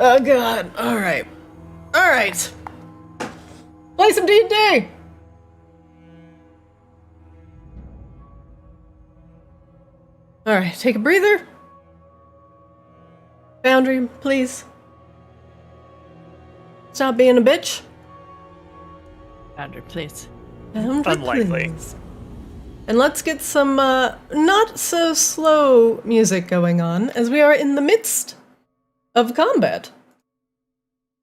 Oh god. Alright. Alright. Play some D&D! Alright, take a breather. Foundry, please. Stop being a bitch. Foundry, please. Foundry, Unlikely. please. And let's get some not so slow music going on, as we are in the midst of combat.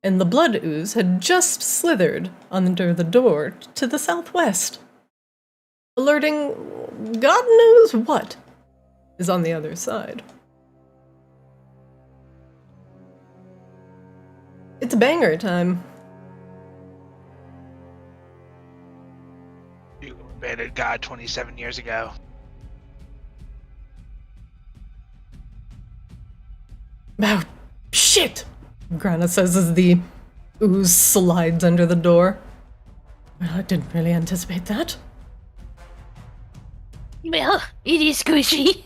And the blood ooze had just slithered under the door to the southwest, alerting God knows what is on the other side. It's banger time. You abandoned God 27 years ago. Oh, shit! Grana says as the ooze slides under the door. Well, I didn't really anticipate that. Well, it is squishy.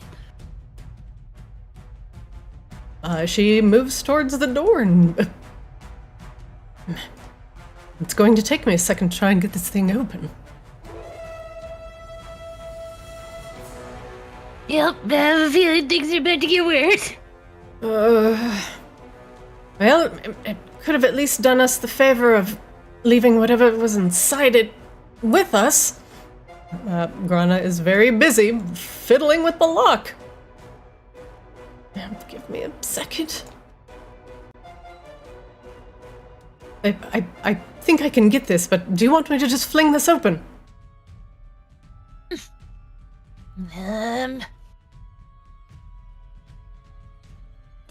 She moves towards the door and... it's going to take me a second to try and get this thing open. Yep, I have a feeling things are about to get worse. Well, it could have at least done us the favor of leaving whatever was inside it with us. Grana is very busy fiddling with the lock. Give me a second. I think I can get this, but do you want me to just fling this open?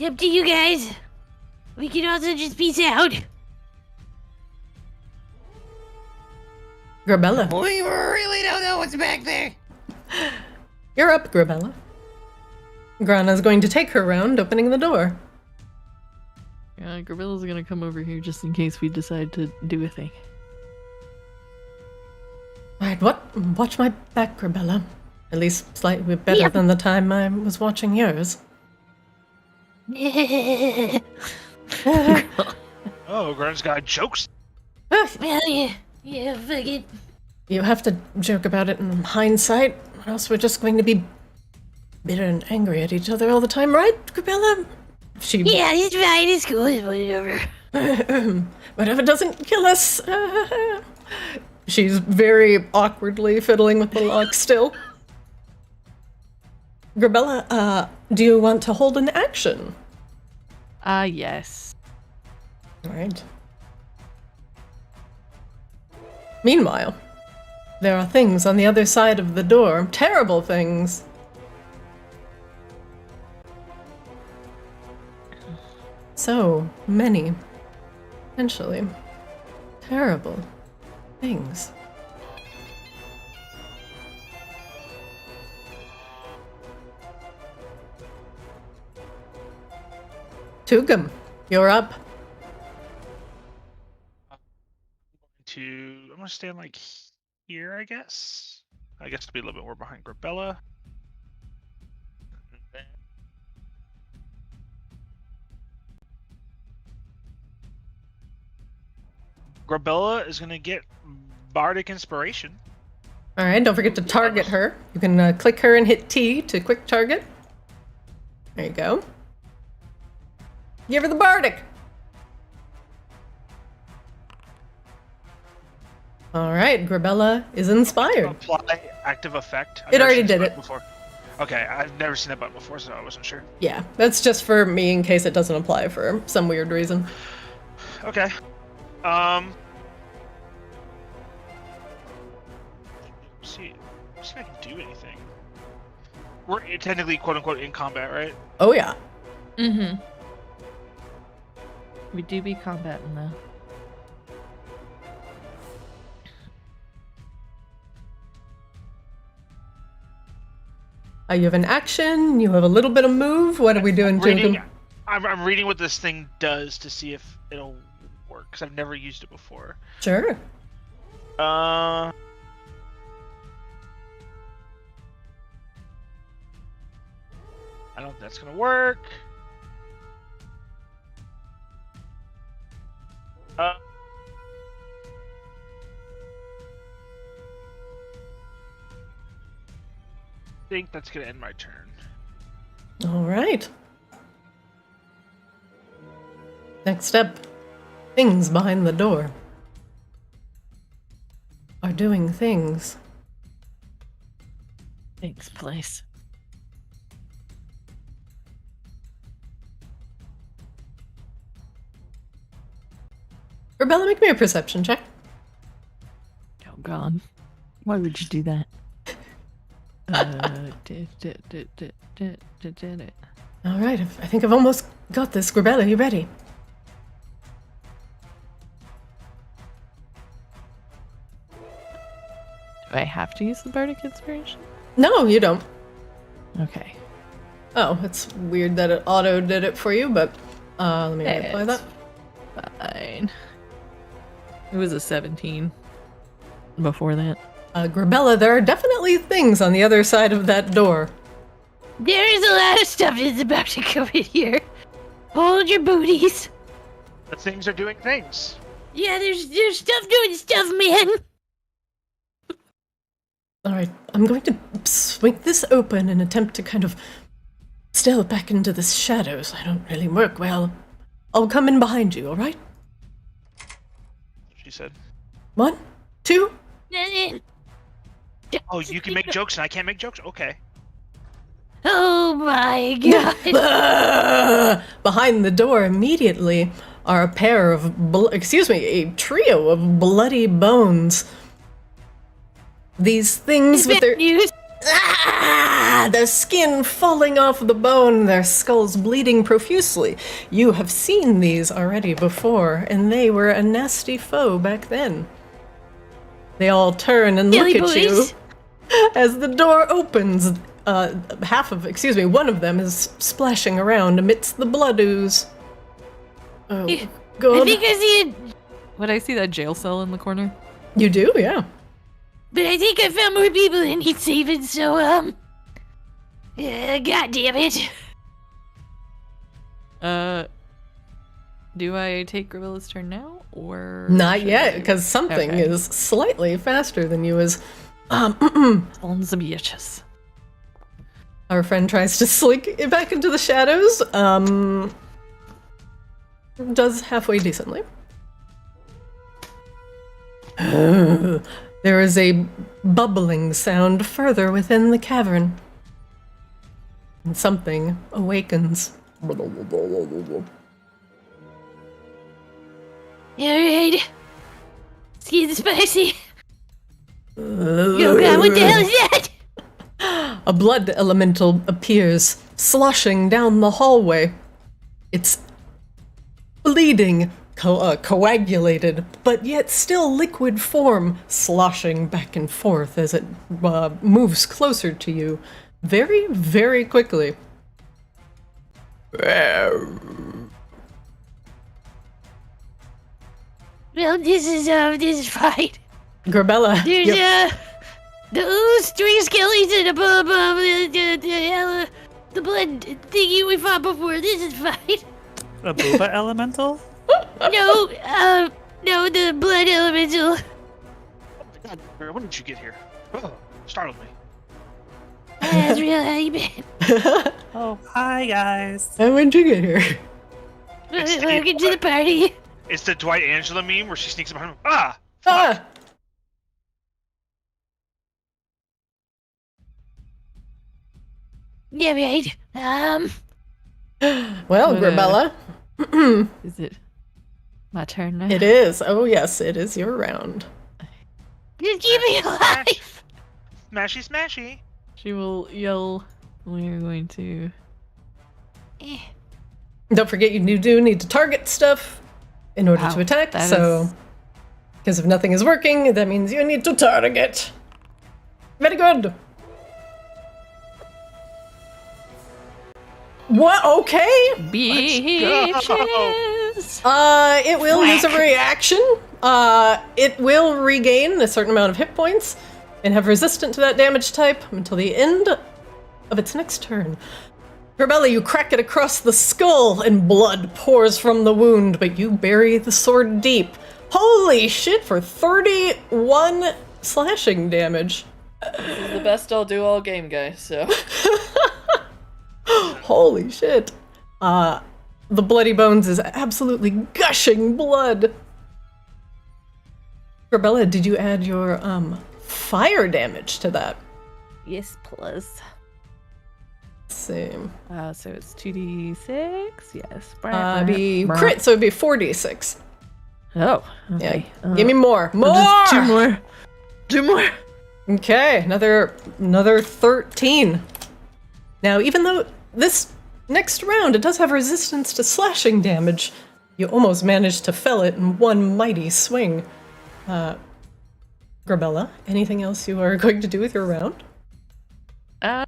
Up to you guys. We can also just peace out. Grebella. We really don't know what's back there. You're up, Grebella. Grana's going to take her round, opening the door. Yeah, Grebella's gonna come over here just in case we decide to do a thing. Alright, watch my back, Grebella. At least slightly better than the time I was watching yours. Oh, Grun's got jokes. Well, yeah, fuck it. You have to joke about it in hindsight, or else we're just going to be bitter and angry at each other all the time, right, Grebella? Yeah, it's fine, it's cool, it's whatever. Whatever doesn't kill us. She's very awkwardly fiddling with the lock still. Grebella, do you want to hold an action? Yes. Alright. Meanwhile, there are things on the other side of the door. Terrible things. So many, potentially terrible things. Tugum, you're up. I'm gonna stand like here, I guess. I guess to be a little bit more behind Grebella. Grebella is gonna get Bardic Inspiration. Alright, don't forget to target her. You can click her and hit T to quick target. There you go. Give her the Bardic! Alright, Grebella is inspired. Apply active effect. It already did it. Before. Okay, I've never seen that button before, so I wasn't sure. Yeah, that's just for me in case it doesn't apply for some weird reason. Okay. See if I can do anything. We're technically quote unquote in combat, right? Oh yeah. Mm-hmm. We do be combating though. You have an action, you have a little bit of move. What are we doing to I'm reading what this thing does to see if it'll work, because I've never used it before. Sure. I don't think that's gonna work. I think that's gonna end my turn. All right. Next up, things behind the door are doing things. Thanks, place. Grebella, make me a perception check. Oh God, why would you do that? All right, I think I've almost got this. Grebella, you ready? Do I have to use the bardic inspiration? No, you don't. Okay. Oh, it's weird that it auto did it for you, but let me reapply that. Fine. It was a 17 before that. Grebella, there are definitely things on the other side of that door. There is a lot of stuff that's about to come in here. Hold your booties. The things are doing things. Yeah, there's stuff doing stuff, man. All right, I'm going to swing this open and attempt to kind of stealth back into the shadows. I don't really work well. I'll come in behind you, all right? She said. 1, 2. Oh, you can make jokes and I can't make jokes? Okay. Oh my god. Behind the door immediately are a pair of, a trio of bloody bones. These things with their... news. Their skin falling off the bone, their skulls bleeding profusely. You have seen these already before, and they were a nasty foe back then. They all turn and Silly look at you boys. as the door opens. One of them is splashing around amidst the blood ooze. Oh, I God. think I see it, Would I see that jail cell in the corner? You do, yeah. but I think I found more people that need saving, so, god damn it. Do I take Grebella's turn now, or Not should yet, I- because something Okay. is slightly faster than you is. On some bitches. Our friend tries to slink it back into the shadows. Does halfway decently. There is a bubbling sound further within the cavern. And something awakens. Alright. Let's get the spicy. Oh god, what the hell is that? A blood elemental appears, sloshing down the hallway. It's bleeding, coagulated, but yet still liquid form, sloshing back and forth as it moves closer to you, very, very quickly. Well, this is fine. Grebella, There's, yep. the ooze, 3 skellies, and the blood thingy we fought before. This is fine. A booba elemental? No, the blood elemental. God, when did you get here? Oh, startled me. That's real, how you been? Oh, hi guys. And when did you get here? Welcome to the party. It's the Dwight Angela meme where she sneaks up behind him. Ah! Ah! Yeah, right. Well, What, Grebella, Is it my turn now? it is. Oh, yes, it is your round. Just keep me alive. Smashy, smashy. She will yell. We're going to. Eh. Don't forget, you do need to target stuff in order Wow, to attack, that so... is- Because if nothing is working, that means you need to target. Very good. What? Okay. Bitches! It will use a reaction. It will regain a certain amount of hit points and have resistant to that damage type until the end of its next turn. Grebella, you crack it across the skull, and blood pours from the wound, but you bury the sword deep. Holy shit, for 31 slashing damage. This is the best I'll do all game, guys, so. Holy shit. The bloody bones is absolutely gushing blood. Grebella, did you add your, fire damage to that? Yes, plus. Same. So it's 2d6. Yes. Be crit, so it'd be 4d6. Oh. Yeah. Okay. Give me more. More! Just 2 more. 2 more. Okay, another 13. Now, even though this next round it does have resistance to slashing damage, you almost managed to fell it in one mighty swing. Grebella, anything else you are going to do with your round? Yeah.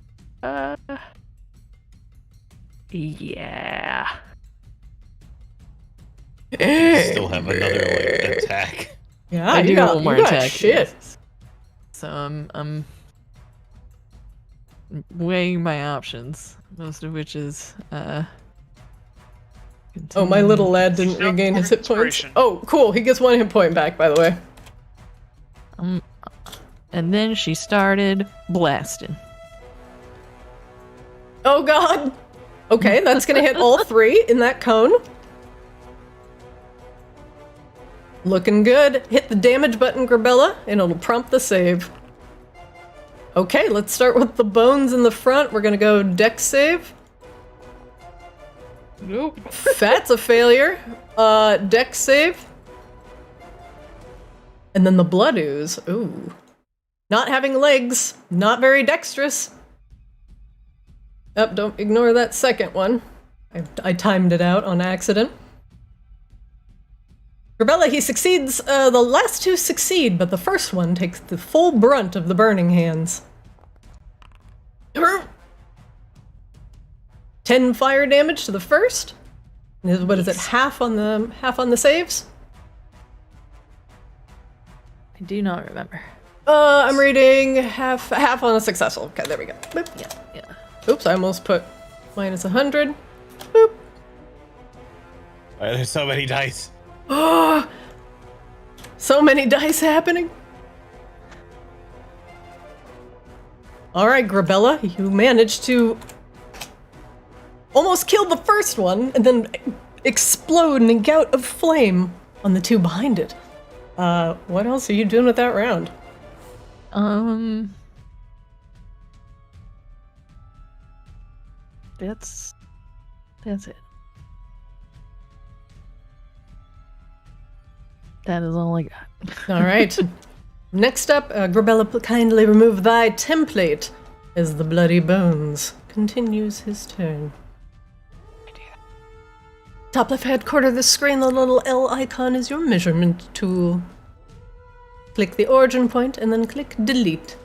Still have another like attack. Yeah, I do you have got, one more you got attack. shit. Yes. So I'm weighing my options, most of which is Oh, my little lad didn't Nope, regain his hit points. inspiration. Oh, cool. He gets 1 hit point back, by the way. And then she started blasting. Oh, God. Okay, that's going to hit all 3 in that cone. Looking good. Hit the damage button, Grebella, and it'll prompt the save. Okay, let's start with the bones in the front. We're going to go dex save. Nope. That's a failure. Dex save. And then the blood ooze. Ooh. Not having legs. Not very dexterous. Oh, don't ignore that second one. I timed it out on accident. Grebella, he succeeds. The last 2 succeed, but the first one takes the full brunt of the burning hands. 10 fire damage to the first. What is it? Half on the saves? I do not remember. I'm reading half on a successful. Okay, there we go. Boop. Yeah. Oops, I almost put minus 100. Boop. Why are there so many dice? Oh, so many dice happening. All right, Grebella, you managed to almost kill the first one and then explode in a gout of flame on the 2 behind it. What else are you doing with that round? That's it. That is all I got. All right. Next up, Grebella, kindly remove thy template as the bloody bones continues his turn. Top left hand corner of the screen, the little L icon is your measurement tool. Click the origin point and then click delete.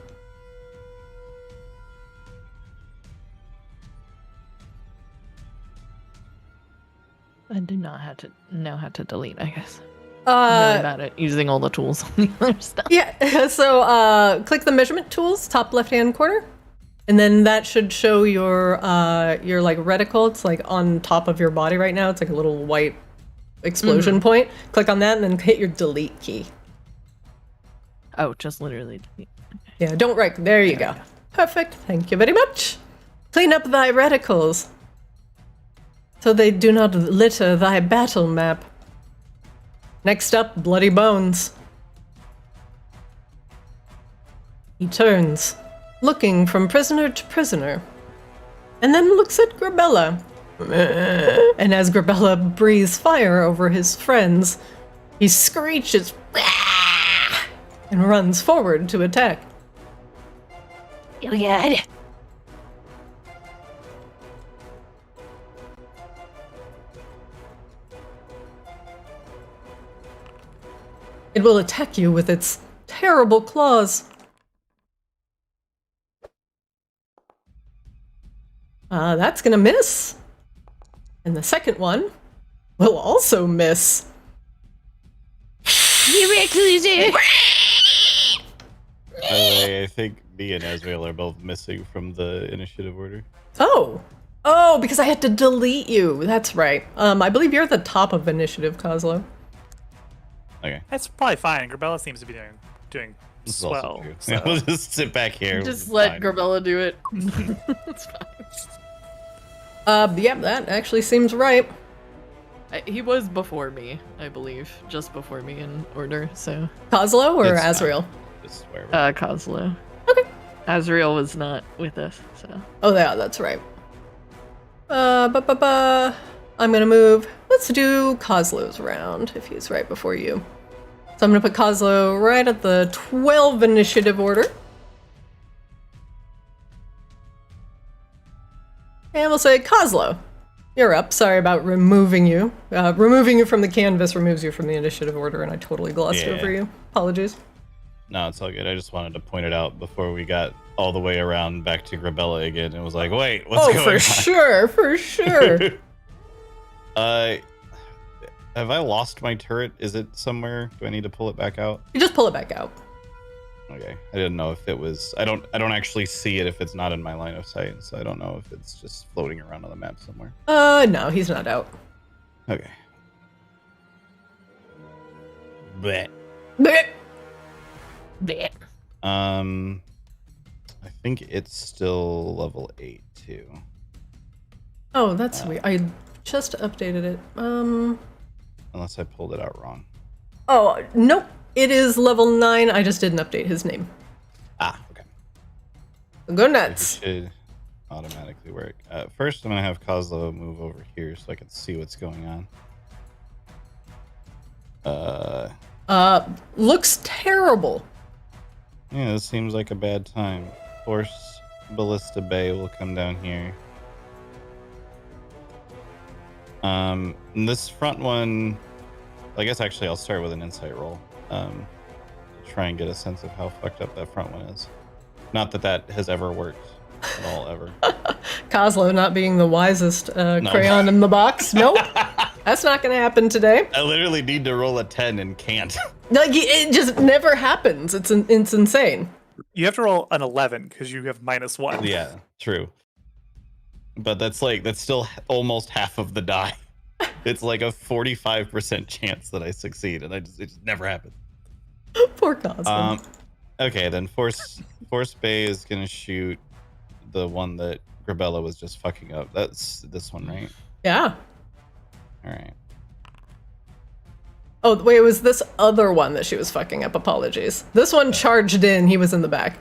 I do not have to know how to delete, I guess. I'm really bad at using all the tools on the other stuff. Yeah, so click the measurement tools, top left hand corner. And then that should show your like reticle. It's like on top of your body right now. It's like a little white explosion point. Click on that and then hit your delete key. Oh, just literally. Yeah, don't right. There you go. Perfect. Thank you very much. Clean up thy reticles so they do not litter thy battle map. Next up, bloody bones. He turns, looking from prisoner to prisoner, and then looks at Grebella. And as Grebella breathes fire over his friends, he screeches and runs forward to attack. Oh, God. It will attack you with its terrible claws. That's gonna miss. And the second one will also miss. Miraculously. By the way, I think me and Azrael are both missing from the initiative order. Oh, Oh, because I had to delete you. That's right. I believe you're at the top of initiative, Kozlo. Okay. That's probably fine. Grebella seems to be doing This is also swell. true. So. We'll just sit back here. Just It's let fine. Grebella do it. It's fine. Yeah, that actually seems right. He was before me, I believe. Just before me in order, so. Kozlo or It's fine. Azrael? Just wherever. Kozlo. Okay. Azrael was not with us, so. Oh, yeah, that's right. I'm gonna move. Let's do Kozlo's round, if he's right before you. So I'm gonna put Kozlo right at the 12 initiative order. And we'll say, Kozlo, you're up. Sorry about removing you. Removing you from the canvas removes you from the initiative order, and I totally glossed Yeah. over you. Apologies. No, it's all good. I just wanted to point it out before we got all the way around back to Grebella again. It was like, wait, what's going For on? sure, for sure. Have I lost my turret? Is it somewhere? Do I need to pull it back out? You just pull it back out. Okay. I didn't know if it was. I don't actually see it if it's not in my line of sight, so I don't know if it's just floating around on the map somewhere. No, he's not out. Okay. Bleh. Bleh. Bleh. I think it's still level 8 too. Oh, that's weird. I just updated it. Unless I pulled it out wrong. Oh, nope. It is level 9. I just didn't update his name. Ah, okay. Go It nuts. should automatically work. First, I'm gonna have Kozlo move over here so I can see what's going on. Looks terrible. Yeah, this seems like a bad time. Force Ballista Bay will come down here. And this front one, I guess actually I'll start with an insight roll. To try and get a sense of how fucked up that front one is. Not that that has ever worked at all, ever. Kozlo not being the wisest crayon in the box. Nope. That's not going to happen today. I literally need to roll a 10 and can't. Like, it just never happens. It's insane. You have to roll an 11 because you have -1. Yeah, true. But that's still almost half of the die. It's like a 45% chance that I succeed, and it just never happens. Poor Kozlo. Okay, then Force Bay is gonna shoot the one that Grebella was just fucking up. That's this one, right? Yeah. All right. Oh, wait, it was this other one that she was fucking up. Apologies. This one charged in. He was in the back.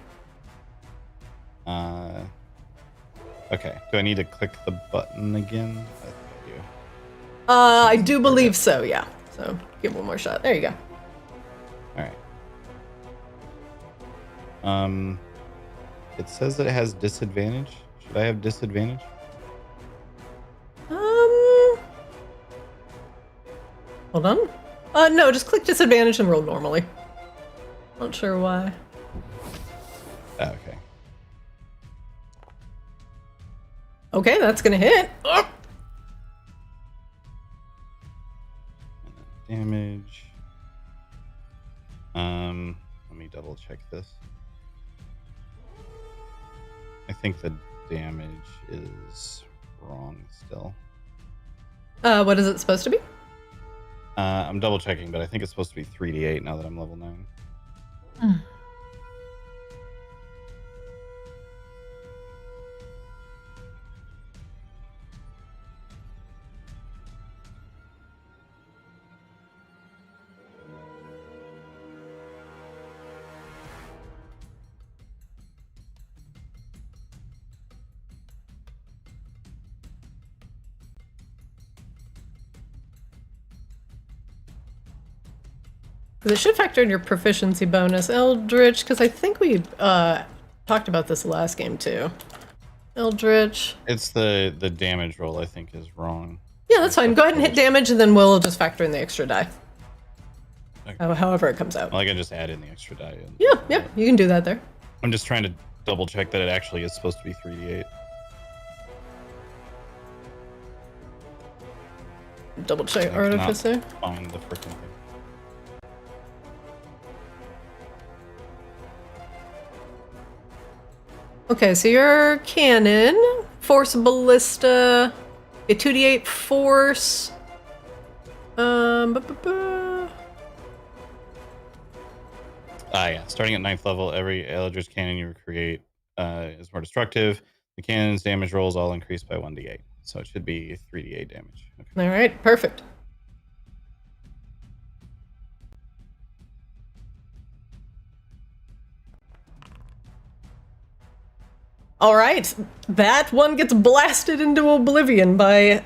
Okay. Do I need to click the button again? I think I do. I do believe so, yeah. So, give one more shot. There you go. All right. It says that it has disadvantage. Should I have disadvantage? Hold on. No, just click disadvantage and roll normally. Not sure why. Okay. Okay, that's gonna hit. Oh! Damage. Let me double check this. I think the damage is wrong still. What is it supposed to be? I'm double checking, but I think it's supposed to be 3d8 now that I'm level 9. It should factor in your proficiency bonus. Eldritch, because I think we talked about this last game too. Eldritch. It's the damage roll I think is wrong. Yeah, that's fine. Go ahead and hit damage, and then we'll just factor in the extra die. Okay. However it comes out. Well, I can just add in the extra die. Yeah, you can do that there. I'm just trying to double check that it actually is supposed to be 3d8. Double check I cannot Artificer. find the freaking thing. Okay, so your cannon force ballista. A 2d8 force. Yeah. Starting at 9th level, every Eldritch cannon you create is more destructive. The cannon's damage rolls all increase by 1d8. So it should be 3d8 damage. Okay. All right, perfect. All right, that one gets blasted into oblivion by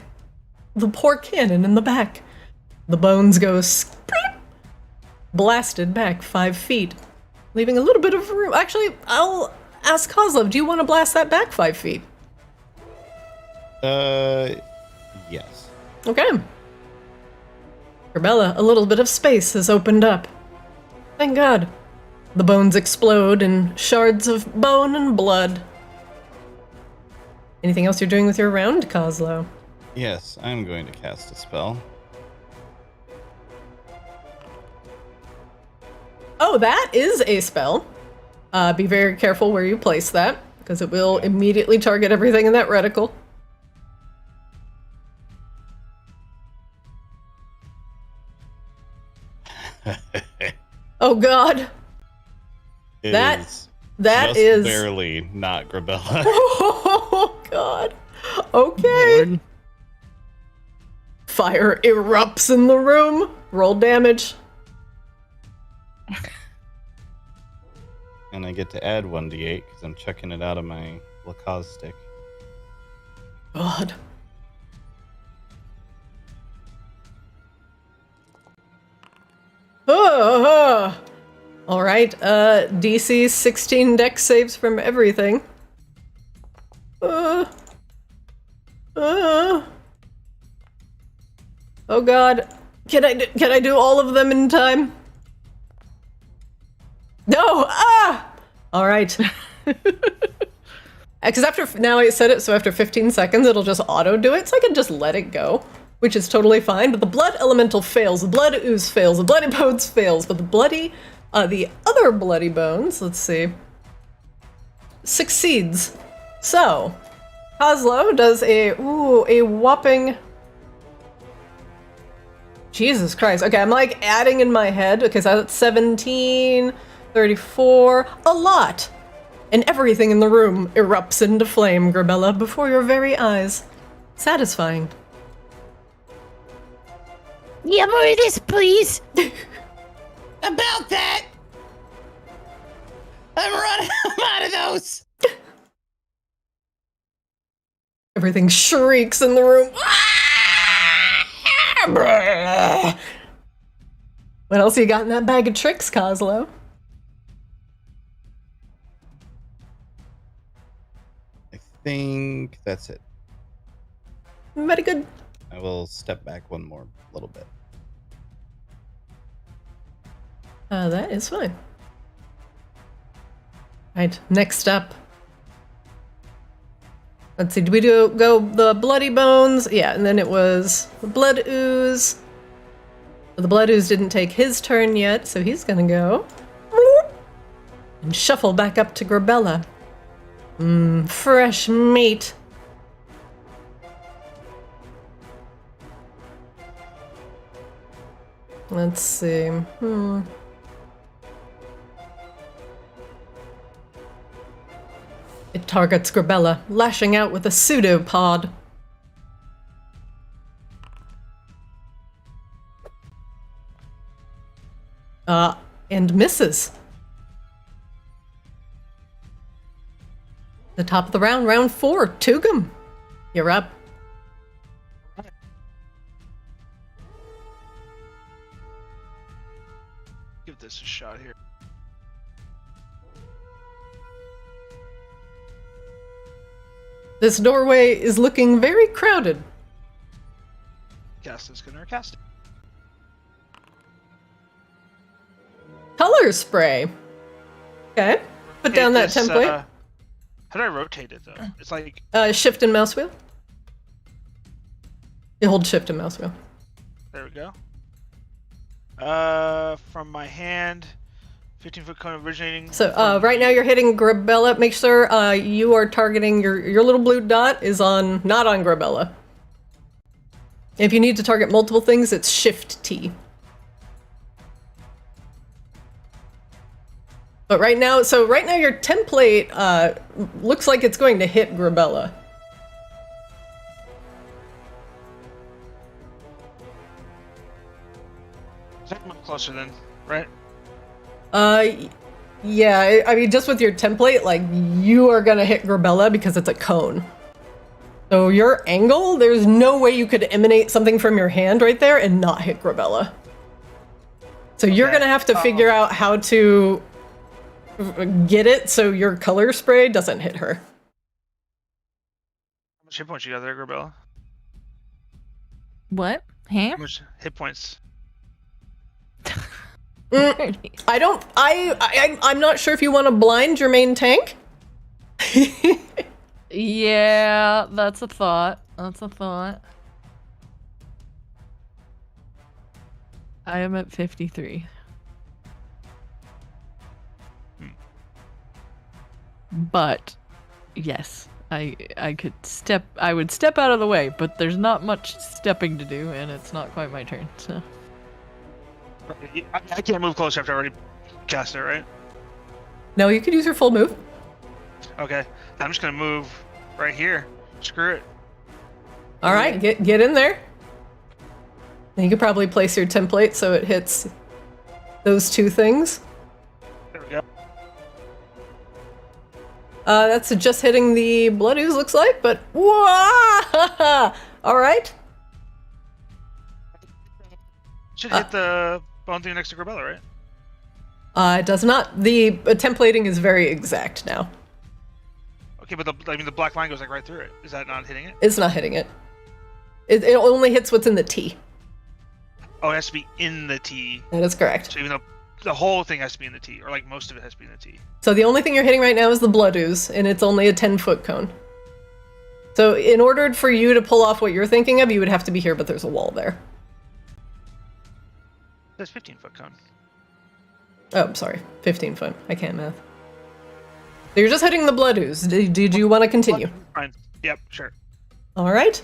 the poor cannon in the back. The bones go blasted back 5 feet, leaving a little bit of room. Actually, I'll ask Kozlov, do you want to blast that back 5 feet? Yes. Okay. Grebella, a little bit of space has opened up. Thank God. The bones explode in shards of bone and blood. Anything else you're doing with your round, Kozlo? Yes, I'm going to cast a spell. Oh, that is a spell. Be very careful where you place that, because it will immediately target everything in that reticle. Oh God. That is barely not Grebella. Oh God. Okay. Lord. Fire erupts in the room. Roll damage. And I get to add 1d8 because I'm checking it out of my Lacaz stick. God. All right. DC 16 dex saves from everything. Oh God. Can I do all of them in time? No! All right. Because now I said it, so after 15 seconds, it'll just auto do it, so I can just let it go, which is totally fine. But the blood elemental fails, the blood ooze fails, the bloody bones fails, but the other bloody bones, let's see, succeeds. So, Kozlo does a whopping. Jesus Christ. Okay, I'm like adding in my head. Okay, so that's 17, 34, a lot. And everything in the room erupts into flame, Grebella, before your very eyes. Satisfying. Yeah, more of this, please. About that! I'm out of those! Everything shrieks in the room. What else you got in that bag of tricks, Kozlo? I think that's it. Very good. I will step back one more little bit. That is fine. Right, next up. Let's see, did we go the bloody bones? Yeah, and then it was the blood ooze. The blood ooze didn't take his turn yet, so he's gonna go and shuffle back up to Grebella. Fresh meat. Let's see. It targets Grebella, lashing out with a pseudopod. And misses. The top of the round, round 4, Tugum. You're up. Give this a shot here. This doorway is looking very crowded. Cast is gonna cast it. Color spray. Okay. Put down that template. How do I rotate it though? It's like Shift and mouse wheel. You hold shift and mouse wheel. there we go. From my hand, 15-foot cone originating. So from- right now you're hitting Grebella. Make sure you are targeting your little blue dot is not on Grebella. If you need to target multiple things, it's Shift T. But right now your template looks like it's going to hit Grebella. Move closer then, right? Yeah, I mean, just with your template, like, you are gonna hit Grebella because it's a cone. So your angle, there's no way you could emanate something from your hand right there and not hit Grebella. So you're gonna have to figure out how to get it so your color spray doesn't hit her. How much hit points you got there, Grebella? What? Huh? How much hit points? I'm not sure if you want to blind your main tank. Yeah, that's a thought. That's a thought. I am at 53. But yes, I would step out of the way, but there's not much stepping to do, and it's not quite my turn, so. I can't move closer after I already cast it, right? No, you could use your full move. Okay, I'm just gonna move right here. Screw it. All right, get in there. And you could probably place your template so it hits those two things. There we go. That's just hitting the blood ooze, looks like, but whoa! All right. Should hit the bone thing next to Grebella, right? It does not. The templating is very exact now. Okay, but the black line goes like right through it. Is that not hitting it? It's not hitting it. It only hits what's in the T. Oh, it has to be in the T. That is correct. So even though the whole thing has to be in the T, or like most of it has to be in the T. So the only thing you're hitting right now is the blood ooze, and it's only a 10-foot cone. So in order for you to pull off what you're thinking of, you would have to be here, but there's a wall there. That's 15-foot cone. Oh, I'm sorry. 15 foot. I can't math. So you're just hitting the blood ooze. Did you want to continue? Fine. Yep, sure. All right.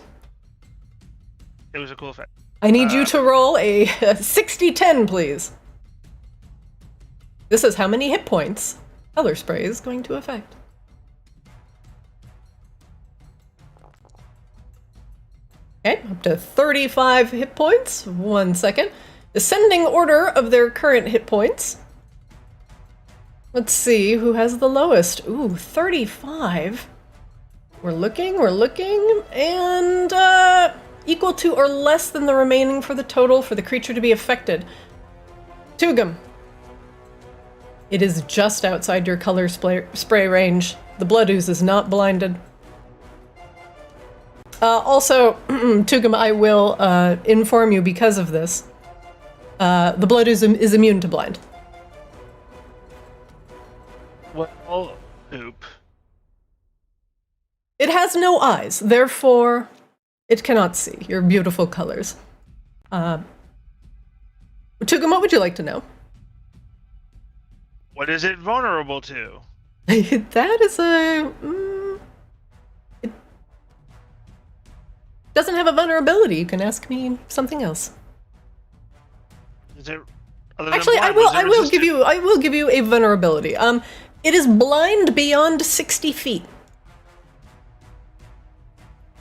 It was a cool effect. I need you to roll a 60-10, please. This is how many hit points color spray is going to affect. Okay, up to 35 hit points. 1 second. Descending order of their current hit points. Let's see who has the lowest. Ooh, 35. We're looking, and equal to or less than the remaining for the total for the creature to be affected. Tugum. It is just outside your color spray range. The blood ooze is not blinded. Also, Tugum, I will inform you because of this. The blood ooze is immune to blind. Well, oop. It has no eyes, therefore it cannot see your beautiful colors. Tugum, what would you like to know? What is it vulnerable to? That is it doesn't have a vulnerability. You can ask me something else. Is it? Other than Actually, I blind, was it I will give you a vulnerability. It is blind beyond 60 feet.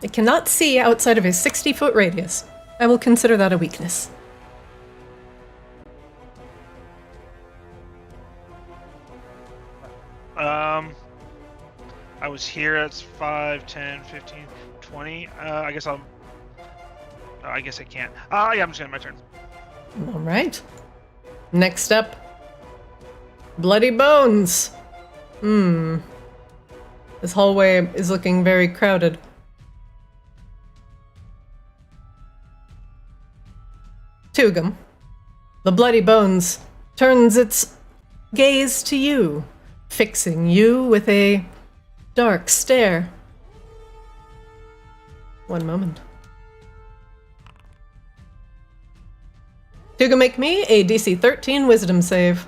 It cannot see outside of a 60-foot radius. I will consider that a weakness. I was here. That's 5, 10, 15, 20. I guess I'll. I guess I can't. Yeah, I'm just gonna my turn. All right. Next up, Bloody Bones. This hallway is looking very crowded. Tugum, the Bloody Bones turns its gaze to you, fixing you with a dark stare. One moment. Tugum, make me a DC 13 Wisdom save.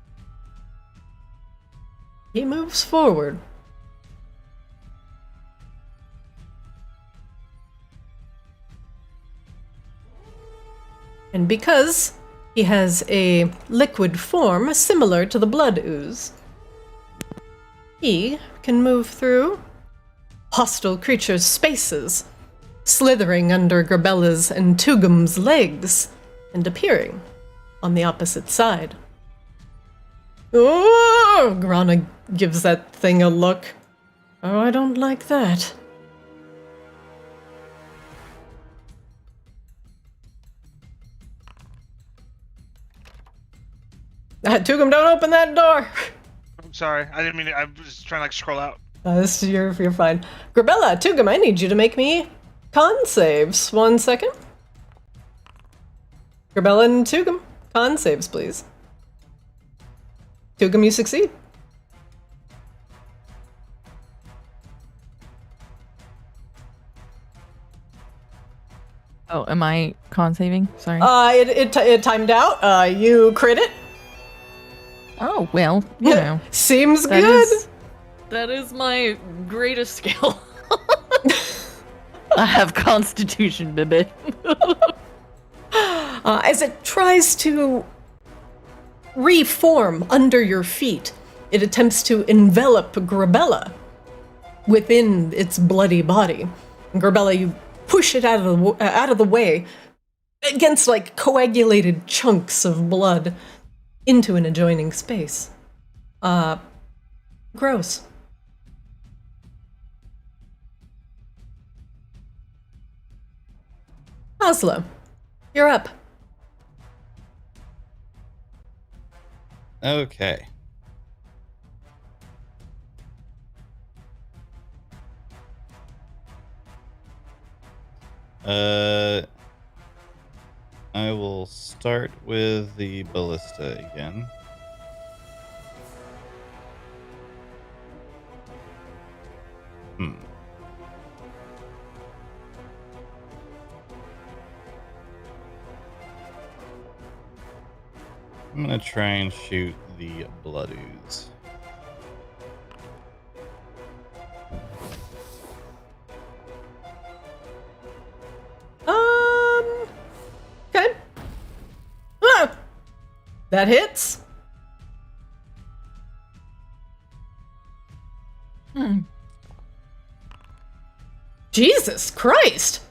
He moves forward. And because he has a liquid form similar to the blood ooze, he can move through hostile creatures' spaces, slithering under Grebella's and Tugum's legs, and appearing on the opposite side. Oh! Grana gives that thing a look. Oh, I don't like that. Tugum, don't open that door! I'm sorry. I didn't mean to. I was trying to like scroll out. You're fine. Grebella, Tugum, I need you to make me con saves. 1 second. Grebella and Tugum, con saves, please. Tugum, you succeed. Oh, am I con saving? Sorry. It timed out. You crit it. Oh, well, you know. Seems That good. that is my greatest skill. I have constitution, baby. As it tries to reform under your feet, it attempts to envelop Grebella within its bloody body. And Grebella, you push it out of the way against like coagulated chunks of blood into an adjoining space. Gross. Oslo, you're up. Okay. I will start with the ballista again. I'm gonna try and shoot the blood ooze. Okay. Ah! That hits. Jesus Christ!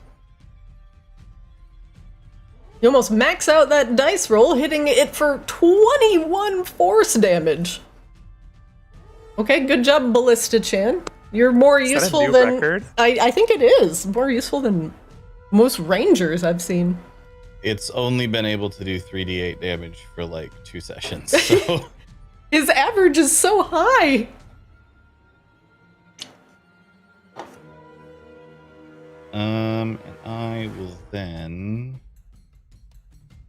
You almost max out that dice roll, hitting it for 21 force damage. Okay, good job, Ballista Chan. You're more Is that a useful new than record? I think it is more useful than most rangers I've seen. It's only been able to do 3d8 damage for like 2 sessions. So His average is so high. and I will then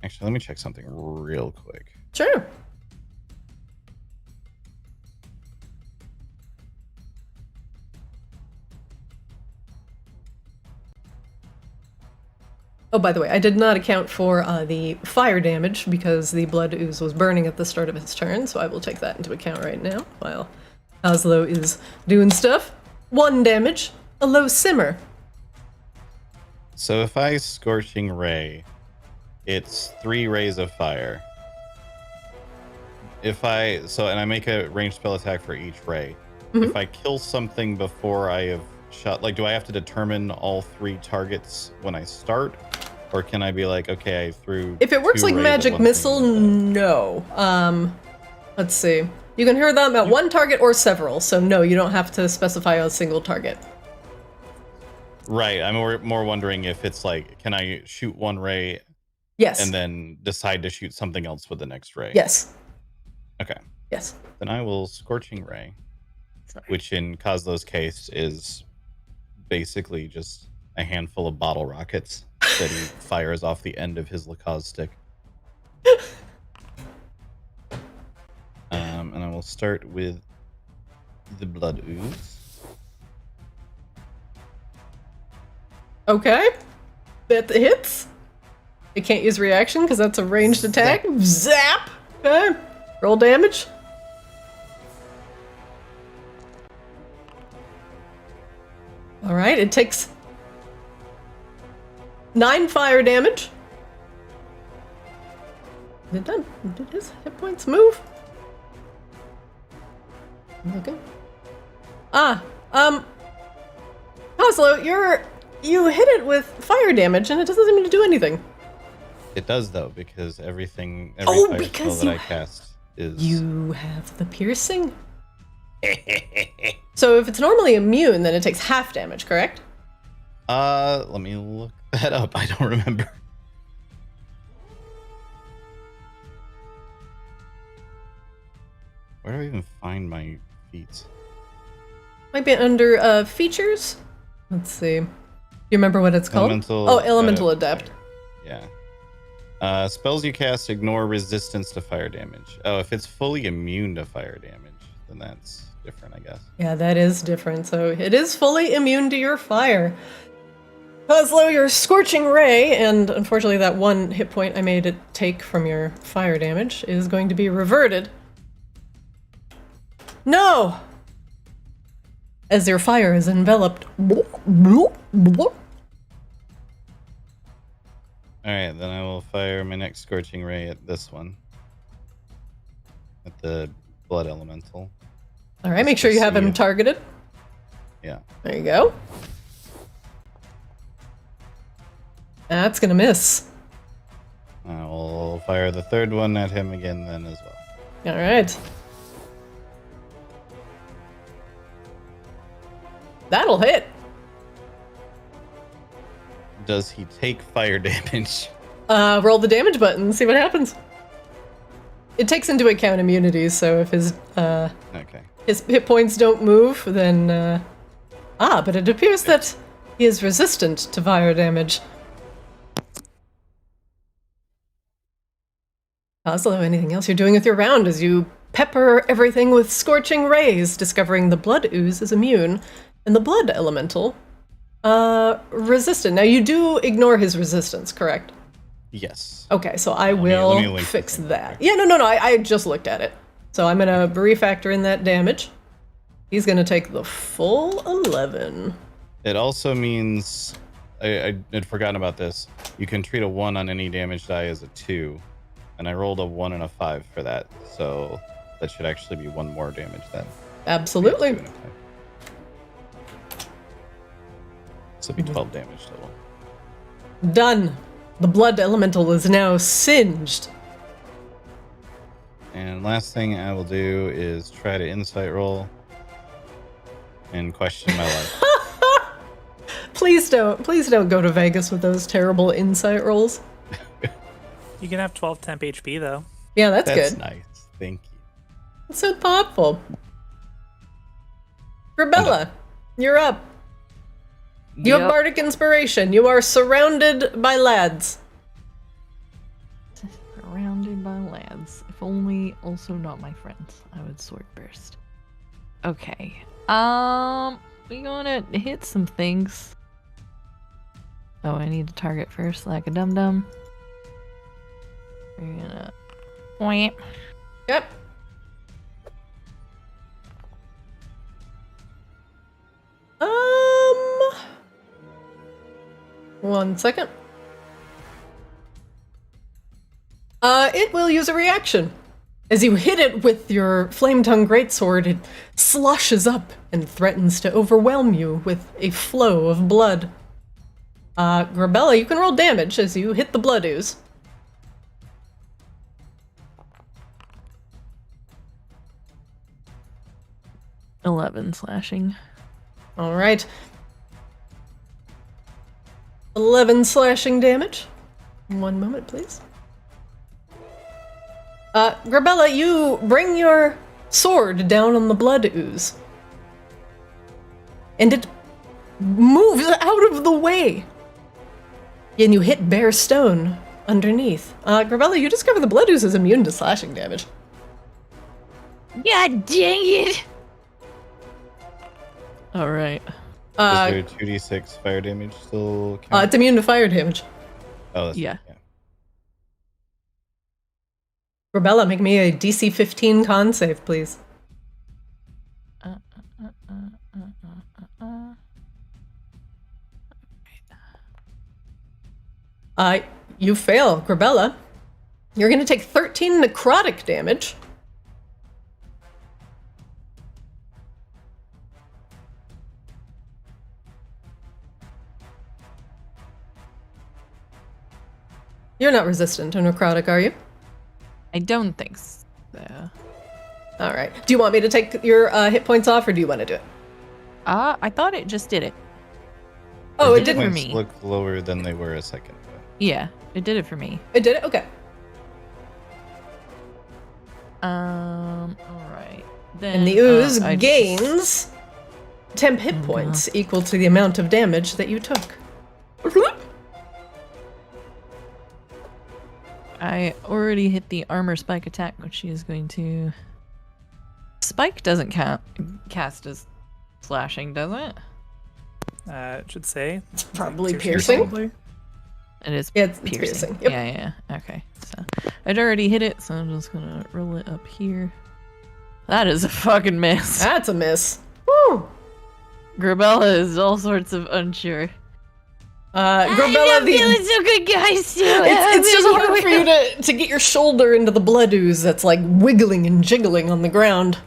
actually let me check something real quick. Sure. Oh, by the way, I did not account for the fire damage because the blood ooze was burning at the start of his turn, so I will take that into account right now while Oslo is doing stuff. 1 damage, a low simmer. So if I Scorching Ray, it's 3 rays of fire. And I make a ranged spell attack for each ray. If I kill something before I have shot, like, do I have to determine all 3 targets when I start? Or can I be like, okay, I threw If it works 2 like rays at magic one missile, thing? no. Let's see. You can hear them at 1 target or several, so no, you don't have to specify a single target. Right, I'm more wondering if it's like, can I shoot 1 ray Yes. and then decide to shoot something else with the next ray? Yes. Okay. Yes. Then I will Scorching Ray, which in Kozlo's case is basically just a handful of bottle rockets that he fires off the end of his Lacoste stick. And I will start with the blood ooze. Okay. That hits. It can't use reaction because that's a ranged attack. Zap! Okay. Roll damage. All right, it takes 9 fire damage. Is it done? Did his hit points move? Okay. Oslo, you hit it with fire damage and it doesn't seem to do anything. It does though, because every fire because spell that I cast is. You have the piercing. So if it's normally immune, then it takes half damage, correct? Let me look that up. I don't remember. Where do I even find my feats? Might be under features. Let's see. You remember what it's called? Elemental Adapt. Yeah. Spells you cast ignore resistance to fire damage. Oh, if it's fully immune to fire damage, then that's different, I guess. Yeah, that is different. So it is fully immune to your fire. Oslo, your Scorching Ray, and unfortunately that 1 hit point I made it take from your fire damage, is going to be reverted. No! As your fire is enveloped. Alright, then I will fire my next Scorching Ray at this one. At the Blood Elemental. Alright, make sure you have him targeted. Yeah. There you go. That's gonna miss. I will fire the third one at him again then as well. Alright. That'll hit. Does he take fire damage? Roll the damage button, see what happens. It takes into account immunities, so if his hit points don't move, then but it appears that he is resistant to fire damage. Oslo, anything else you're doing with your round as you pepper everything with scorching rays, discovering the blood ooze is immune, and the blood elemental resistant. Now you do ignore his resistance, correct? Yes. Okay, so I will fix that. Yeah, no, I just looked at it. So I'm gonna refactor in that damage. He's gonna take the full 11. It also means, I had forgotten about this, you can treat a 1 on any damage die as a 2. And I rolled a 1 and a 5 for that, so that should actually be 1 more damage then. Absolutely. This will be 12 damage total. Done. The blood elemental is now singed. And last thing I will do is try to insight roll and question my life. Please don't go to Vegas with those terrible insight rolls. You can have 12 temp HP though. Yeah, that's good. That's nice. Thank you. That's so thoughtful. Grebella, you're up. You have bardic inspiration. You are surrounded by lads. Surrounded by lads. If only also not my friends. I would sword burst. Okay. We gonna hit some things. Oh, I need to target first, like a dum-dum. We're gonna point. Yep. One second. It will use a reaction. As you hit it with your flame-tongue greatsword, it sloshes up and threatens to overwhelm you with a flow of blood. Grebella, you can roll damage as you hit the blood ooze. $11 slashing. All right. 11 slashing damage. 1 moment, please. Grebella, you bring your sword down on the blood ooze. And it moves out of the way. And you hit bare stone underneath. Grebella, you discover the blood ooze is immune to slashing damage. God dang it! Alright. Is there 2d6 fire damage still count? It's immune to fire damage. Oh, that's Yeah. right, Grebella, make me a DC 15 con save, please. You fail, Grebella. You're going to take 13 necrotic damage. You're not resistant to necrotic, are you? I don't think so. All right. Do you want me to take your hit points off, or do you want to do it? I thought it just did it. Oh, it did didn't. for Points me. look lower than they were a second ago. Yeah, it did it for me. It did it? Okay. Alright. Then And the ooze I gains temp hit points equal to the amount of damage that you took. I already hit the armor spike attack, which she is going to. Spike doesn't cast as slashing, does it? It should say. It's probably Piercing, piercing. probably. It is Yeah, it's piercing. piercing, yep. Yeah. Okay. So I'd already hit it, so I'm just gonna roll it up here. That is a fucking miss. That's a miss. Woo! Grebella is all sorts of unsure. Grebella, I'm feeling so good, guys. it's just hard for you to get your shoulder into the blood ooze that's like wiggling and jiggling on the ground.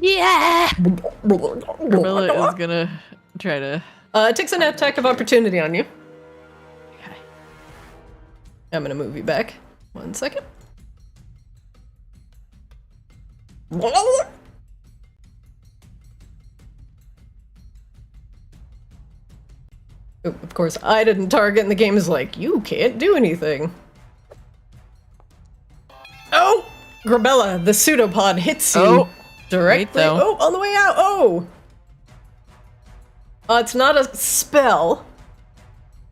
Yeah. Grebella is gonna try to. It takes an attack of opportunity on you. Okay. I'm gonna move you back. 1 second. Oh, of course, I didn't target, and the game is like, you can't do anything. Oh! Grebella, the pseudopod hits you Oh, directly. wait, though. Oh, on the way out. Oh! It's not a spell.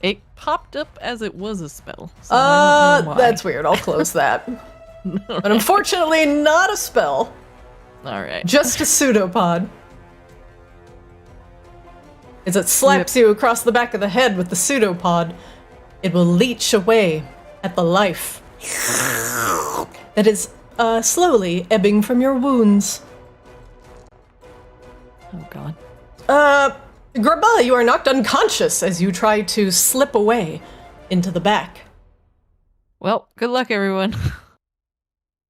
It popped up as it was a spell. So I don't know why. That's weird. I'll close that. But unfortunately, not a spell. All right. Just a pseudopod. As it slaps you across the back of the head with the pseudopod, it will leech away at the life that is slowly ebbing from your wounds. Oh god. Grebella, you are knocked unconscious as you try to slip away into the back. Well, good luck, everyone.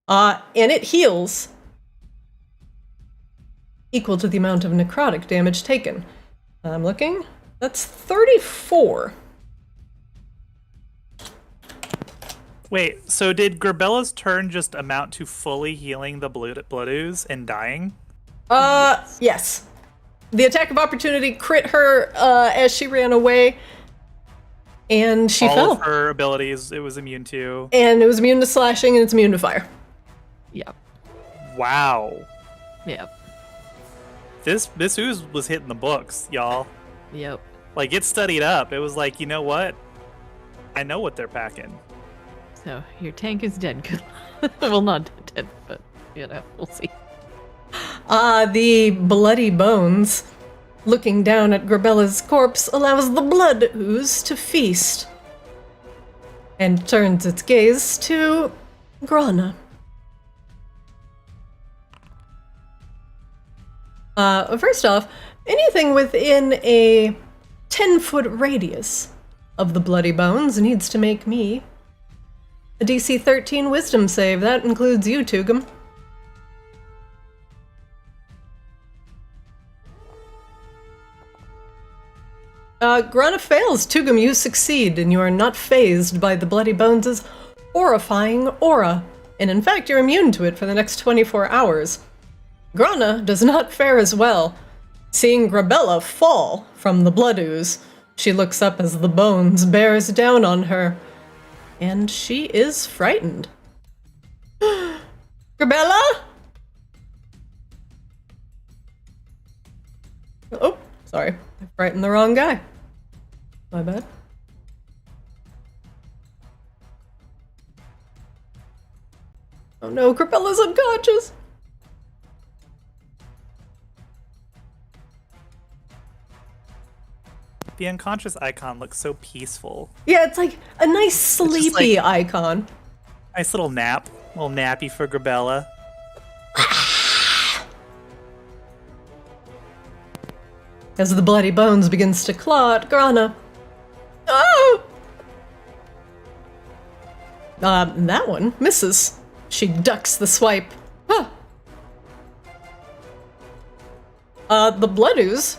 And it heals equal to the amount of necrotic damage taken. I'm looking. That's 34. Wait, so did Grebella's turn just amount to fully healing the blood ooze and dying? Yes. The attack of opportunity crit her as she ran away, and she All fell. of her abilities it was immune to. And it was immune to slashing, and it's immune to fire. Yep. Wow. Yep. This ooze was hitting the books, y'all. Yep. Like, it studied up. It was like, you know what? I know what they're packing. So your tank is dead. Good. Well, not dead, but you know, we'll see. The bloody bones, looking down at Grebella's corpse, allows the blood ooze to feast, and turns its gaze to Grana. First off, anything within a 10-foot radius of the bloody bones needs to make me a DC 13 wisdom save. That includes you, Tugum. Grana fails. Tugum, you succeed, and you are not phased by the bloody bones' horrifying aura. And in fact, you're immune to it for the next 24 hours. Grana does not fare as well. Seeing Grebella fall from the blood ooze, she looks up as the bones bears down on her, and she is frightened. Grebella? Oh, sorry. I frightened the wrong guy. My bad. Oh no, Grebella's unconscious! The unconscious icon looks so peaceful. Yeah, it's like a nice sleepy icon. Nice little nap. Little nappy for Grebella. As the bloody bones begins to claw at Grana. Oh! That one misses. She ducks the swipe. Huh. The blood ooze,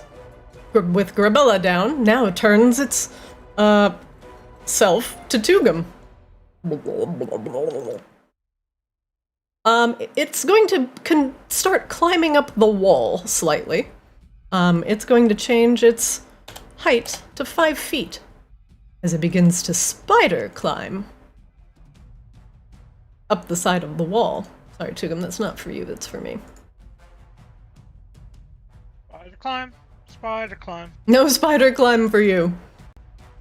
with Grebella down, now turns its, self to Tugum. It's going to start climbing up the wall slightly. It's going to change its height to 5 feet as it begins to spider climb up the side of the wall. Sorry, Tugum, that's not for you, that's for me. Spider climb. Spider climb. No spider climb for you.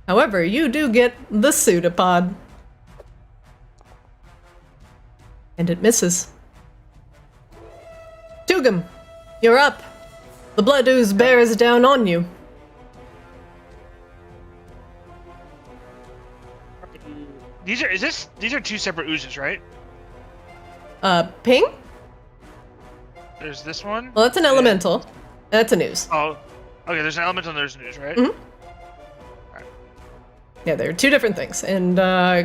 However, you do get the pseudopod. And it misses. Tugum, you're up. The blood ooze bears down on you. These are two separate oozes, right? Ping? There's this one. Well, that's an elemental. That's an ooze. Oh, okay. There's an elemental and there's an ooze, right? Mhm. Yeah, they're two different things. And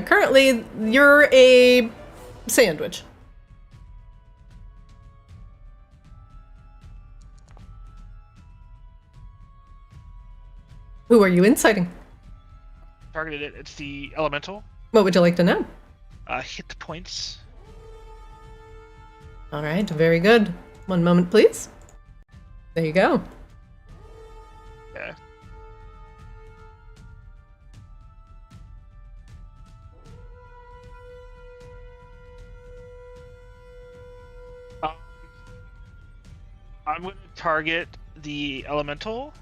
currently, you're a sandwich. Who are you inciting? Targeted it. It's the elemental. What would you like to know? Hit the points. All right, very good. One moment, please. There you go. Yeah. I'm going to target the elemental.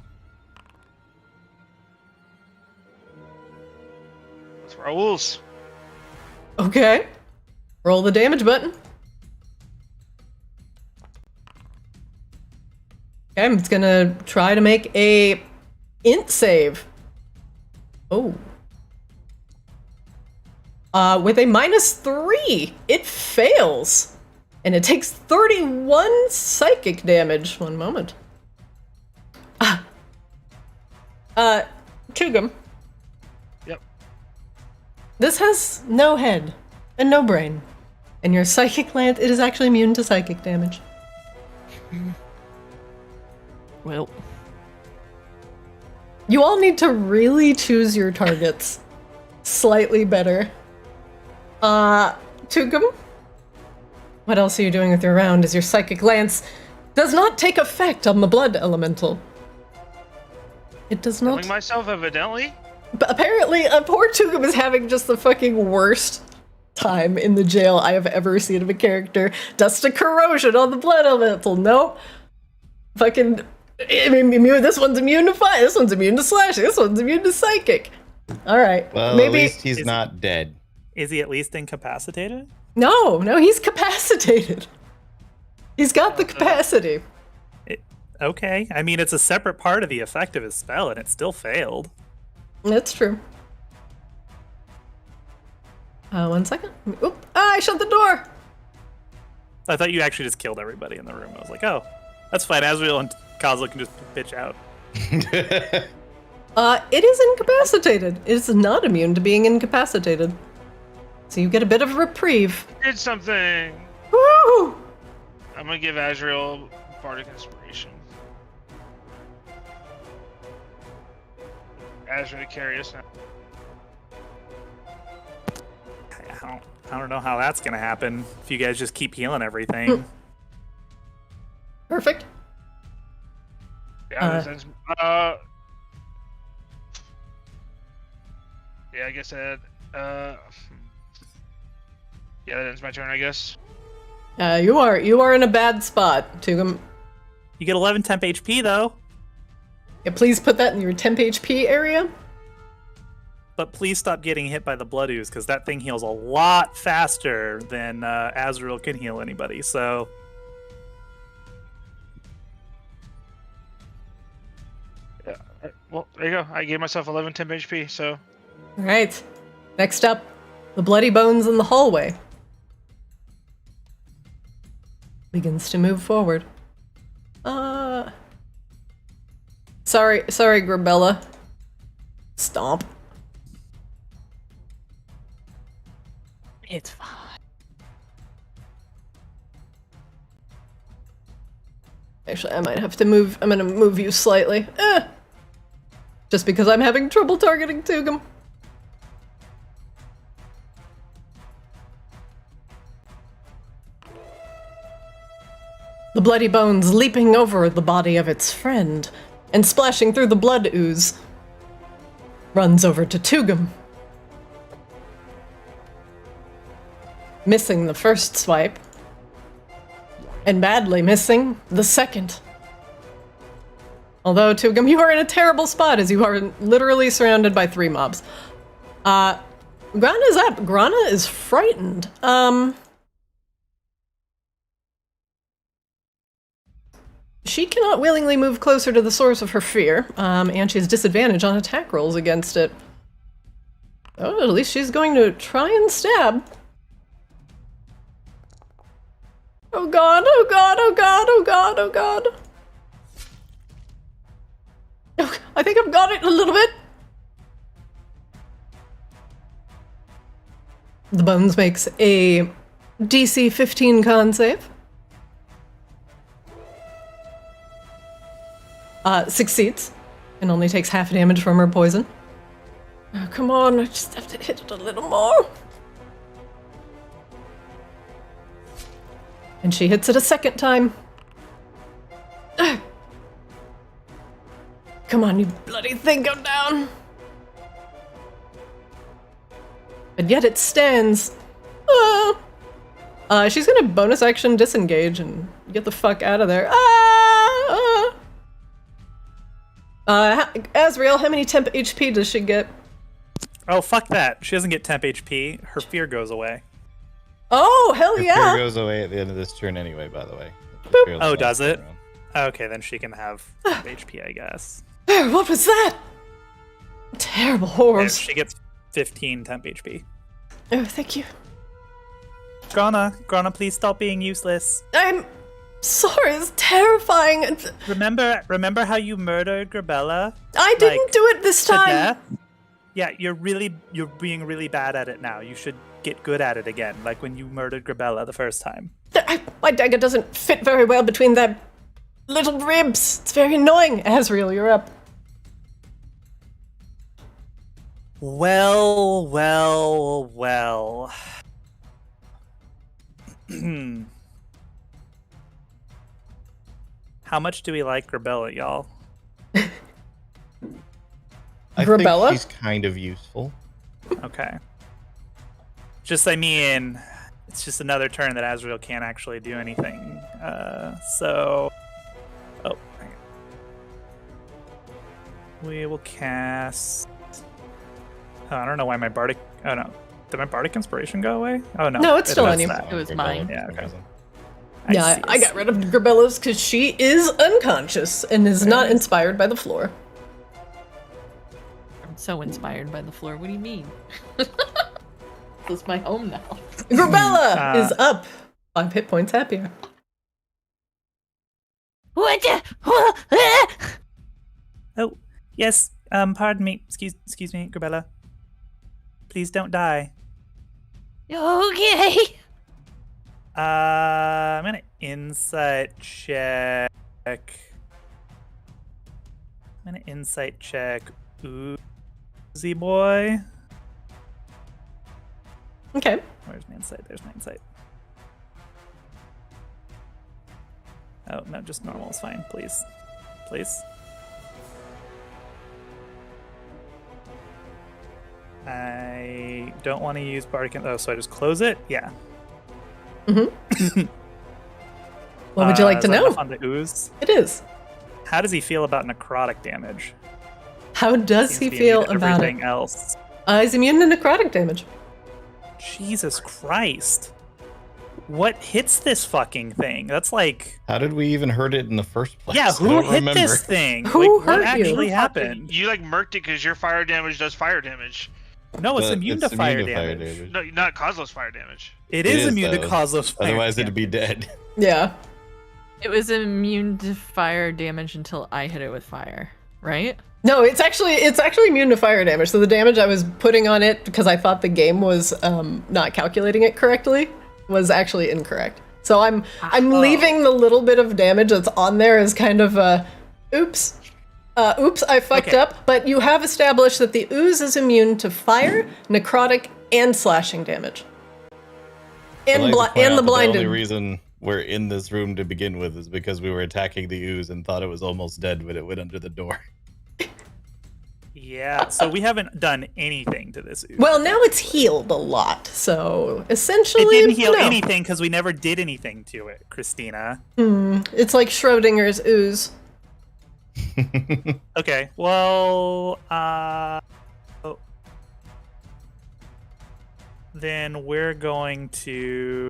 Let's rolls. Okay. Roll the damage button. Okay, it's gonna try to make a int save. Oh. With a -3, it fails. And it takes 31 psychic damage. One moment. Tugum. Yep. This has no head and no brain. And your psychic lance, it is actually immune to psychic damage. Well, You all need to really choose your targets slightly better. Tugum? What else are you doing with your round as your psychic lance does not take effect on the blood elemental? It does not. Killing myself, evidently. But apparently, poor Tugum is having just the fucking worst time in the jail I have ever seen of a character. Dust of corrosion on the blood elemental. Nope. Fucking. Immune. This one's immune to fire. This one's immune to slashing. This one's immune to psychic. All right. Well, maybe at least he's not dead. Is he at least incapacitated? No, he's capacitated. He's got the capacity. Okay. I mean, it's a separate part of the effect of his spell, and it still failed. That's true. 1 second. Oop! I shut the door. I thought you actually just killed everybody in the room. I was like, oh, that's fine. Azrael and Kazo can just bitch out. It is incapacitated. It is not immune to being incapacitated. So you get a bit of a reprieve. Did something. Woo! I'm gonna give Azrael Bardic Inspiration. Azrael to carry us now. I don't know how that's gonna happen if you guys just keep healing everything. Perfect. Yeah, yeah, I guess that. Yeah, that ends my turn, I guess. You are in a bad spot, Tugum. You get 11 temp HP though. Yeah, please put that in your temp HP area. But please stop getting hit by the blood ooze, because that thing heals a lot faster than Azrael can heal anybody. So Yeah. Well, there you go. I gave myself 11 temp HP. So. All right. Next up, the bloody bones in the hallway. Begins to move forward. Sorry, Grebella. Stomp. It's fine. Actually, I might have to move. I'm gonna move you slightly. Just because I'm having trouble targeting Tugum. The bloody bones leaping over the body of its friend and splashing through the blood ooze. Runs over to Tugum. Missing the first swipe. And badly missing the second. Although, Tugum, you are in a terrible spot as you are literally surrounded by 3 mobs. Grana's up. Grana is frightened. She cannot willingly move closer to the source of her fear, and she has disadvantage on attack rolls against it. Oh, at least she's going to try and stab. Oh god, oh god, oh god, oh god, oh god. Oh, I think I've got it a little bit. The Bones makes a DC 15 con save. Succeeds, and only takes half damage from her poison. Oh, come on, I just have to hit it a little more. And she hits it a second time. Come on, you bloody thing, go down. But yet it stands. She's gonna bonus action disengage and get the fuck out of there. Azrael, how many temp HP does she get? Oh, fuck that. She doesn't get temp HP. Her fear goes away. Oh, hell Her yeah! fear goes away at the end of this turn anyway, by the way. Oh, does it? Okay, then she can have temp HP, I guess. What was that? Terrible Yeah, horrors. she gets 15 temp HP. Oh, thank you. Grana, please stop being useless. I'm sorry, it's terrifying. Remember how you murdered Grebella? I didn't do it this To time. death? Yeah, you're being really bad at it now. You should get good at it again, like when you murdered Grebella the first time. My dagger doesn't fit very well between their little ribs. It's very annoying. Azrael, you're up. Well. How much do we like Grebella, y'all? I Grebella? think she's kind of useful. Okay. I mean, it's just another turn that Azrael can't actually do anything. Oh, hang on. We will cast... Oh, I don't know why my Bardic... Oh, no. Did my Bardic Inspiration go away? Oh, no. No, it's still on you. that. It was mine. Yeah, okay. Yeah, I got rid of Grebella's because she is unconscious and is not inspired by the floor. I'm so inspired by the floor. What do you mean? This is my home now. Grebella is up. 5 hit points happier. What the? Oh, yes. Pardon me. Excuse me, Grebella. Please don't die. Okay. I'm gonna insight check. Oozy boy. Okay. Where's my insight? There's my insight. Oh, no, just normal is fine, please. Please. I don't want to use Bardic. Oh, so I just close it? Yeah. Mm-hmm. What would you like to is that know? enough on the ooze? It is. How does he feel about necrotic damage? How does Seems he to be feel immune to about it? everything else? He's immune to necrotic damage. Jesus Christ. What hits this fucking thing? That's like... How did we even hurt it in the first place? Yeah, I who don't hit remember. this thing? Who Like, hurt what you? actually happened? You like murked it because your fire damage does fire damage. No, it's But immune it's to fire immune to fire damage. damage. No, not causeless fire damage. It is immune to though. causeless fire Otherwise, damage. it'd be dead. Yeah. It was immune to fire damage until I hit it with fire, right? No, it's actually immune to fire damage. So the damage I was putting on it because I thought the game was not calculating it correctly was actually incorrect. So I'm leaving the little bit of damage that's on there as kind of a oops. Oops, I fucked up. But you have established that the ooze is immune to fire, necrotic, and slashing damage. And the blinded. The only reason we're in this room to begin with is because we were attacking the ooze and thought it was almost dead when it went under the door. Yeah, so we haven't done anything to this ooze. Well, now it's healed a lot, so essentially It didn't heal no. anything because we never did anything to it, Christina. It's like Schrodinger's ooze. Okay, well, then we're going to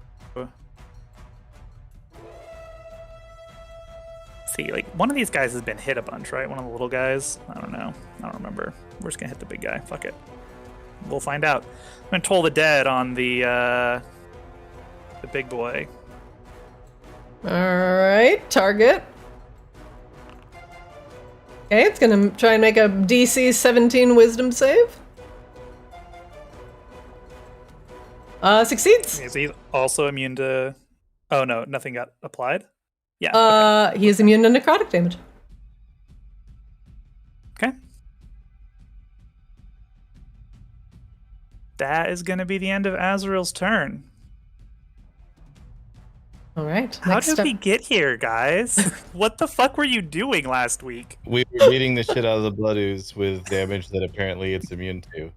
see, like, one of these guys has been hit a bunch, right? One of the little guys? I don't know. I don't remember. We're just gonna hit the big guy. Fuck it. We'll find out. I'm gonna toll the dead on the big boy. Alright, target. Okay, it's gonna try and make a DC 17 wisdom save. Succeeds. Is he also immune to... Oh, no, nothing got applied? Yeah. He is immune to necrotic damage. Okay. That is going to be the end of Azrael's turn. All right. How did we get here, guys? What the fuck were you doing last week? We were beating the shit out of the blood ooze with damage that apparently it's immune to.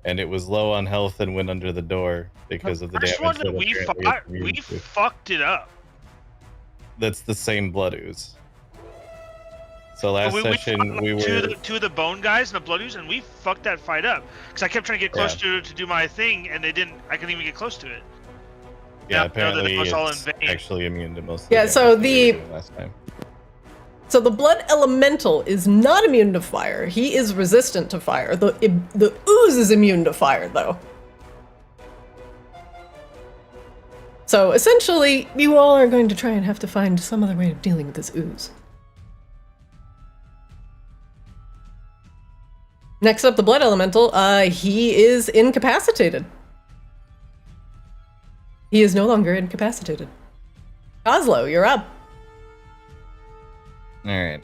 And it was low on health and went under the door because of the damage First one that we apparently fought, it's immune we to. fucked it up. That's the same blood ooze. So last we session fought we were... two of the bone guys and the blood ooze, and we fucked that fight up. Because I kept trying to get close to do my thing, and they didn't. I couldn't even get close to it. Yeah, Now apparently it was all in it's vain. actually immune to most of Yeah, the so damage that we were doing last time. So the blood elemental is not immune to fire. He is resistant to fire. The ooze is immune to fire, though. So essentially, you all are going to try and have to find some other way of dealing with this ooze. Next up, the blood elemental. He is incapacitated. He is no longer incapacitated. Kozlo, you're up. Alright.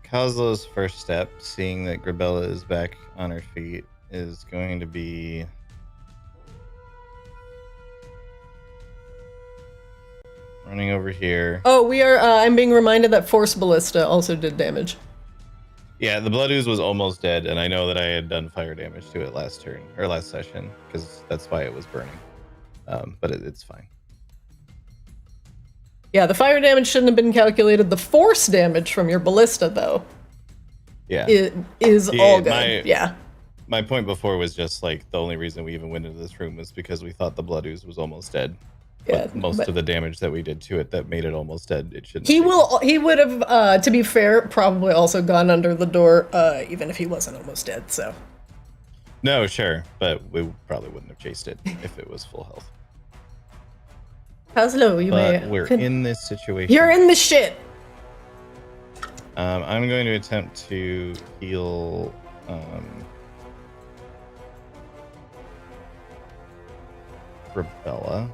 Kozlo's first step, seeing that Grebella is back on her feet, is going to be... running over here. Oh, we are, I'm being reminded that Force Ballista also did damage. Yeah, the blood ooze was almost dead, and I know that I had done fire damage to it last turn, or last session, because that's why it was burning. But it's fine. Yeah, the fire damage shouldn't have been calculated. The force damage from your ballista, though, Yeah. is all good. My point before was just like the only reason we even went into this room was because we thought the blood ooze was almost dead. Yeah, But most of the damage that we did to it that made it almost dead, it shouldn't. He would have, to be fair, probably also gone under the door, even if he wasn't almost dead. So. No, sure, but we probably wouldn't have chased it if it was full health. Kozlo, you But may. we're in this situation. You're in the shit. I'm going to attempt to heal. Grebella.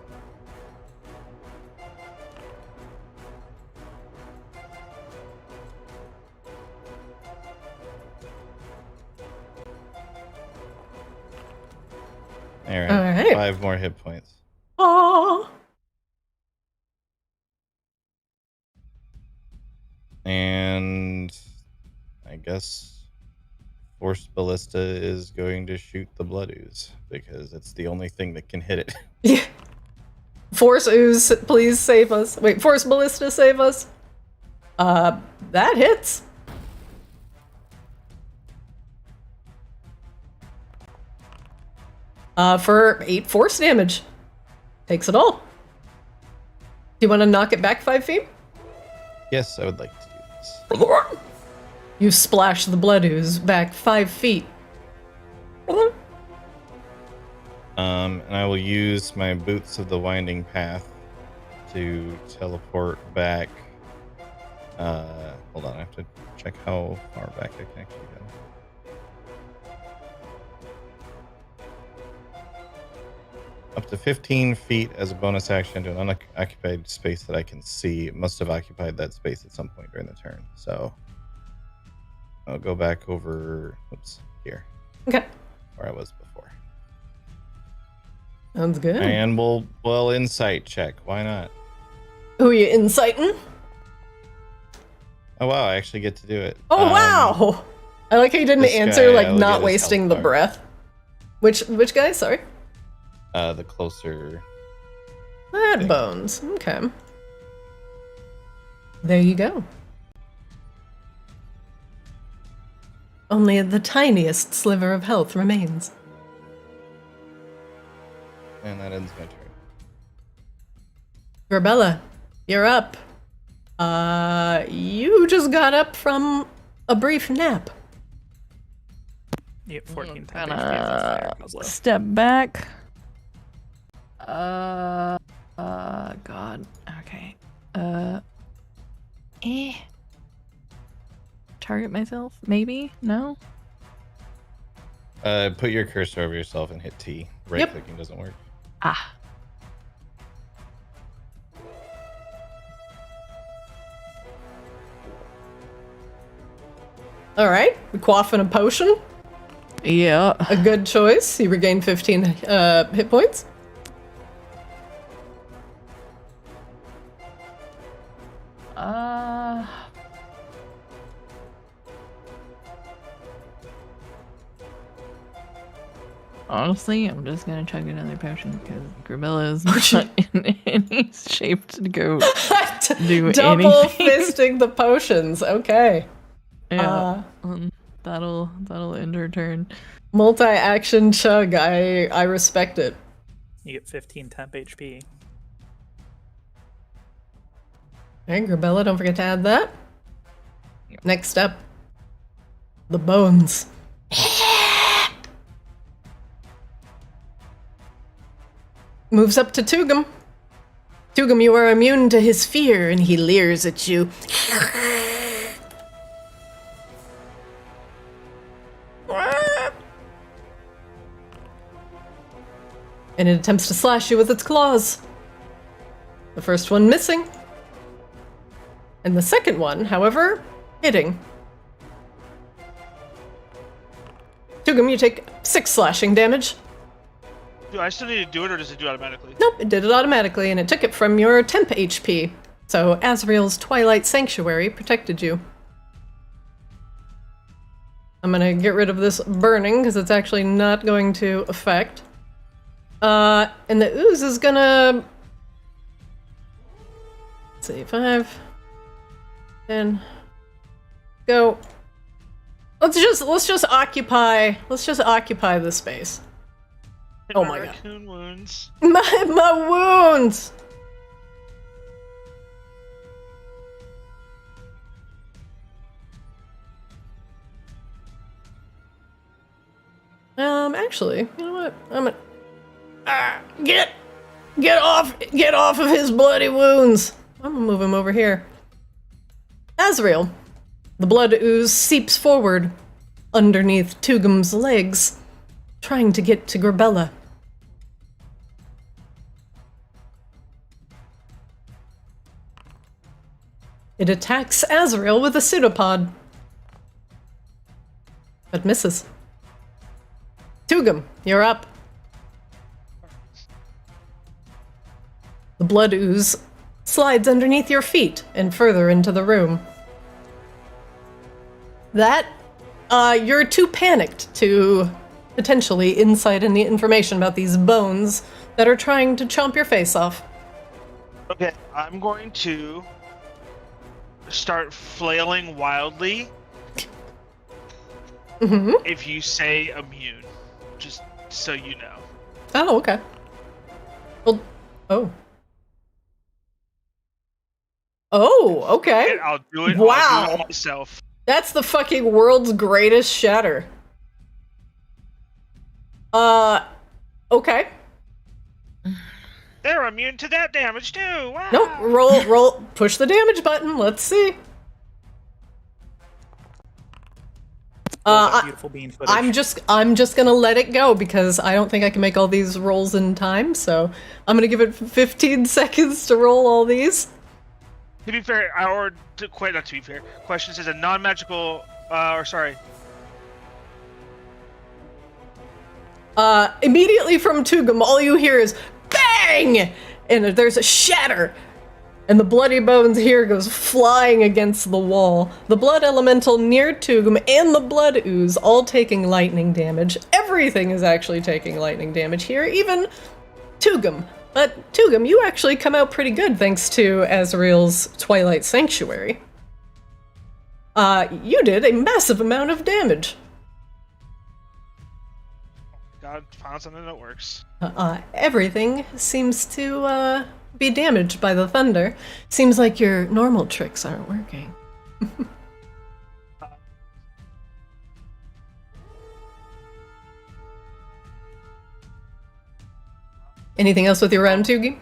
All right. 5 more hit points. Aww. And I guess Force Ballista is going to shoot the blood ooze because it's the only thing that can hit it. Yeah. Force ooze, please save us. Wait, Force Ballista, save us. That hits. For 8 force damage. Takes it all. Do you want to knock it back 5 feet? Yes, I would like to do this. You splash the blood ooze back 5 feet. And I will use my Boots of the Winding Path to teleport back Hold on, I have to check how far back I can actually go. Up to 15 feet as a bonus action to an unoccupied space that I can see. It must have occupied that space at some point during the turn. So I'll go back over, here. Okay. Where I was before. Sounds good. And we'll insight check. Why not? Who are you inciting? Oh wow, I actually get to do it. Oh wow! I like how you didn't this answer guy, like look at not his wasting health the bar. breath. Which guy? Sorry. The closer. That Thing. bones. Okay. There you go. Only the tiniest sliver of health remains. And that ends my turn. Grebella, you're up. You just got up from a brief nap. You get 14 I'm temp HP after fire gonna goes low. step back. God. Okay. Target myself? Maybe? No? Put your cursor over yourself and hit T. Right clicking doesn't work. Ah. All right, we quaffing a potion. Yeah. A good choice. You regain 15 hit points. Honestly, I'm just gonna chug another potion because Grebella is not in any shape to go do Double anything. fisting the potions. Okay. Yeah, that'll end her turn. Multi-action chug. I respect it. You get 15 temp HP. Okay, Grebella, don't forget to add that. Next up, the bones. Moves up to Tugum. Tugum, you are immune to his fear, and he leers at you. And it attempts to slash you with its claws. The first one missing. And the second one, however, hitting. Tugum, you take 6 slashing damage. Do I still need to do it, or does it do it automatically? Nope, it did it automatically, and it took it from your temp HP. So Azrael's Twilight Sanctuary protected you. I'm gonna get rid of this burning, because it's actually not going to affect. And the ooze is gonna... Let's see, 5... 10... Go. Let's just occupy the space. Oh my god. Raccoon wounds. My wounds! Actually, you know what? I'm gonna get off of his bloody wounds. I'm gonna move him over here. Azrael, the blood ooze seeps forward underneath Tugum's legs, trying to get to Grebella. It attacks Azrael with a pseudopod, but misses. Tugum, you're up. The blood ooze slides underneath your feet and further into the room. That, you're too panicked to potentially insight any information about these bones that are trying to chomp your face off. Okay, I'm going to start flailing wildly. If you say immune, just so you know. Oh, okay. Well, oh. Oh, okay. And I'll do it. Wow. I'll do it myself. That's the fucking world's greatest shatter. Okay. They're immune to that damage too. Wow. Nope, roll, push the damage button. Let's see. that beautiful bean footage. I'm just gonna let it go because I don't think I can make all these rolls in time. So I'm gonna give it 15 seconds to roll all these. To be fair, not to be fair, question says a non-magical, Immediately from Tugum, all you hear is bang, and there's a shatter, and the bloody bones here goes flying against the wall. The blood elemental near Tugum and the blood ooze all taking lightning damage. Everything is actually taking lightning damage here, even Tugum. But Tugum, you actually come out pretty good thanks to Azrael's Twilight Sanctuary. You did a massive amount of damage. God, found something that works. Everything seems to be damaged by the thunder. Seems like your normal tricks aren't working. Anything else with your round, Tugi?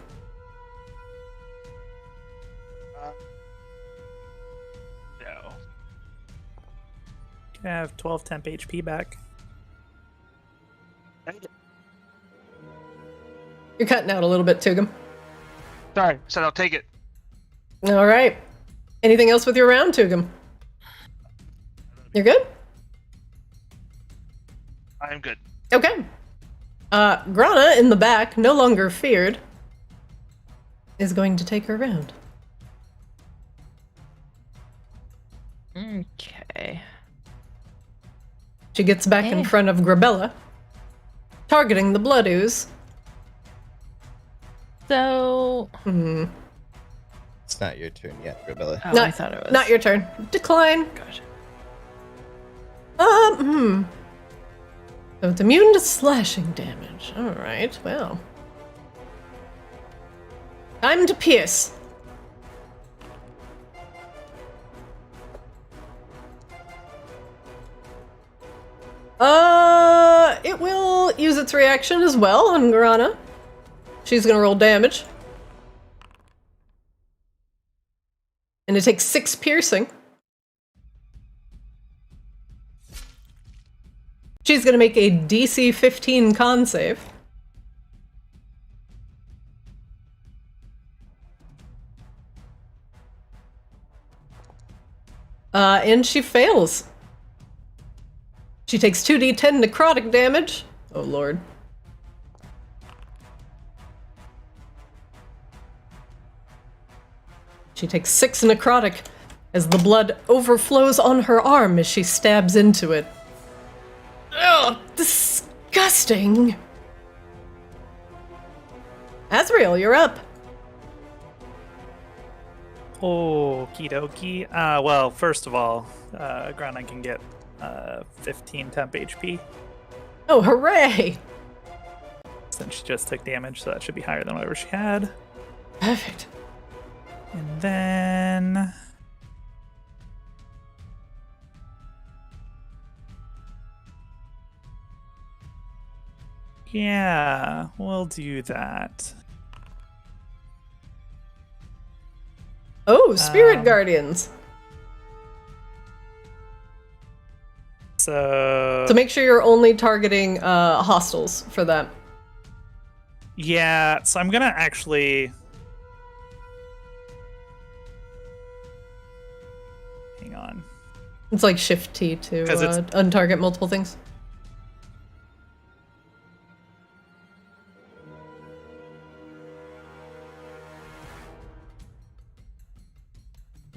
No. You have 12 temp HP back. You're cutting out a little bit, Tugum. Sorry, said I'll take it. All right. Anything else with your round, Tugum? You're good? I am good. Okay. Grana in the back, no longer feared, is going to take her round. Okay. She gets back in front of Grebella, targeting the blood ooze. So... It's not your turn yet, Grebella. Oh, I thought it was. Not your turn. Decline. Gotcha. So it's immune to slashing damage. Alright, well. Time to pierce. It will use its reaction as well on Grana. She's gonna roll damage. And it takes 6 piercing. She's gonna make a DC 15 con save. And she fails. She takes 2d10 necrotic damage. Oh lord. She takes 6 necrotic as the blood overflows on her arm as she stabs into it. Ugh, disgusting. Azrael, you're up. Okie dokie. Well, first of all, Grana can get 15 temp HP. Oh, hooray! Since she just took damage, so that should be higher than whatever she had. Perfect. And then... yeah, we'll do that. Oh, Spirit Guardians. So make sure you're only targeting hostiles for that. Yeah, so I'm gonna actually... hang on. It's like Shift T to untarget multiple things.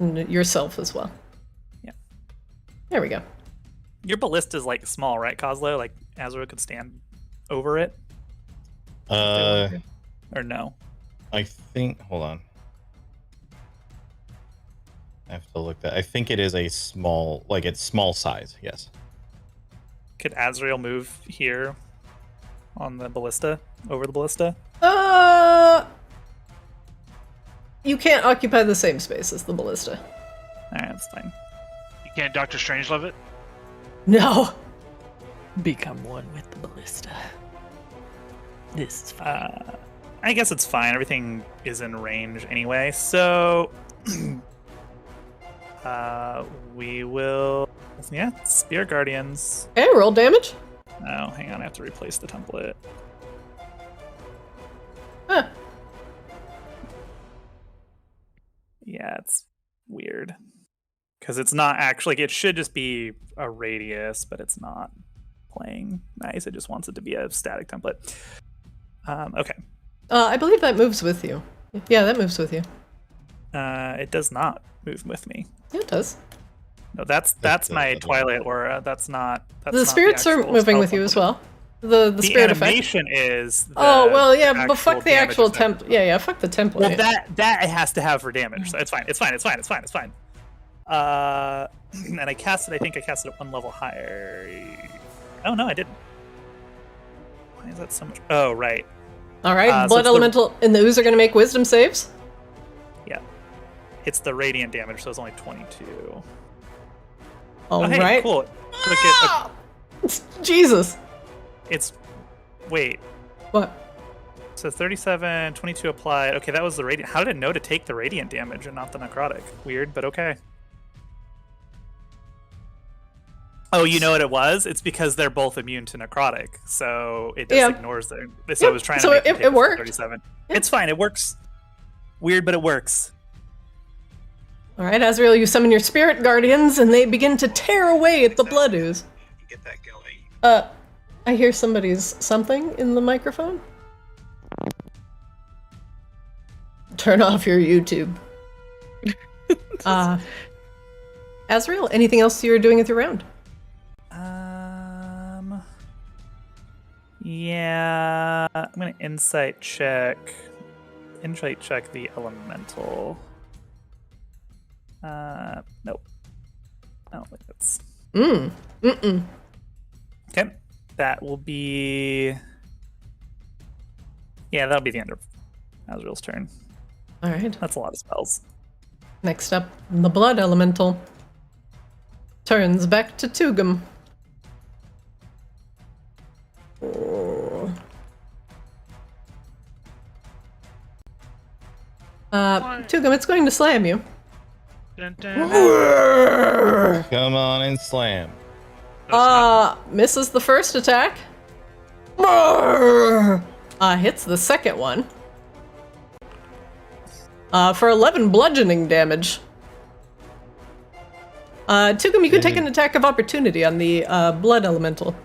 And yourself as well. Yeah. There we go. Your ballista is like small, right, Kozlo? Like Azrael could stand over it? Or no? I think. Hold on. I have to look that. I think it is a small, like it's small size. Yes. Could Azrael move here on the ballista, over the ballista? You can't occupy the same space as the ballista. Alright, that's fine. You can't Doctor Strangelove it? No. Become one with the ballista. This is fine. I guess it's fine. Everything is in range anyway. So we will Yeah, Spirit Guardians. Okay, roll damage. Oh, hang on, I have to replace the template. Huh. Yeah, it's weird. Because it's not actually, it should just be a radius, but it's not playing nice. It just wants it to be a static template. Okay. I believe that moves with you. Yeah, that moves with you. It does not move with me. Yeah, it does. No, that's my Twilight aura. That's not. That's The not spirits are actual moving spell with you as template. well. The spirit effect. animation is. Oh well, yeah, the but fuck the actual actual damage template. Yeah, fuck the template. Well, that it has to have for damage, so it's fine. It's fine. And I cast it. I think I cast it at one level higher. Oh no, I didn't. Why is that so much? Oh right. All right, so blood it's elemental and the ooze are going to make wisdom saves. Yeah, it's the radiant damage, so it's only 22. All Oh, hey, right. cool. Look at Jesus. it's. Wait. What? So 37, 22 applied. Okay, that was the radiant. How did it know to take the radiant damage and not the necrotic? Weird, but okay. Oh, you know what it was? It's because they're both immune to necrotic, so it just ignores them. So Yeah, it was trying so to make it worked. 37. Yeah. It's fine. It works. Weird, but it works. All right, Azrael, you summon your spirit guardians, and they begin to tear away at the blood ooze. Get that going. I hear somebody's something in the microphone. Turn off your YouTube. Azrael, anything else you're doing with your round? Yeah, I'm gonna insight check the elemental. Nope. I don't think that's. Okay, that will be. Yeah, that'll be the end of Azrael's turn. All right. That's a lot of spells. Next up, the blood elemental turns back to Tugum. Tugum, it's going to slam you. Dun, dun, dun. Come on and slam. Misses the first attack. Hits the second one. For 11 bludgeoning damage. Tugum, you can take an attack of opportunity on the blood elemental.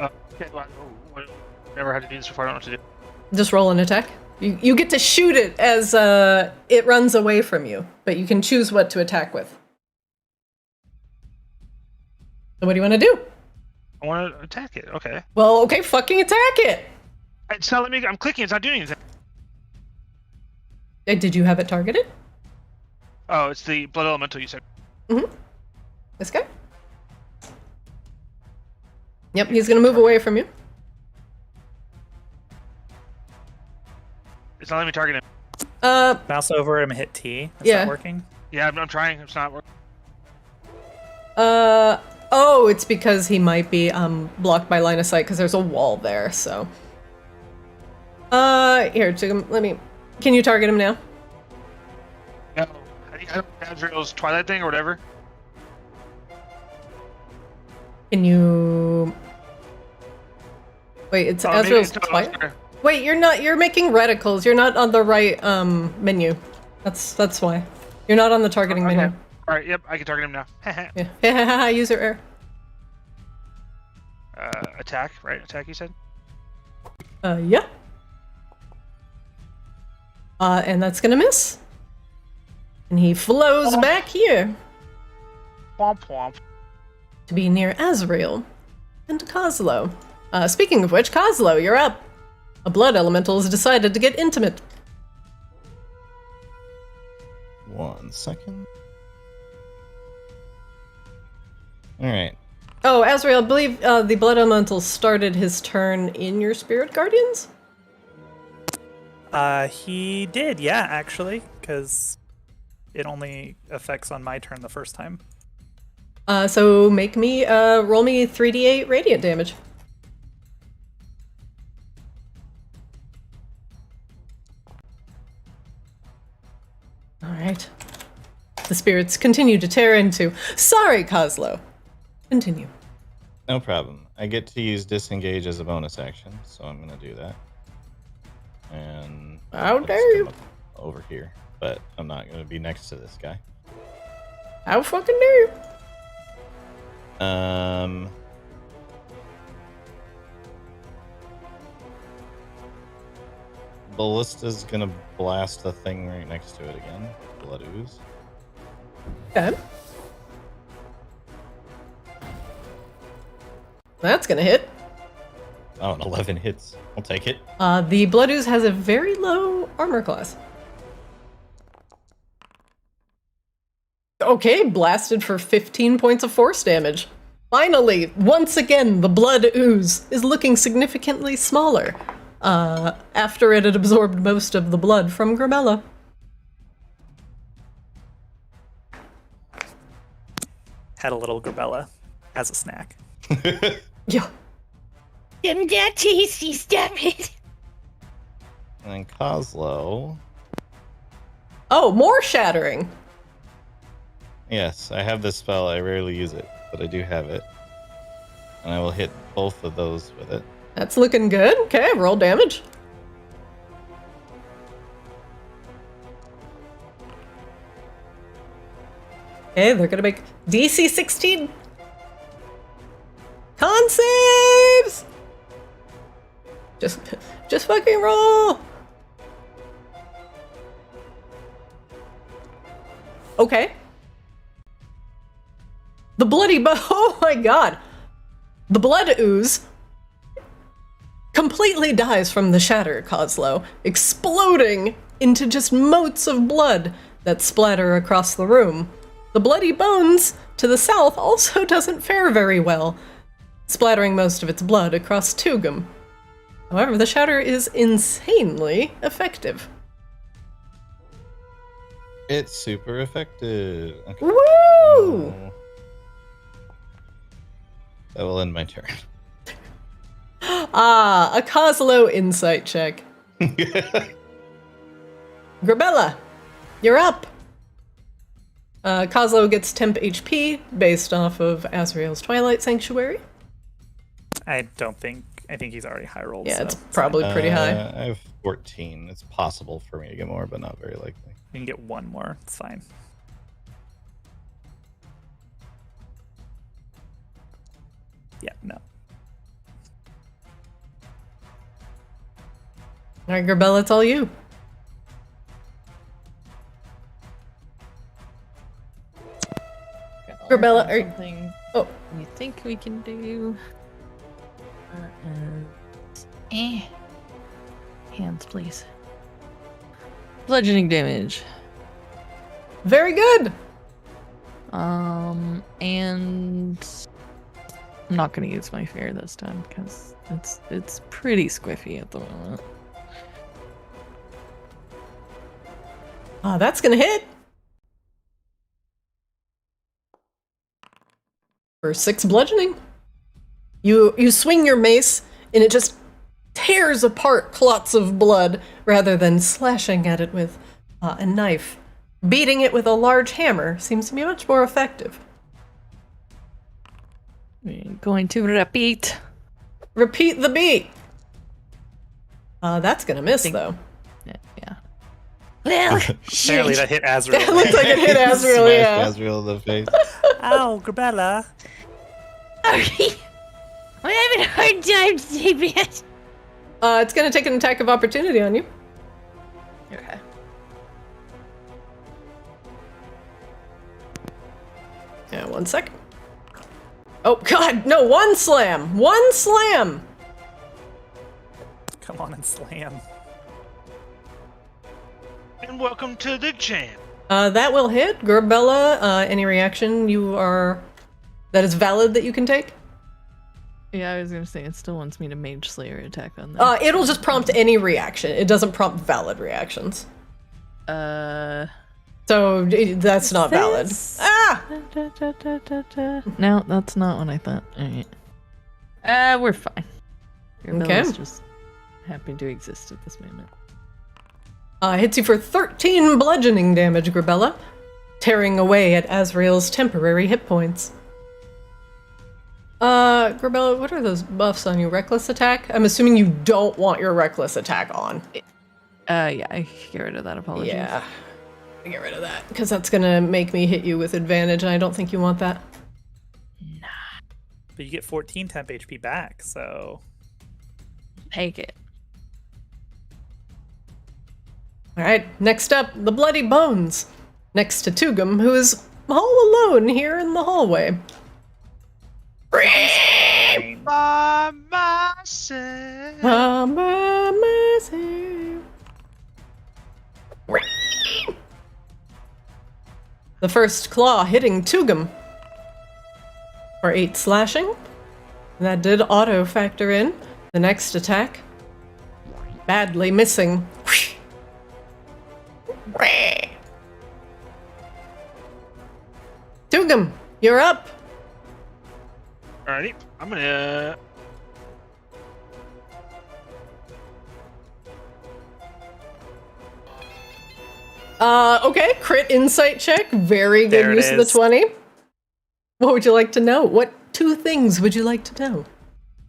Okay, well, never had to do this before. I don't know what to do. Just roll an attack. You get to shoot it as it runs away from you, but you can choose what to attack with. So what do you want to do? I want to attack it. Okay. Well, okay, fucking attack it! It's not letting me. I'm clicking. It's not doing anything. Did you have it targeted? Oh, it's the blood elemental you said. Mm-hmm. This guy? Yep, he's gonna move away from you. It's not letting me target him. Mouse over him and hit T. Is Yeah. that working? Yeah, I'm trying. It's not working. Oh, it's because he might be blocked by line of sight because there's a wall there. So, here, let me. Can you target him now? No, I think Azrael's Twilight thing or whatever. Can you? Wait, it's Maybe Azrael's it's not Twilight. there. Wait, you're not. You're making reticles. You're not on the right menu. That's why. You're not on the targeting Okay. menu. All right. Yep, I can target him now. Yeah. User error. Attack, right? Attack, you said. Yeah. And that's gonna miss. And he flows back here Womp womp. to be near Azrael and Kozlo. Speaking of which, Kozlo, you're up. A blood elemental has decided to get intimate. 1 second. All right. Oh, Azrael, I believe the blood elemental started his turn in your spirit guardians? He did, yeah, actually, because it only affects on my turn the first time. So make me, roll me 3d8 radiant damage. Alright. the spirits continue to tear into. Sorry, Kozlo. Continue. No problem. I get to use disengage as a bonus action, so I'm gonna do that. And How I'll just dare you? come up over here, but I'm not gonna be next to this guy. How fucking dare you? Ballista's gonna blast the thing right next to it again. Blood ooze. Okay. That's gonna hit. Oh, an 11 hits. I'll take it. The Blood Ooze has a very low armor class. Okay, blasted for 15 points of force damage. Finally, once again, the Blood Ooze is looking significantly smaller after it had absorbed most of the blood from Grebella. Had a little Grebella as a snack. Yeah. I'm that tasty, stop it. And then Kozlo. Oh, more shattering. Yes, I have this spell. I rarely use it, but I do have it. And I will hit both of those with it. That's looking good. Okay, roll damage. Okay, they're gonna make DC 16. Con saves! Just fucking roll! Okay. The bloody oh my god! The blood ooze completely dies from the shatter, Kozlo, exploding into just motes of blood that splatter across the room. The bloody bones to the south also doesn't fare very well, splattering most of its blood across Tugum. However, the shatter is insanely effective. It's super effective. Okay. Woo! That will end my turn. Ah, a Kozlo insight check. Grebella, you're up. Kozlo gets temp HP based off of Azrael's Twilight Sanctuary. I think he's already high rolled. Yeah, so it's probably pretty high. I have 14. It's possible for me to get more, but not very likely. You can get one more. It's fine. Yeah, no. All right, Grebella, it's all you. Grebella, are you... something Oh, you think we can do? Hands, please. Bludgeoning damage. very good. And I'm not gonna use my fear this time because it's pretty squiffy at the moment. That's gonna hit. For 6 bludgeoning. You swing your mace and it just tears apart clots of blood rather than slashing at it with a knife. Beating it with a large hammer seems to be much more effective. We're going to repeat. Repeat the beat. That's gonna miss though. Yeah. Well, Apparently shit. that hit Azrael. That looks like it hit Azrael, Smashed yeah. Azrael in the face. Ow, Grebella. Sorry. I'm having a hard time saying that. It's gonna take an attack of opportunity on you. Okay. Yeah, 1 second. Oh god, no, one slam! One slam! Come on and slam. And welcome to the jam. That will hit. Grebella, any reaction that is valid that you can take? Yeah, I was gonna say it still wants me to Mage Slayer attack on that. It'll just prompt any reaction. It doesn't prompt valid reactions. So that's not valid. Ah! No, that's not what I thought. Alright. We're fine. Your Okay. is just happy to exist at this moment. Hits you for 13 bludgeoning damage, Grebella. tearing away at Azrael's temporary hit points. Grebella, what are those buffs on you? Reckless attack? I'm assuming you don't want your reckless attack on. Yeah, I get rid of that, apologies. Yeah, get rid of that, because that's gonna make me hit you with advantage, and I don't think you want that. Nah. But you get 14 temp HP back, so... Take it. Alright, next up, the Bloody Bones. Next to Tugum, who is all alone here in the hallway. By myself. By myself. The first claw hitting Tugum for 8 slashing. That did auto factor in. The next attack, badly missing. Tugum, you're up. Alrighty, I'm gonna. Okay, crit insight check. Very good There it use of the is. 20. What would you like to know? What 2 things would you like to know?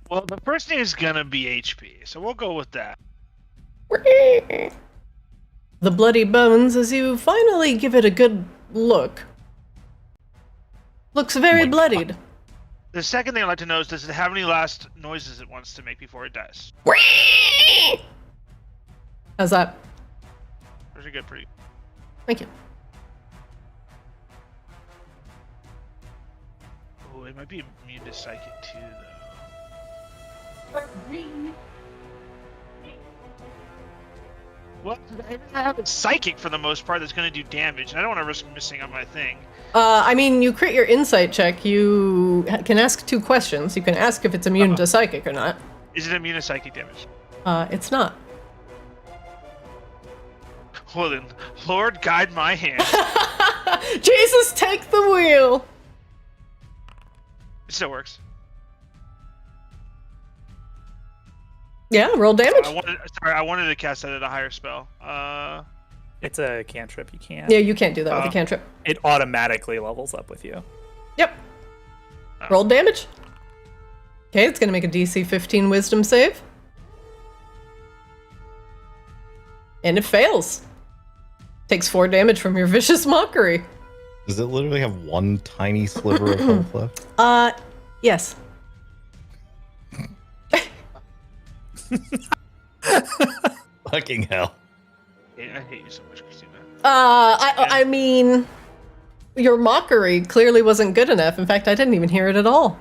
Well, the first thing is gonna be HP, so we'll go with that. The Bloody Bones, as you finally give it a good look, looks very bloodied. The second thing I'd like to know is, does it have any last noises it wants to make before it dies? How's that? Pretty good, pretty. Thank you. Oh, it might be immune to psychic too, though. Well, I have a psychic for the most part that's going to do damage, and I don't want to risk missing on my thing. I mean, you crit your insight check, you can ask 2 questions. You can ask if it's immune to psychic or not. Is it immune to psychic damage? It's not. Well then, Lord, guide my hand. Jesus, take the wheel! It still works. Yeah, roll damage. I wanted to cast that at a higher spell. It's a cantrip, you can't. Yeah, you can't do that with a cantrip. It automatically levels up with you. Yep. Roll damage. Okay, it's gonna make a DC 15 wisdom save. And it fails. Takes 4 damage from your vicious mockery. Does it literally have one tiny sliver of health left? Yes. Fucking hell. I hate you so much, Christina. I mean, your mockery clearly wasn't good enough. In fact, I didn't even hear it at all.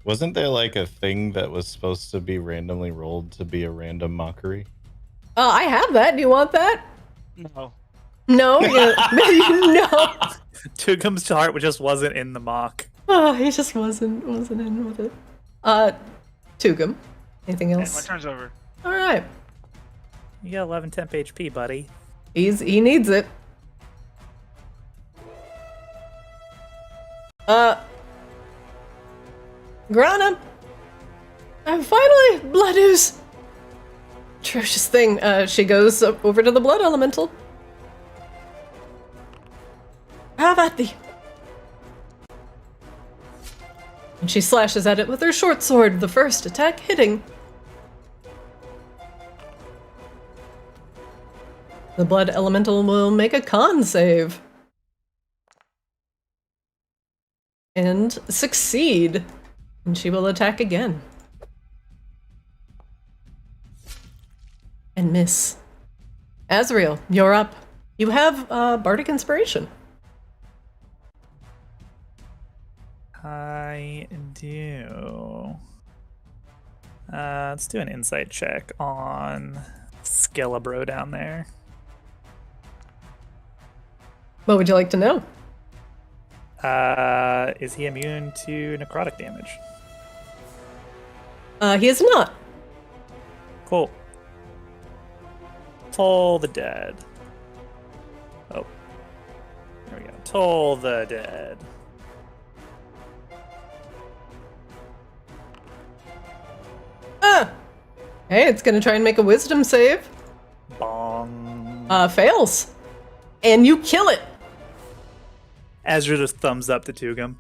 Wasn't there like a thing that was supposed to be randomly rolled to be a random mockery? I have that. Do you want that? No. No? No. Tugum's heart just wasn't in the mock. Oh, he just wasn't in with it. Tugum. Anything Okay, else? my turn's over. All right. You got 11 temp HP, buddy. He needs it. Grana. Finally, blood ooze. Atrocious thing. She goes over to the blood elemental. Have at thee. And she slashes at it with her short sword, the first attack hitting. The blood elemental will make a con save. And succeed. And she will attack again. And miss. Azrael, you're up. You have Bardic Inspiration. I do. Let's do an insight check on Skelebro down there. What would you like to know? Is he immune to necrotic damage? He is not. Cool. Toll the dead. Oh. There we go. Toll the dead. Hey, it's gonna try and make a wisdom save. Bong. Fails. And you kill it. Azure just thumbs up to Tugum.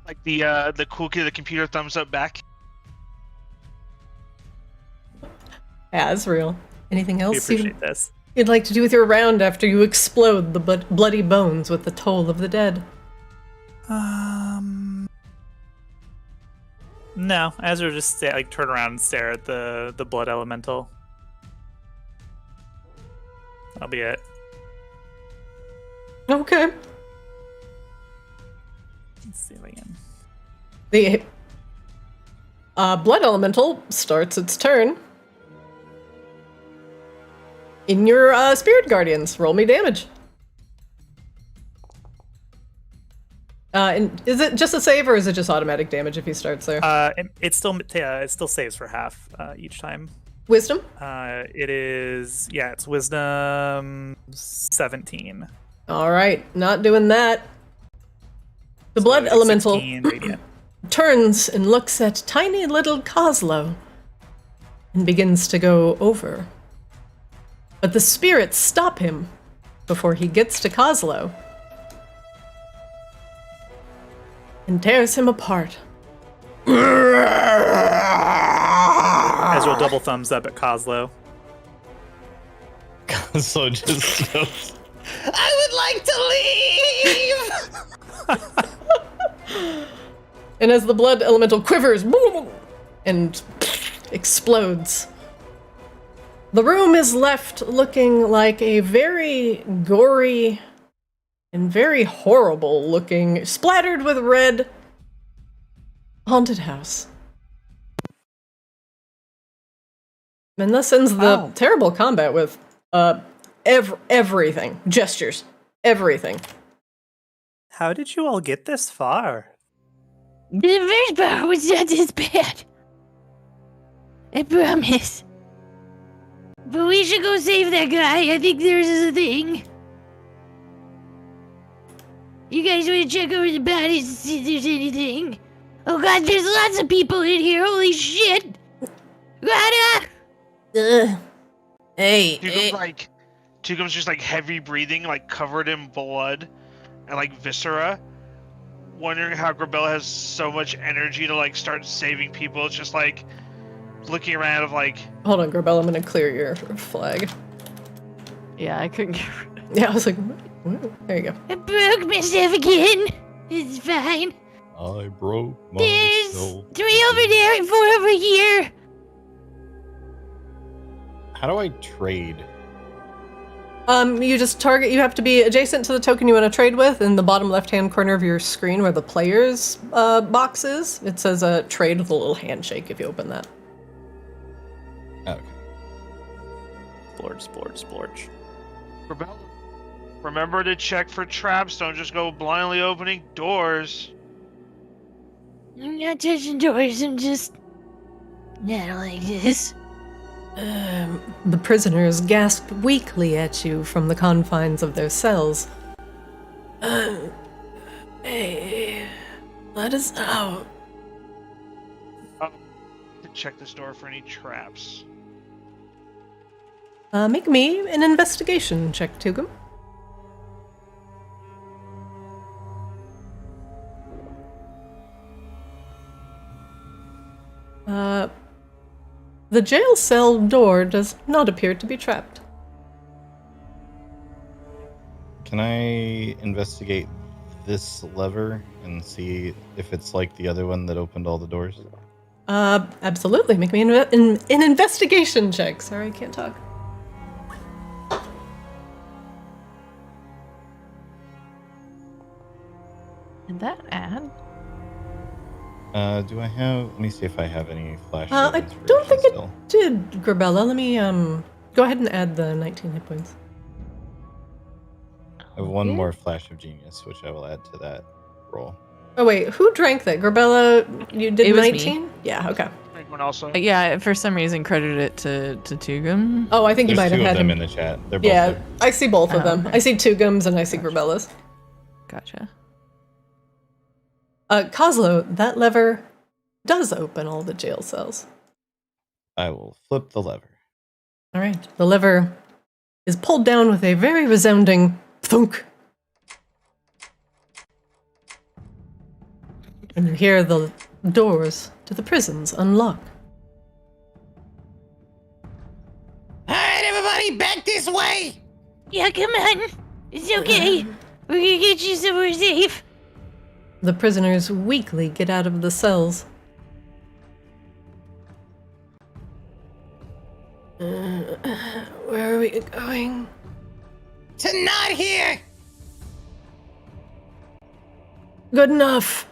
Like the cool kid, the computer thumbs up back. Asriel, anything We else appreciate this. you'd like to do with your round after you explode the bloody bones with the toll of the dead? No, Azure just turn around and stare at the blood elemental. That'll be it. Okay. Let's see if I can. The blood elemental starts its turn. In your spirit guardians, roll me damage. And is it just a save or is it just automatic damage if he starts there? It still saves for half each time. Wisdom? It's wisdom 17. All right, not doing that. The blood elemental 16 radiant. turns and looks at tiny little Kozlo and begins to go over. But the spirits stop him before he gets to Kozlo and tears him apart. Ezreal double thumbs up at Kozlo. So just goes, I would like to leave! And as the blood elemental quivers and explodes, the room is left looking like a very gory and very horrible looking, splattered with red, haunted house. And thus ends the terrible combat with everything. Gestures. Everything. How did you all get this far? The first part was not this bad. I promise. But we should go save that guy. I think there's a thing. You guys want to check over the bodies to see if there's anything? Oh god, there's lots of people in here. Holy shit. Greta! Hey. Tugum's just like heavy breathing, like covered in blood and like viscera. Wondering how Grebella has so much energy to like start saving people. It's just like looking around of like. Hold on, Grebella, I'm gonna clear your flag. Yeah, I couldn't get rid of it. Yeah, I was like, what? There you go. I broke myself again. It's fine. I broke There's myself. 3 over there and 4 over here. How do I trade? You just target, you have to be adjacent to the token you want to trade with in the bottom left-hand corner of your screen where the player's box is. It says trade with a little handshake if you open that. Okay. Splorge. Grebella, remember to check for traps. Don't just go blindly opening doors. I'm not touching doors. I'm just not like this. The prisoners gasp weakly at you from the confines of their cells. Hey, let us out. To check this door for any traps. Make me an investigation check, Tugum. The jail cell door does not appear to be trapped. Can I investigate this lever and see if it's like the other one that opened all the doors? Absolutely. Make me an investigation check. Sorry, I can't talk. Did that add? Do I have? Let me see if I have any flash. I don't think it did, Grebella. Let me go ahead and add the 19 hit points. I have one more flash of genius, which I will add to that roll. Oh wait, who drank that? Grebella, you did It was 19? me. Yeah, okay. Anyone also? Yeah, for some reason credited it to Tugum. Oh, I think you There's might two have of had them him. in the chat. They're both Yeah, there. I see both of them. okay. I see Tugum's and I see Grebella's. Gotcha. Kozlo, that lever does open all the jail cells. I will flip the lever. All right, the lever is pulled down with a very resounding thunk. And you hear the doors to the prisons unlock. Alright, everybody, back this way! Yeah, come on. It's okay. We're gonna get you somewhere safe. The prisoners weakly get out of the cells. Where are we going? To not here! Good enough.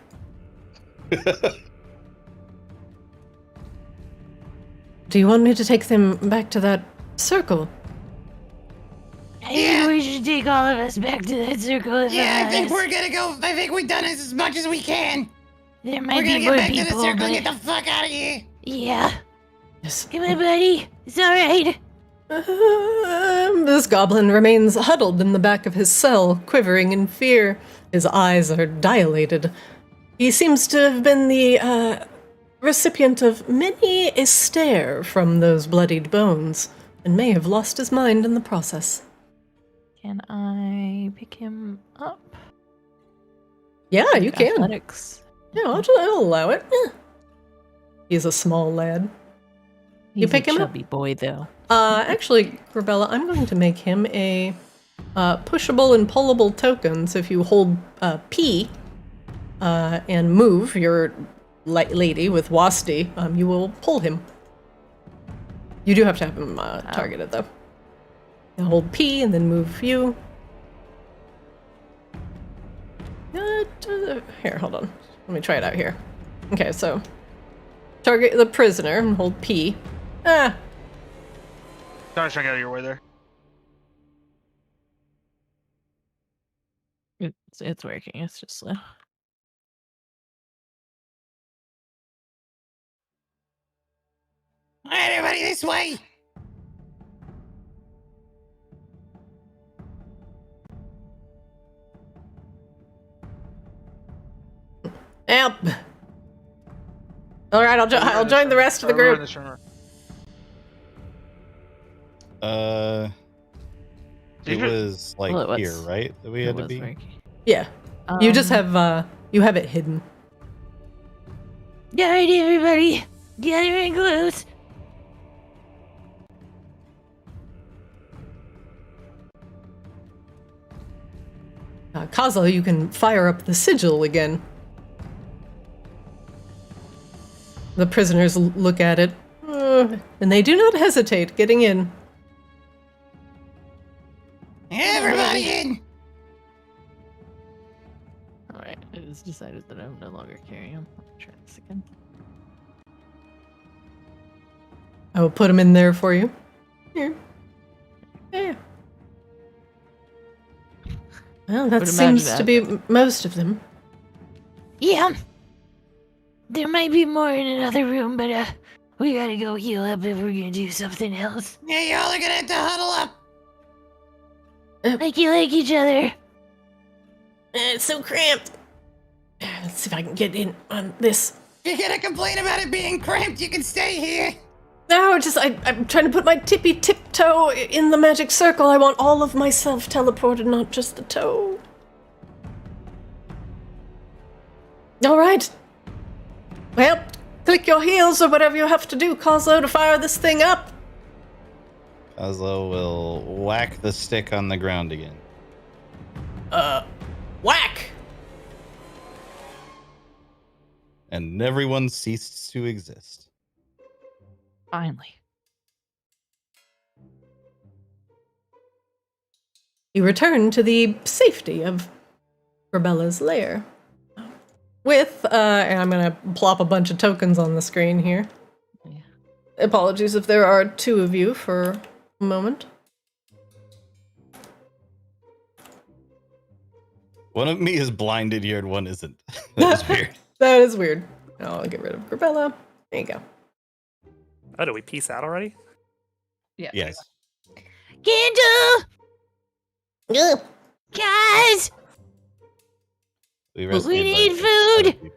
Do you want me to take them back to that circle? I think we should take all of us back to that circle. Yeah, I think we're gonna go. I think we've done this as much as we can. There We're might gonna be get more back to the people, circle and but get the fuck out of here. yeah. Yes. Come on, buddy. It's all right. This goblin remains huddled in the back of his cell, quivering in fear. His eyes are dilated. He seems to have been the recipient of many a stare from those bloodied bones, and may have lost his mind in the process. Can I pick him up? Yeah, you can. Athletics. Yeah, I'll allow it. Yeah. He's a small lad. He's You pick a him up? chubby boy, though. Actually, Grebella, I'm going to make him a pushable and pullable token. So if you hold P and move your lady with Wasti, you will pull him. You do have to have him targeted, though. You hold P and then move you. Here, hold on. Let me try it out here. Okay, so target the prisoner and hold P. Trying to get out of your way there. It's working. It's just slow. Alright, everybody, this way. Help! All right, I'll join the rest of the group. It was like Well, here, right? That we had to be. Yeah, you just have you have it hidden. All right, everybody. Gather in close. Kazo, you can fire up the sigil again. The prisoners look at it, and they do not hesitate getting in. Everybody in. Alright, it is decided that I'm no longer carrying him. I'll try this again. I will put them in there for you. Here. Yeah. Well, that Would seems imagine to be most of them. Yeah. There might be more in another room, but we gotta go heal up if we're gonna do something else. Yeah, y'all are gonna have to huddle up. Like you like each other. It's so cramped. Let's see if I can get in on this. You're gonna complain about it being cramped. You can stay here. No, I'm trying to put my tippy tiptoe in the magic circle. I want all of myself teleported, not just the toe. All right. Well, click your heels or whatever you have to do, Kazo, to fire this thing up. Kazo will whack the stick on the ground again. Whack! And everyone ceased to exist. Finally. You return to the safety of Grebella's lair. With, and I'm gonna plop a bunch of tokens on the screen here. Yeah. Apologies if there are two of you for a moment. One of me is blinded here and one isn't. That is weird. That is weird. I'll get rid of Grebella. There you go. Oh, did we peace out already? Yeah. Yes. Candle! Guys! We need food!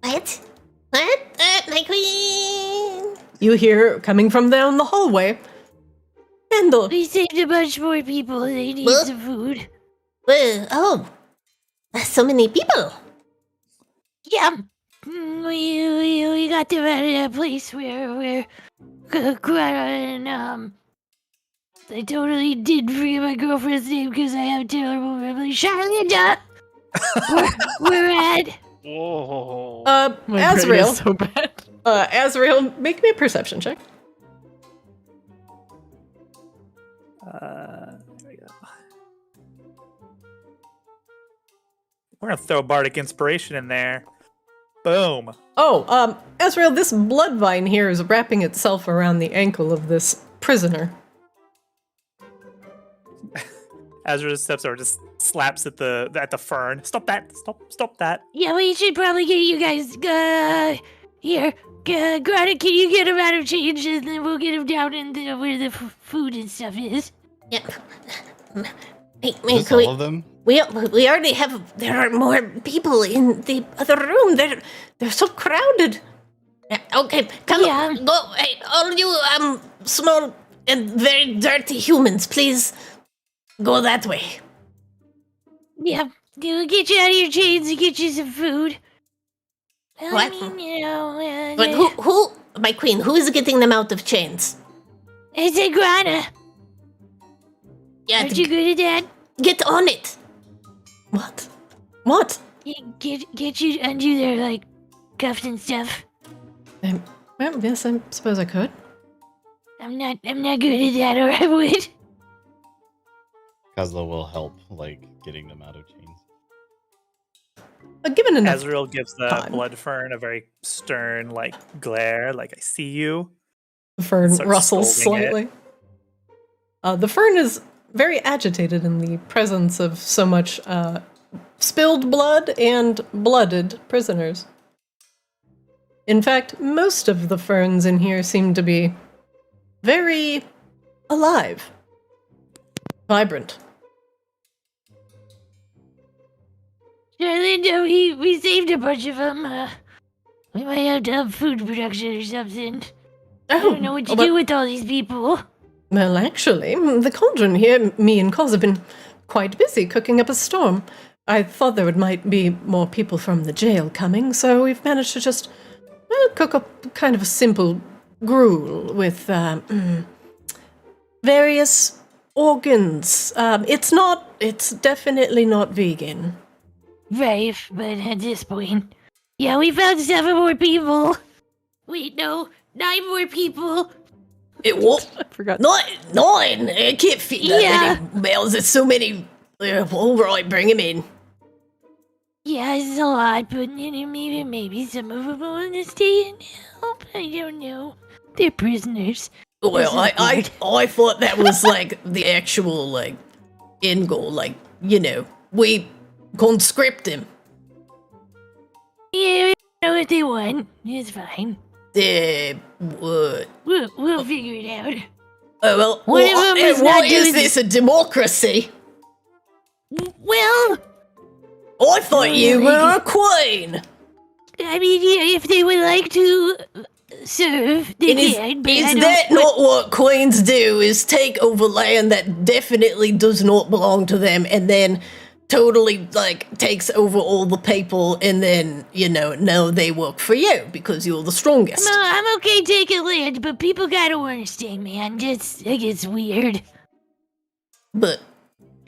What? What? My queen! You hear coming from down the hallway. Randall. We saved a bunch more people. They need What? some food. Oh, so many people. Yeah. We got them out of that place where and I totally did forget my girlfriend's name because I have terrible memory. Charlinda! we're at. Whoa. My brain Azrael. is so bad. Azrael, make me a perception check. There we go. We're gonna throw bardic inspiration in there. Boom. Oh, Azrael, this blood vine here is wrapping itself around the ankle of this prisoner. Azra just steps over, just slaps at the fern. Stop that! Stop that! Yeah, we should probably get you guys. Here. Greta, can you get him out of change and then we'll get him down in where the food and stuff is? Yep. Is Wait, this all of them? we already have. There are more people in the other room. They're so crowded. Okay, come Yeah. on. Go. Hey, all you small and very dirty humans, please go that way. Yeah, we'll get you out of your chains and get you some food. Well, What? I mean, you know, But who, my queen? Who is getting them out of chains? It's a Grana. Yeah, Aren't you good at that? get on it. What? What? Get you to undo their, like, cuffs and stuff. Well, yes, I suppose I could. I'm not good at that, or I would. Kazla will help, like, getting them out of chains. Given enough Azrael gives the time. blood fern a very stern, like, glare, like, I see you. The fern Starts rustles scolding slightly. The fern is very agitated in the presence of so much spilled blood and blooded prisoners. In fact, most of the ferns in here seem to be very alive, vibrant. Charlinda, we saved a bunch of them. We might have to have food production or something. I don't know what to do with all these people. Well, actually, the cauldron here, me and Cos have been quite busy cooking up a storm. I thought there might be more people from the jail coming, so we've managed to just cook up kind of a simple gruel with various organs. It's definitely not vegan. Right, but at this point... Yeah, we found 7 more people. Wait, no, 9 more people. It won't. I forgot. Nine. I can't fit that many males. There's so many. All right, bring him in. Yeah, it's a lot, but you know, maybe some of them want to stay and help. I don't know. They're prisoners. Well, This is I thought that was like the actual like end goal. Like, you know, we conscript him. Yeah, we don't know what they want. It's fine. What? We'll figure it out. Oh well. One of them is not what is doing- this? A democracy? Well, I thought you were a queen. I mean, yeah, if they would like to serve, they And can. But I is don't that not what queens do? Is take over land that definitely does not belong to them, and then totally like takes over all the people, and then now they work for you because you're the strongest. No, I'm okay taking land, but people gotta understand, man. It gets weird. But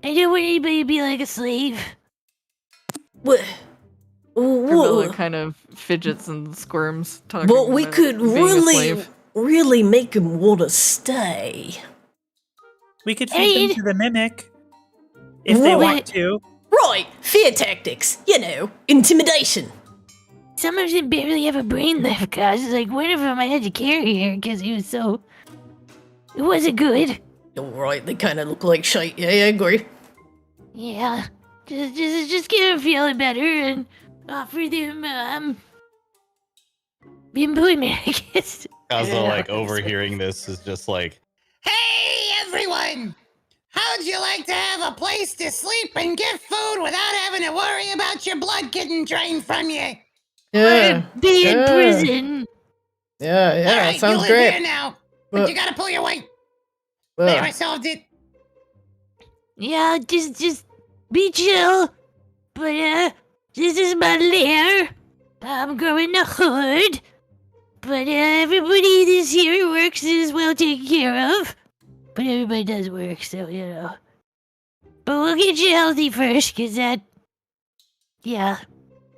I don't want anybody to be like a slave. what? Grebella kind of fidgets and squirms. Talking But we about could being a really, slave. really make him want to stay. We could feed them to the mimic if they What? want to. Right, fear tactics. Intimidation. Some of them barely have a brain left, cause like one of them I had to carry here because he was so. It wasn't good. All right, they kind of look like shite. Yeah, I agree. Yeah, just get them feeling better and offer them employment, I guess. Kazla, like, overhearing this is just like, Hey, everyone! How'd you like to have a place to sleep and get food without having to worry about your blood getting drained from you? Yeah, Be in yeah. prison. yeah, All right, sounds you live great. here now, but you gotta pull your weight. There, Ugh. I solved it. Yeah, just be chill. But this is my lair. I'm growing a hood. But everybody this here works is well taken care of. But everybody does work, so you know. But we'll get you healthy first, cause yeah.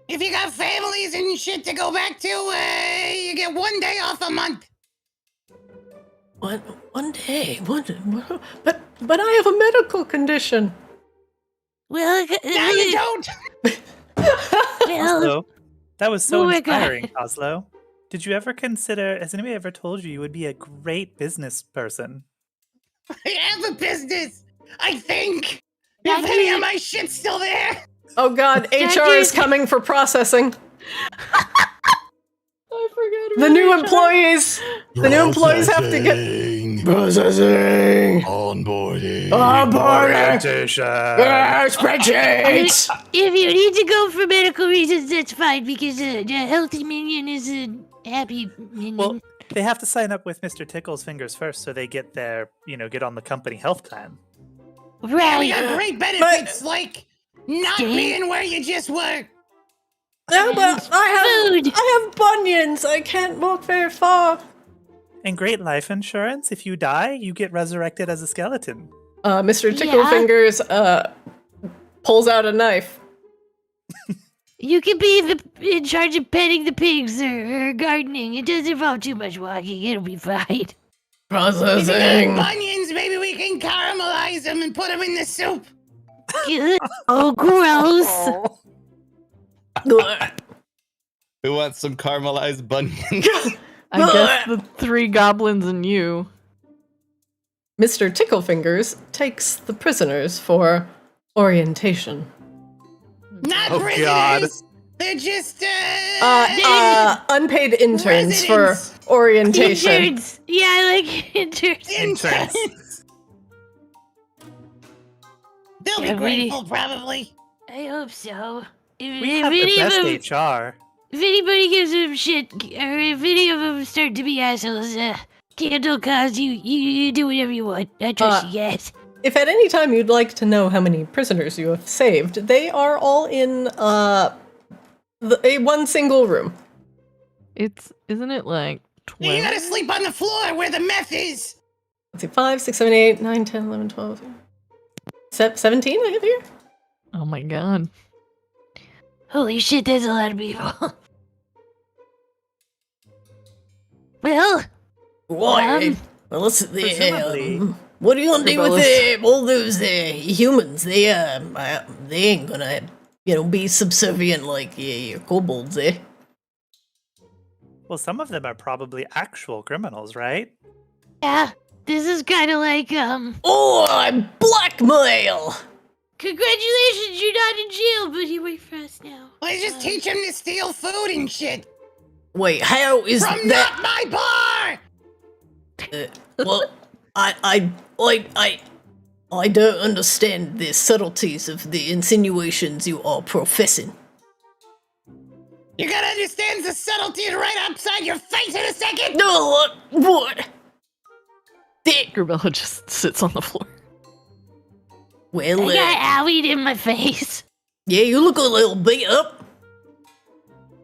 If you got families and shit to go back to, you get 1 day off a month. One day. But I have a medical condition. Well, Now you don't. well, Oslo, that was so Oh my God. inspiring, Oslo. Did you ever consider, has anybody ever told you would be a great business person? I have a business, I think. That If any is- of my shit's still there. Oh god, HR is coming for processing. I forgot The about new HR. employees. The new employees have to get processing. Onboarding. Orientation. Spreadsheets. if you need to go for medical reasons, that's fine, because the healthy minion is a happy minion. Well, they have to sign up with Mr. Tickle's fingers first so they get their, get on the company health plan. Yeah, we right. got great benefits, like not Dang. being where you just were. No, but Food. I have bunions. I can't walk very far. And great life insurance. If you die, you get resurrected as a skeleton. Mr. Ticklefingers pulls out a knife. You can be in charge of petting the pigs or gardening. It doesn't involve too much walking. It'll be fine. If you Processing. got bunions, maybe we can caramelize them and put them in the soup. Oh, gross. Who wants some caramelized bunions? I guess the 3 goblins and you. Mr. Ticklefingers takes the prisoners for orientation. Not Oh, prisoners. God. They're just Unpaid interns Residents. for orientation. Interns. Yeah, I like interns. interns. They'll be Yeah, really. grateful, probably. I hope so. If, We if have the any of best them, HR. if anybody gives them shit, or if any of them start to be assholes, Candle cause you do whatever you want. I trust you guys. If at any time you'd like to know how many prisoners you have saved, they are all in one single room. Isn't it like You 12? gotta sleep on the floor where the meth is. Let's see, 5, 6, 7, 8, 9, 10, 11, 12, 17 I have here? Oh my god. Holy shit, that's a lot of people. Well, Why? Well, let's Presumably. what are you gonna do with Grebella's- all those humans? They ain't gonna be subservient like your kobolds, eh? Well, some of them are probably actual criminals, right? yeah, this is kind of like, Oh, I'm blackmail. congratulations, you're not in jail, but you wait for us now. Let's just teach them to steal food and shit Wait, how is from that? not my bar. Well, I don't understand the subtleties of the insinuations you are professing. You're gonna understand the subtlety right upside your face in a second. No, what? Grebella just sits on the floor. Well, I got owied in my face. yeah, you look a little beat up.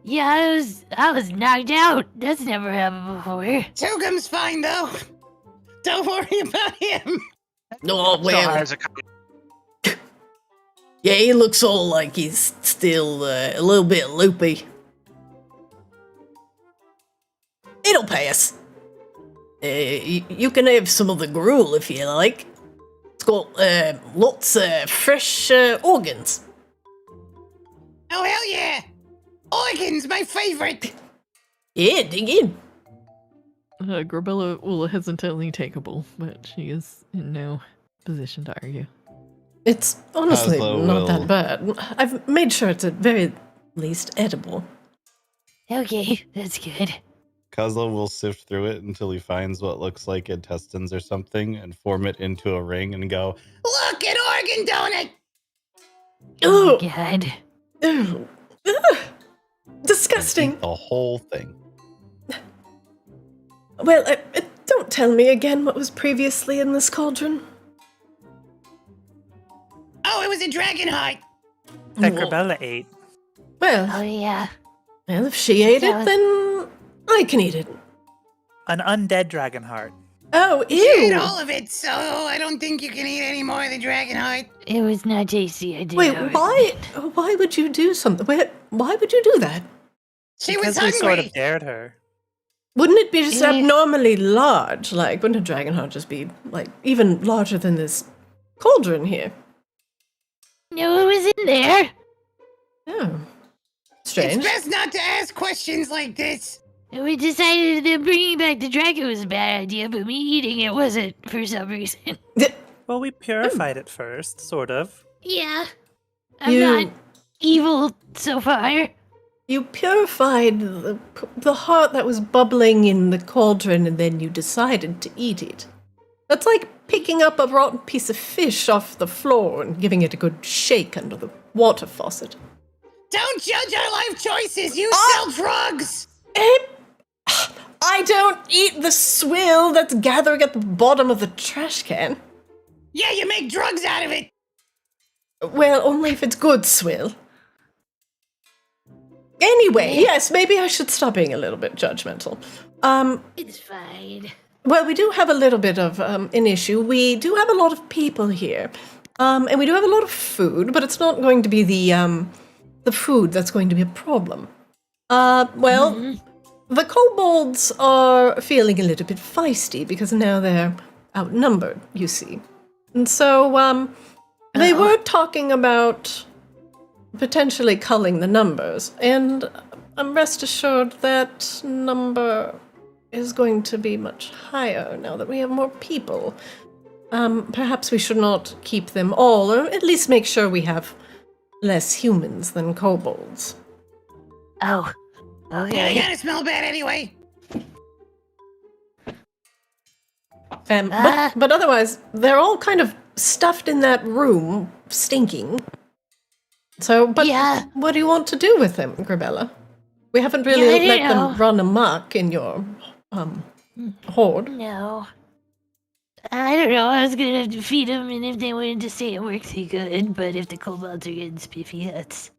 Yeah, I was knocked out. That's never happened before. Tugum's fine though. Don't worry about him. Oh, well, Still has a yeah, he looks all like he's still a little bit loopy. It'll pass. You can have some of the gruel if you like. It's got lots of fresh organs. Oh hell yeah! Organs, my favorite. Yeah, dig in. Grebella will hesitantly take a bowl, but she is in no position to argue. It's honestly Oslo not will- that bad. I've made sure it's at very least edible. Okay, that's good. Kozlo will sift through it until he finds what looks like intestines or something and form it into a ring and go, Look, an organ donut. Oh Oh, my god. ew. Ugh. Disgusting. eat the whole thing. Well, tell me again what was previously in this cauldron? Oh, it was a dragon heart. That Grebella ate. Well, Oh, yeah. well, if she ate That it, was- then I can eat it. An undead dragon heart. Oh, She ate ew! all of it, so I don't think you can eat any more of the dragon heart. It was not tasty, I did. Wait, not why? admit. Why would you do something? Why would you do that? She Because was we hungry. sort of dared her. Wouldn't it be just Yeah. abnormally large? Like, wouldn't a dragon heart just be, like, even larger than this cauldron here? No, it was in there. Oh. It's Strange. best not to ask questions like this. We decided that bringing back the dragon was a bad idea, but me eating it wasn't for some reason. Well, we purified it first, sort of. Yeah. I'm You- not evil so far. You purified the heart that was bubbling in the cauldron and then you decided to eat it. That's like picking up a rotten piece of fish off the floor and giving it a good shake under the water faucet. Don't judge our life choices. You sell drugs. I don't eat the swill that's gathering at the bottom of the trash can. Yeah, you make drugs out of it. Well, only if it's good swill. Anyway, yes, maybe I should stop being a little bit judgmental. It's fine. Well, we do have a little bit of an issue. We do have a lot of people here, and we do have a lot of food, but it's not going to be the food that's going to be a problem. The kobolds are feeling a little bit feisty because now they're outnumbered, you see. And so, they were talking about potentially culling the numbers, and I'm rest assured that number is going to be much higher now that we have more people. Perhaps we should not keep them all, or at least make sure we have less humans than kobolds. Oh. Yeah, they Okay. kind of smell bad anyway. But otherwise, they're all kind of stuffed in that room, stinking. So, but Yeah. what do you want to do with them, Grebella? We haven't Yeah, I really don't let know. them run amok in your horde. No. I don't know. I was gonna have to feed them, and if they wanted to stay at work, they could. But if the kobolds are getting spiffy, that's...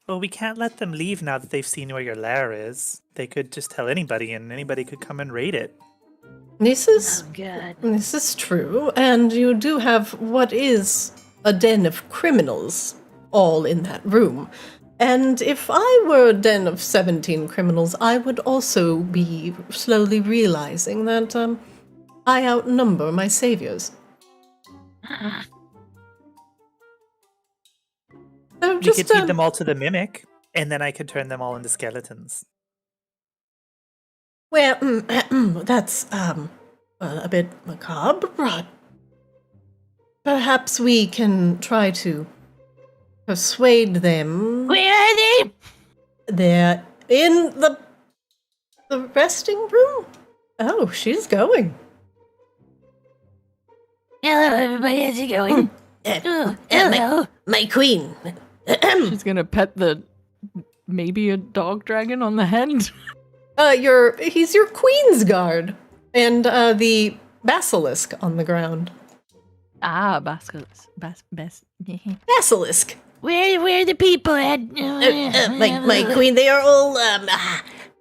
Well, we can't let them leave now that they've seen where your lair is. They could just tell anybody, and anybody could come and raid it. This is Oh, God. this is true, and you do have what is a den of criminals all in that room. And if I were a den of 17 criminals, I would also be slowly realizing that I outnumber my saviors. So We just could feed them all to the mimic, and then I could turn them all into skeletons. well, that's well, a bit macabre, but perhaps we can try to persuade them. Where are they? They're in the resting room. Oh, she's going. Hello, everybody. How's it going? Oh, hello. My queen. She's gonna pet the maybe a dog dragon on the head. He's your queen's guard, and the basilisk on the ground. Ah, basilisk. Basilisk. Where are the people at? My queen, they are all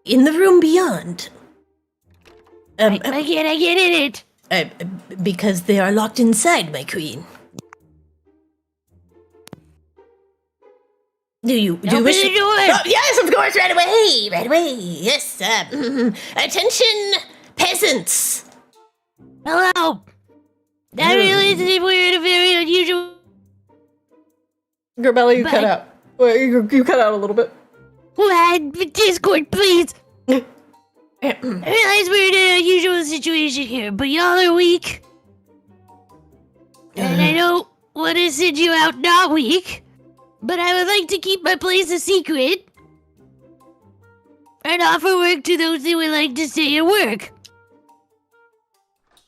in the room beyond. I get it. Because they are locked inside, my queen. Do you Open wish? the door. Oh, yes, of course, right away, right away. Yes, attention, peasants. Hello. I realize that we're in a very unusual... Grebella, you cut But- out. Well, you cut out a little bit. What? Discord, please. I realize we're in an unusual situation here, but y'all are weak. And I don't want to send you out not weak, but I would like to keep my place a secret and offer work to those who would like to stay and work.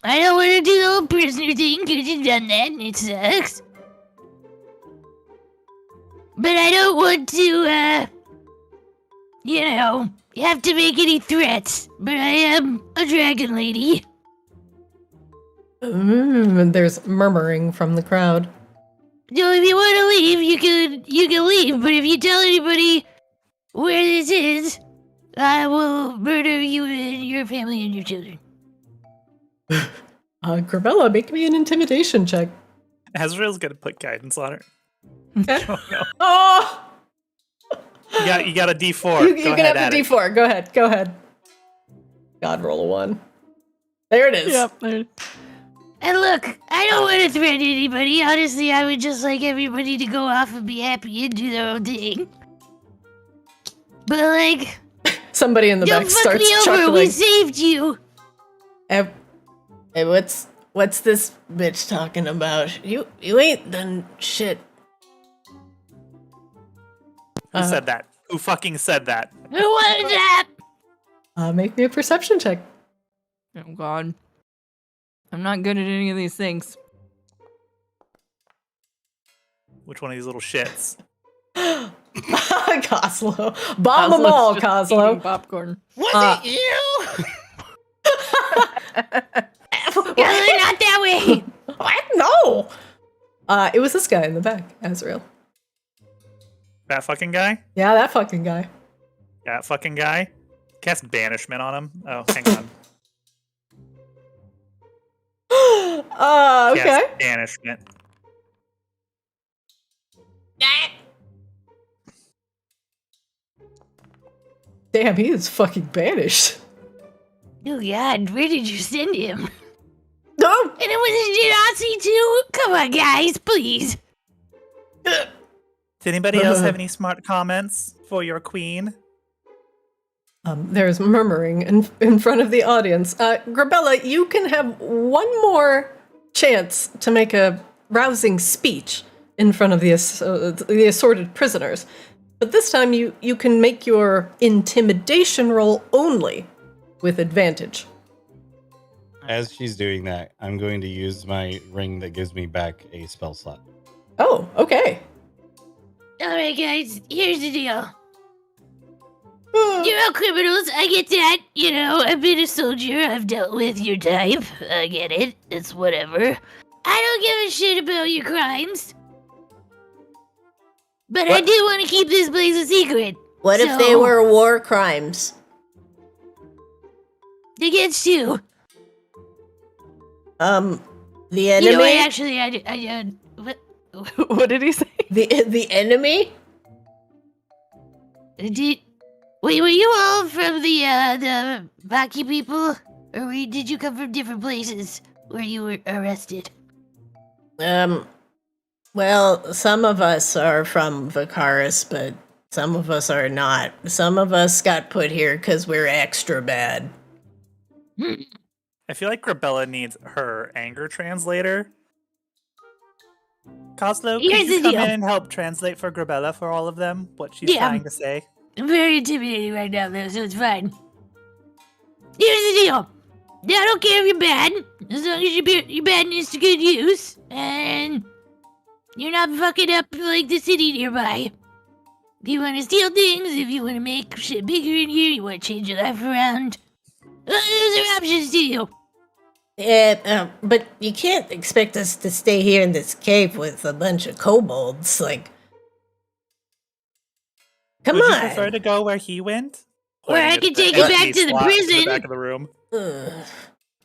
I don't want to do the whole prisoner thing because you've done that and it sucks. But I don't want to, you have to make any threats. But I am a dragon lady. And there's murmuring from the crowd. So if you want to leave, you can leave. But if you tell anybody where this is, I will murder you and your family and your children. Grebella, make me an intimidation check. Azrael's gonna put guidance on it. Okay. Oh, no. Oh! You got a D4. You can have the D4. Go ahead. God, roll a 1. There it is. Yep. There. And look, I don't want to threaten anybody. Honestly, I would just like everybody to go off and be happy and do their own thing. But like, Somebody in the don't back fuck starts me over. chuckling. We saved you. Hey, what's this bitch talking about? You ain't done shit. Who said that? Who fucking said that? Who was that? Make me a perception check. Oh God. I'm not good at any of these things. Which one of these little shits? Coslo. Bomb them all, Coslo's just eating Coslo. popcorn. Was it you? Not that way. What? No. It was this guy in the back, Azrael. That fucking guy? Yeah, that fucking guy. That fucking guy? Cast banishment on him. Oh, hang on. Okay. Cast banishment. Damn, he is fucking banished. Oh God, where did you send him? No. And it was a Genasi too? Come on, guys, please. Does anybody else have any smart comments for your queen? There's murmuring in front of the audience. Grebella, you can have one more chance to make a rousing speech in front of the assorted prisoners. But this time you can make your intimidation roll only with advantage. As she's doing that, I'm going to use my ring that gives me back a spell slot. Oh, okay. Alright, guys, here's the deal. You're all criminals, I get that. You know, I've been a soldier, I've dealt with your type. I get it, it's whatever. I don't give a shit about your crimes. But I do want to keep this place a secret. What if they were war crimes? Against you. The enemy? You know, I what? What did he say? The enemy? Wait, were you all from the Baki people? Or did you come from different places where you were arrested? Well, some of us are from Vicaris, but some of us are not. Some of us got put here because we're extra bad. I feel like Grebella needs her anger translator. Coslo, Here's could you the come deal. in and help translate for Grebella for all of them what she's trying to say? I'm very intimidating right now, though, so it's fine. Here's the deal. I don't care if you're bad, as long as your badness to good use, and you're not fucking up like the city nearby. If you want to steal things, if you want to make shit bigger in here, you want to change your life around, those are options to you. But you can't expect us to stay here in this cave with a bunch of kobolds, like... Come Would on! you prefer to go where he went? Or I Pointing can at take you back empty to the slot in prison. the back of the room. Ugh.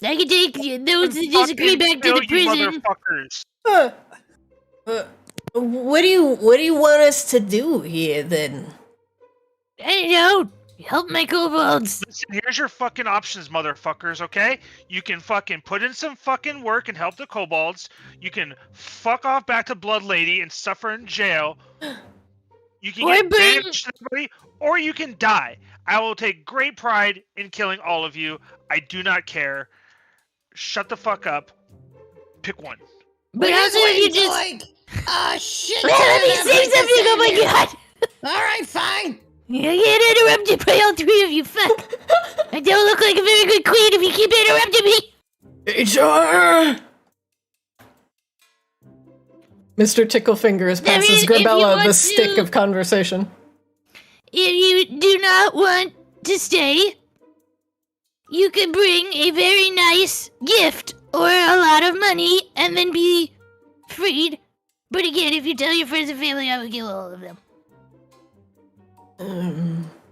I can take those that disagree back to the prison. Motherfuckers. What do you want us to do here, then? I don't know. Help my kobolds. Listen, here's your fucking options, motherfuckers, okay? You can fucking put in some fucking work and help the kobolds. You can fuck off back to Blood Lady and suffer in jail. You can Or get bring- banished to somebody, or you can die. I will take great pride in killing all of you. I do not care. Shut the fuck up. Pick one. But also, if you just... like, shit. Let me say something, oh my god! Alright, fine. I get interrupted by all three of you, fuck! I don't look like a very good queen if you keep interrupting me! HR! Mr. Ticklefingers passes if you Grebella want the stick to- of conversation. If you do not want to stay, you can bring a very nice gift or a lot of money and then be freed. But again, if you tell your friends and family, I will kill all of them.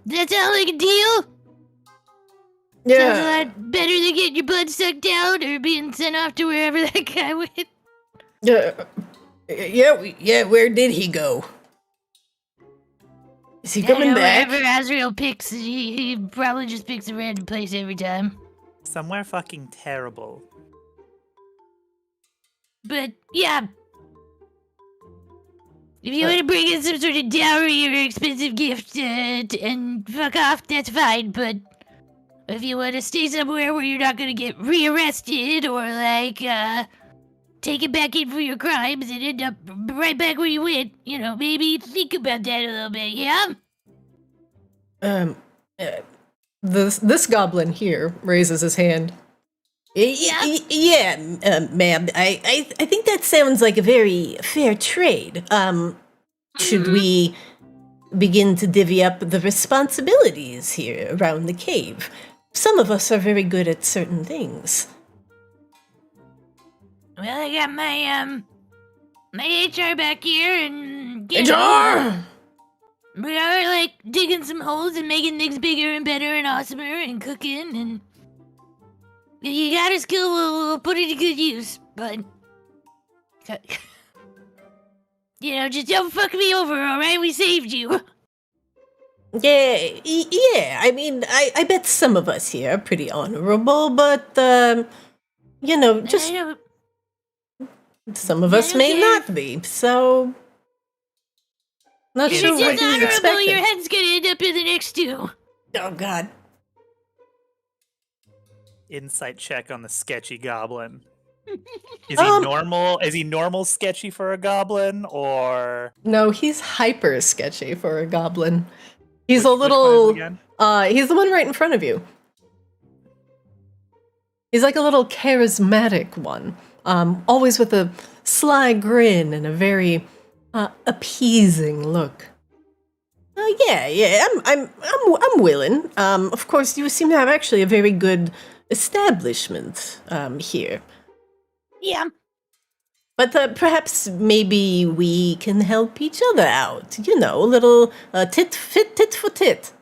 Does that sound like a deal? Sounds a Yeah. lot better than getting your blood sucked out or being sent off to wherever that guy went. Yeah, where did he go? Is he coming back? Wherever Azrael picks, he probably just picks a random place every time. Somewhere fucking terrible. But, yeah. If you want to bring in some sort of dowry or expensive gift and fuck off, that's fine. But if you want to stay somewhere where you're not going to get rearrested or, like, taken back in for your crimes and end up right back where you went, maybe think about that a little bit, yeah? This goblin here raises his hand. Yeah, ma'am. I think that sounds like a very fair trade. Should we begin to divvy up the responsibilities here around the cave? Some of us are very good at certain things. Well, I got my HR back here and... HR! We are, like, digging some holes and making things bigger and better and awesomer and cooking and... If you got a skill, we'll put it to good use, but... just don't fuck me over, alright? We saved you. Yeah, I mean, I bet some of us here are pretty honorable, but, just... Some of us may not be, so... Not If sure it's what he's dishonorable, expecting. your head's gonna end up in the next two. Oh, God. Insight check on the sketchy goblin. Is he normal? Is he normal sketchy for a goblin, or No, he's hyper sketchy for a goblin. He's which a one little... again? He's the one right in front of you. He's like a little charismatic one. Always with a sly grin and a very appeasing look. Yeah, I'm willing. Of course, you seem to have actually a very good establishment here. Yeah. But perhaps maybe we can help each other out. A little tit for tit.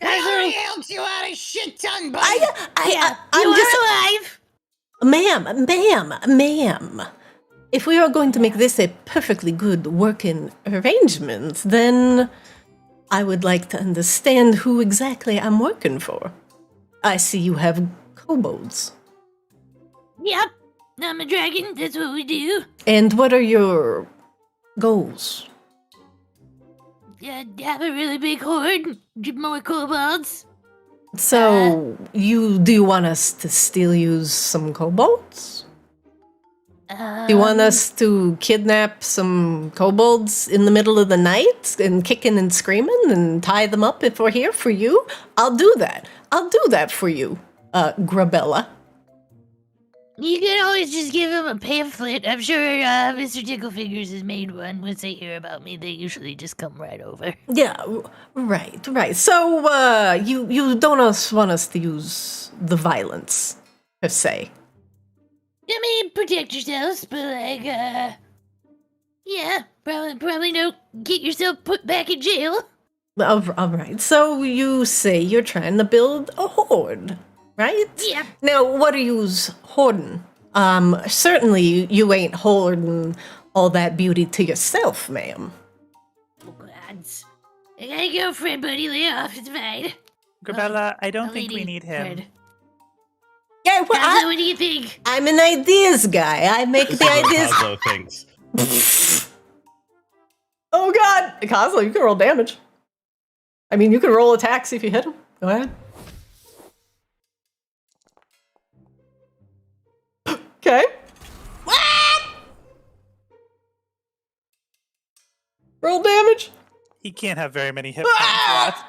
I already helped you out a shit ton, buddy. I'm You just... are alive. Ma'am. If we are going to make this a perfectly good working arrangement, then I would like to understand who exactly I'm working for. I see you have kobolds. Yep. I'm a dragon. That's what we do. And what are your goals? Have a really big horde. More kobolds. So, do you want us to still use some kobolds? Do you want us to kidnap some kobolds in the middle of the night and kicking and screaming and tie them up if we're here for you? I'll do that. I'll do that for you, Grebella. You can always just give him a pamphlet. I'm sure Mr. Ticklefingers has made one. Once they hear about me, they usually just come right over. Yeah, right. So, you don't want us to use the violence, per se. I mean, protect yourselves, but probably don't get yourself put back in jail. All right. So you say you're trying to build a horde, right? Yeah. Now, what are you hoarding? Certainly you ain't hoarding all that beauty to yourself, ma'am. Oh, gods. I got a girlfriend, buddy. Lay off. It's fine. Grebella, I don't A think we lady need him. friend. Yeah, well, Kozlo, what do you think? I'm an ideas guy. I make This the is what ideas. Kozlo thinks. Oh god! Kozlo, you can roll damage. I mean, you can roll attacks if you hit him. Go ahead. Okay. What? Roll damage. He can't have very many hit points left.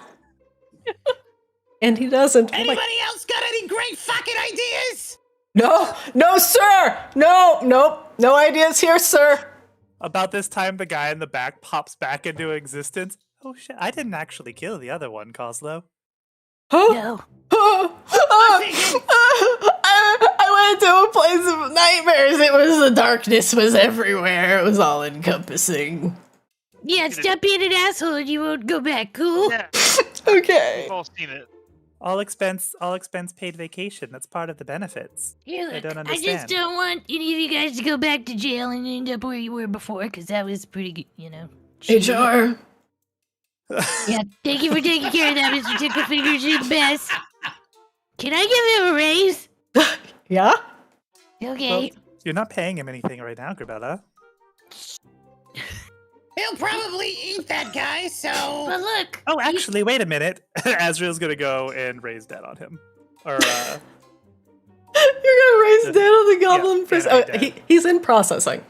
And he doesn't. Anybody else got any great fucking ideas? No, sir! No ideas here, sir! About this time, the guy in the back pops back into existence. Oh shit, I didn't actually kill the other one, Kozlo. Huh? No. I nightmares. It was the darkness was everywhere. It was all encompassing. Yeah, stop being an asshole and you won't go back, cool? Yeah, Okay. we've all seen it. All expense paid vacation. That's part of the benefits. Here, I look, don't I understand. just don't want any of you guys to go back to jail and end up where you were before, because that was pretty good, shitty. HR. Yeah, thank you for taking care of that, Mr. Tickle Fingers. You're the best. Can I give him a raise? Yeah? Okay. Well, you're not paying him anything right now, Grebella. He'll probably eat that guy, so. But look. Oh, actually, wait a minute. Azrael's gonna go and raise dead on him. Or, You're gonna raise dead on the goblin yeah, prison. yeah, Oh, he's in processing.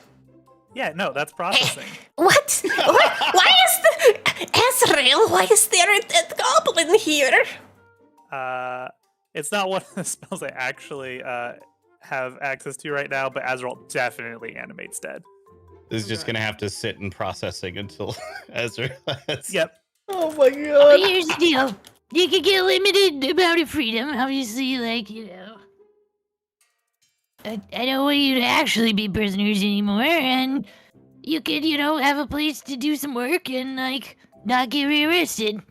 yeah, no, that's processing. What? Why is the Azrael? Why is there a goblin here? It's not one of the spells I actually have access to right now, but Azrael definitely animates dead. Is just gonna have to sit in processing until Ezra has. Yep. Oh my But god. here's the deal. You can get limited amount of freedom. Obviously, I don't want you to actually be prisoners anymore, and you could, have a place to do some work and, not get rearrested.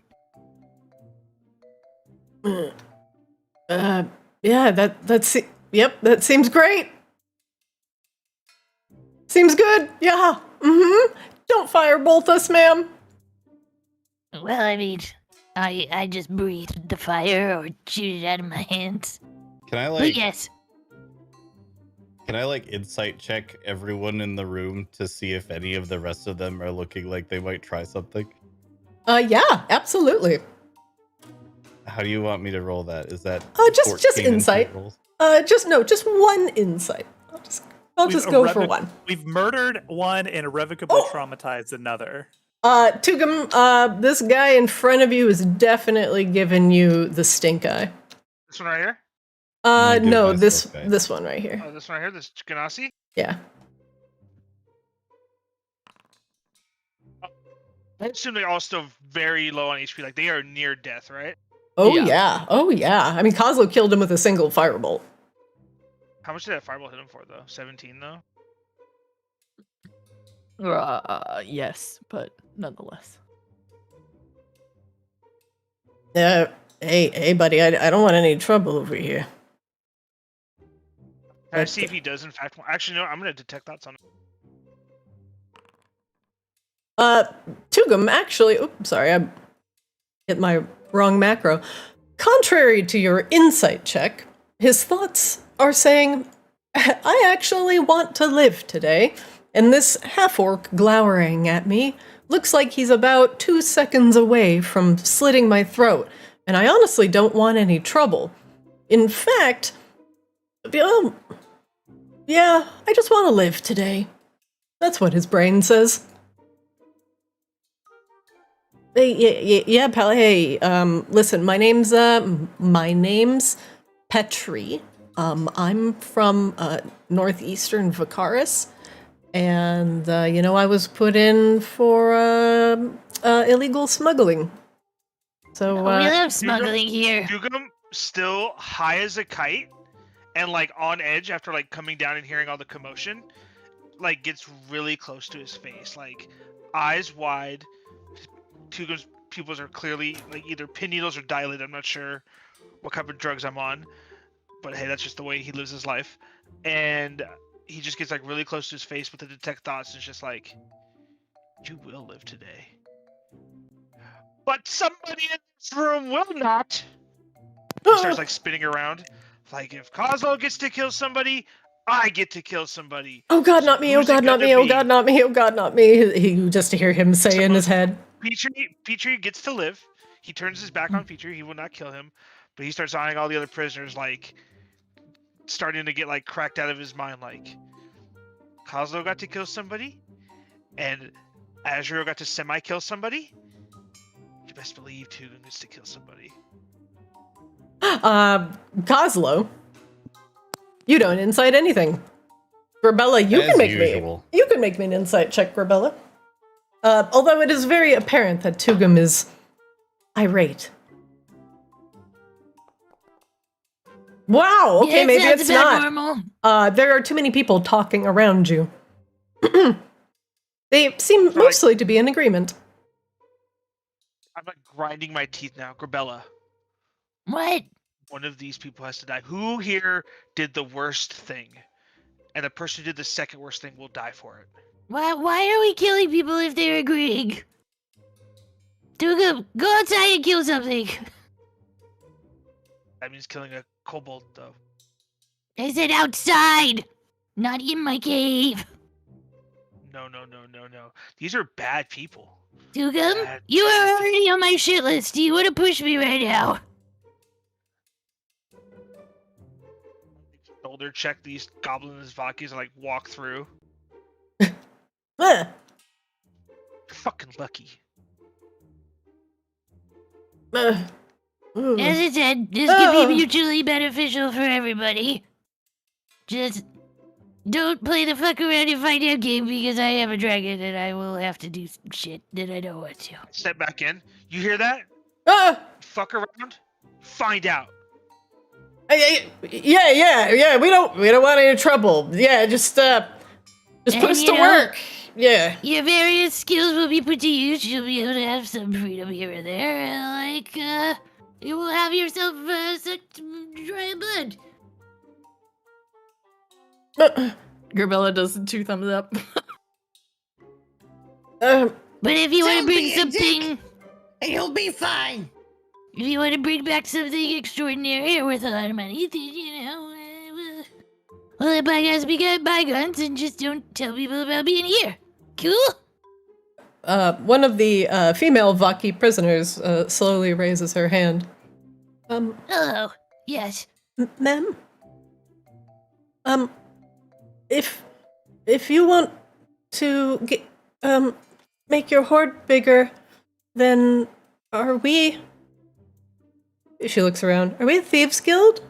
Yeah, that seems great. Seems good. Yeah. Mm-hmm. Don't firebolt us, ma'am. Well, I mean, I just breathed the fire or shoot it out of my hands. Can I But yes. insight check everyone in the room to see if any of the rest of them are looking like they might try something? Yeah, absolutely. How do you want me to roll that? Is that Just 14 insight. rolls? Just one insight. I'll just go for one. We've murdered one and irrevocably traumatized another. Tugum, this guy in front of you is definitely giving you the stink eye. This one right here? No, good this myself, this one right here. Oh, this one right here, this Ganassi? Yeah. I assume they're all still very low on HP. Like, they are near death, right? Oh Yeah. yeah. Oh yeah. I mean, Kozlo killed him with a single firebolt. How much did that fireball hit him for, though? 17, though? Yes, but nonetheless. Hey, buddy. I don't want any trouble over here. Can I see if he does, in fact... Actually, no, I'm going to detect thoughts on him. Tugum, actually, oops, sorry, I hit my wrong macro. Contrary to your insight check, his thoughts are saying, I actually want to live today, and this half-orc glowering at me looks like he's about 2 seconds away from slitting my throat, and I honestly don't want any trouble. In fact, yeah, I just want to live today. That's what his brain says. Hey, yeah, pal. Hey, listen, my name's Petri. I'm from northeastern Vicaris, and I was put in for illegal smuggling. So we love smuggling here. Dugum still high as a kite and like on edge after like coming down and hearing all the commotion, like gets really close to his face, like eyes wide. Tugum's pupils are clearly like either pin needles or dilated. I'm not sure what kind of drugs I'm on, but hey, that's just the way he lives his life. And he just gets like really close to his face with the detect thoughts and it's just like, you will live today. But somebody in this room will not. He starts like spinning around. Like, if Kozlo gets to kill somebody, I get to kill somebody. Oh god, not me, oh Who's it god, not gonna me, oh be? god, not me, oh god, not me. He just to hear him say in his head. Petrie gets to live. He turns his back on Petrie. He will not kill him. But he starts eyeing all the other prisoners, like, starting to get, like, cracked out of his mind. Like, Kozlo got to kill somebody, and Azrael got to semi-kill somebody. You best believe Tugum gets to kill somebody. Kozlo, you don't insight anything. Grebella, you As can make usual. me. You can make me an insight check, Grebella. Although it is very apparent that Tugum is irate. Wow, okay, Yeah, maybe sounds it's about not. normal. There are too many people talking around you. They seem mostly to be in agreement. I'm like grinding my teeth now. Grebella, What? one of these people has to die. Who here did the worst thing? And the person who did the second worst thing will die for it. Why are we killing people if they're agreeing? Go outside and kill something. That means killing a kobold, though. I said outside, not in my cave. No. These are bad people. Dugum, Bad. you are already on my shit list. Do you want to push me right now? Shoulder check these goblins Vakis and like walk through. Ah, Fucking lucky. ooh. As I said, this can be mutually beneficial for everybody. Just don't play the fuck around and find out game because I am a dragon and I will have to do some shit that I don't want to. Step back in. You hear that? Ah! Fuck around. Find out. Yeah. We don't want any trouble. Yeah, just put us to work. Yeah. Your various skills will be put to use. You'll be able to have some freedom here and there. Like, you will have yourself sucked dry blood. Grebella does 2 thumbs up. But if you want to Don't bring be a something, dick. You'll be fine. if you want to bring back something extraordinary or worth a lot of money, then, you know, well, let bygones be bygones and just don't tell people about being here. Cool? One of the female Vaki prisoners slowly raises her hand. Hello. Yes. Ma'am? If you want to get, make your hoard bigger, then are we... She looks around. Are we a thieves guild?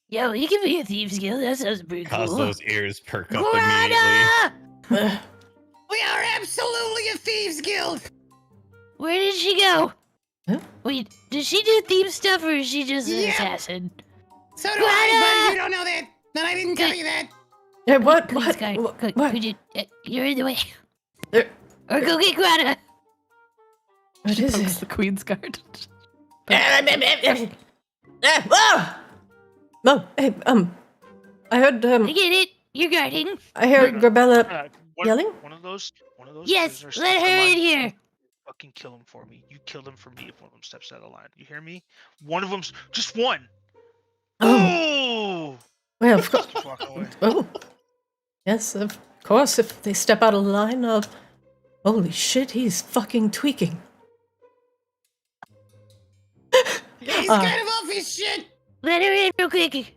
Yo, you can be a thieves guild. That sounds pretty cool. Cause those ears perk up Greta! immediately. We are absolutely a thieves guild. Where did she go? Huh? Wait, does she do thief stuff or is she just an Yeah. assassin? So do I, but you don't know that. Then I didn't tell you that. Yeah, what? Please, guy, What? could you, you're in the way. There- Or go get Greta. What She is pokes it? the Queen's guard. No, hey, I heard, I get it. You're guarding. I heard Grebella yelling? One of those Yes, prisoners let steps her out of in line. here. Fucking kill him for me. You kill him for me if one of them steps out of line. You hear me? One of them's just one. Oh! Well, of course. Just walk away. Oh, yes, of course. If they step out of line of, holy shit, he's fucking tweaking. He's kind of off his shit. Let her in real quick.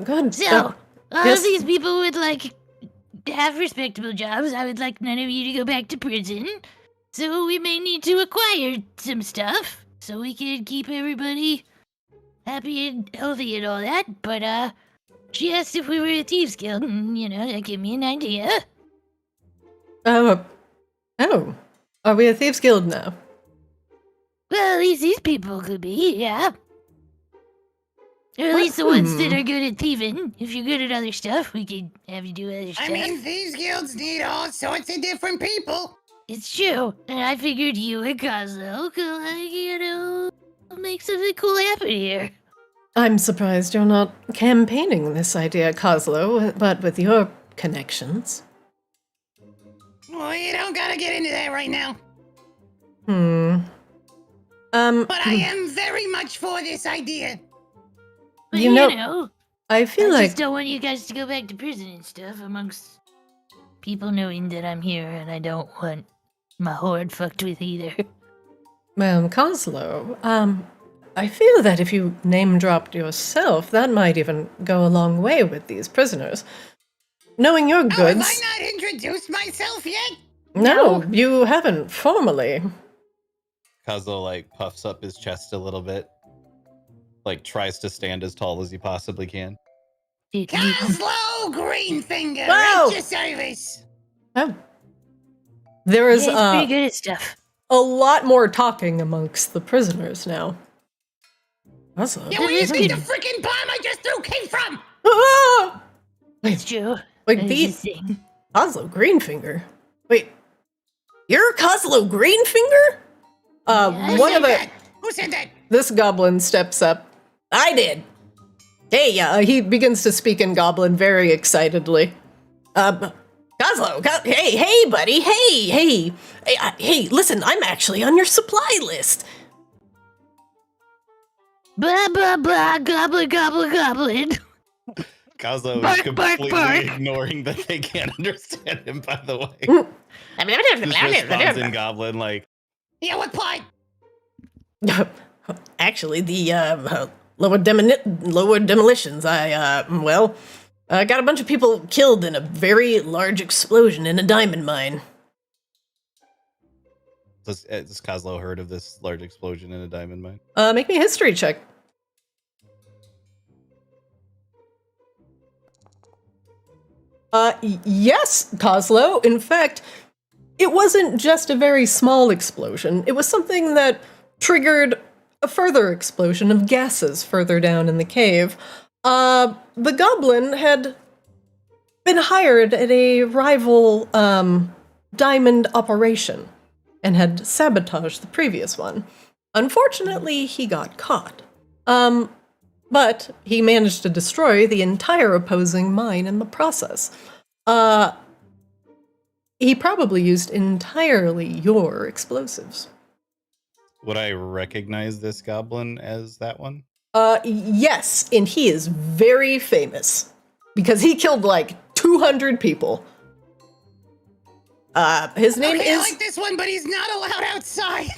God. So, all yes. of these people would like have respectable jobs. I would like none of you to go back to prison. So we may need to acquire some stuff so we can keep everybody happy and healthy and all that. But she asked if we were a thieves guild, and you know, that gave me an idea. Oh, are we a thieves guild now? Well, at least these people could be, yeah. Or at least the ones that are good at thieving. If you're good at other stuff, we could have you do other stuff. I mean, thieves guilds need all sorts of different people. It's true. And I figured you and Cosmo could, like, you know, make something cool happen here. I'm surprised you're not campaigning this idea, Coslo, but with your connections. Well, you don't gotta get into that right now. But I am very much for this idea. But You you know, know, I feel I like just don't want you guys to go back to prison and stuff amongst people knowing that I'm here, and I don't want my horde fucked with either. Well, Coslo, I feel that if you name-dropped yourself, that might even go a long way with these prisoners. Knowing your Oh, goods... have I not introduced myself yet? No, you haven't formally. Kazo like puffs up his chest a little bit, like tries to stand as tall as he possibly can. Coslow Greenfinger, Wow. at your service. Oh. There is Yeah, he's pretty good at stuff. a lot more talking amongst the prisoners now. Oslo. Yeah, where do you think the freaking bomb I just threw came from? Ah! It's true. Wait, I was the just saying. Oslo Greenfinger. Wait, you're Coslo Greenfinger? Yeah, One of the Who said that? this goblin steps up. I did. Hey, he begins to speak in Goblin very excitedly. Coslo, hey, buddy, hey, listen, I'm actually on your supply list. Blah, blah, blah, goblin, goblin, goblin. Kazo is Bark, completely bark. ignoring that they can't understand him, by the way. Just responds in Goblin, like, Yeah, what part? Actually, the lower demolitions. I got a bunch of people killed in a very large explosion in a diamond mine. has Kozlo heard of this large explosion in a diamond mine? Make me a history check. Yes, Coslo. In fact, it wasn't just a very small explosion. It was something that triggered a further explosion of gases further down in the cave. The goblin had been hired at a rival diamond operation and had sabotaged the previous one. Unfortunately, he got caught. But he managed to destroy the entire opposing mine in the process. He probably used entirely your explosives. Would I recognize this goblin as that one? Yes, and he is very famous because he killed like 200 people. His name Okay, I is... like this one, but he's not allowed outside.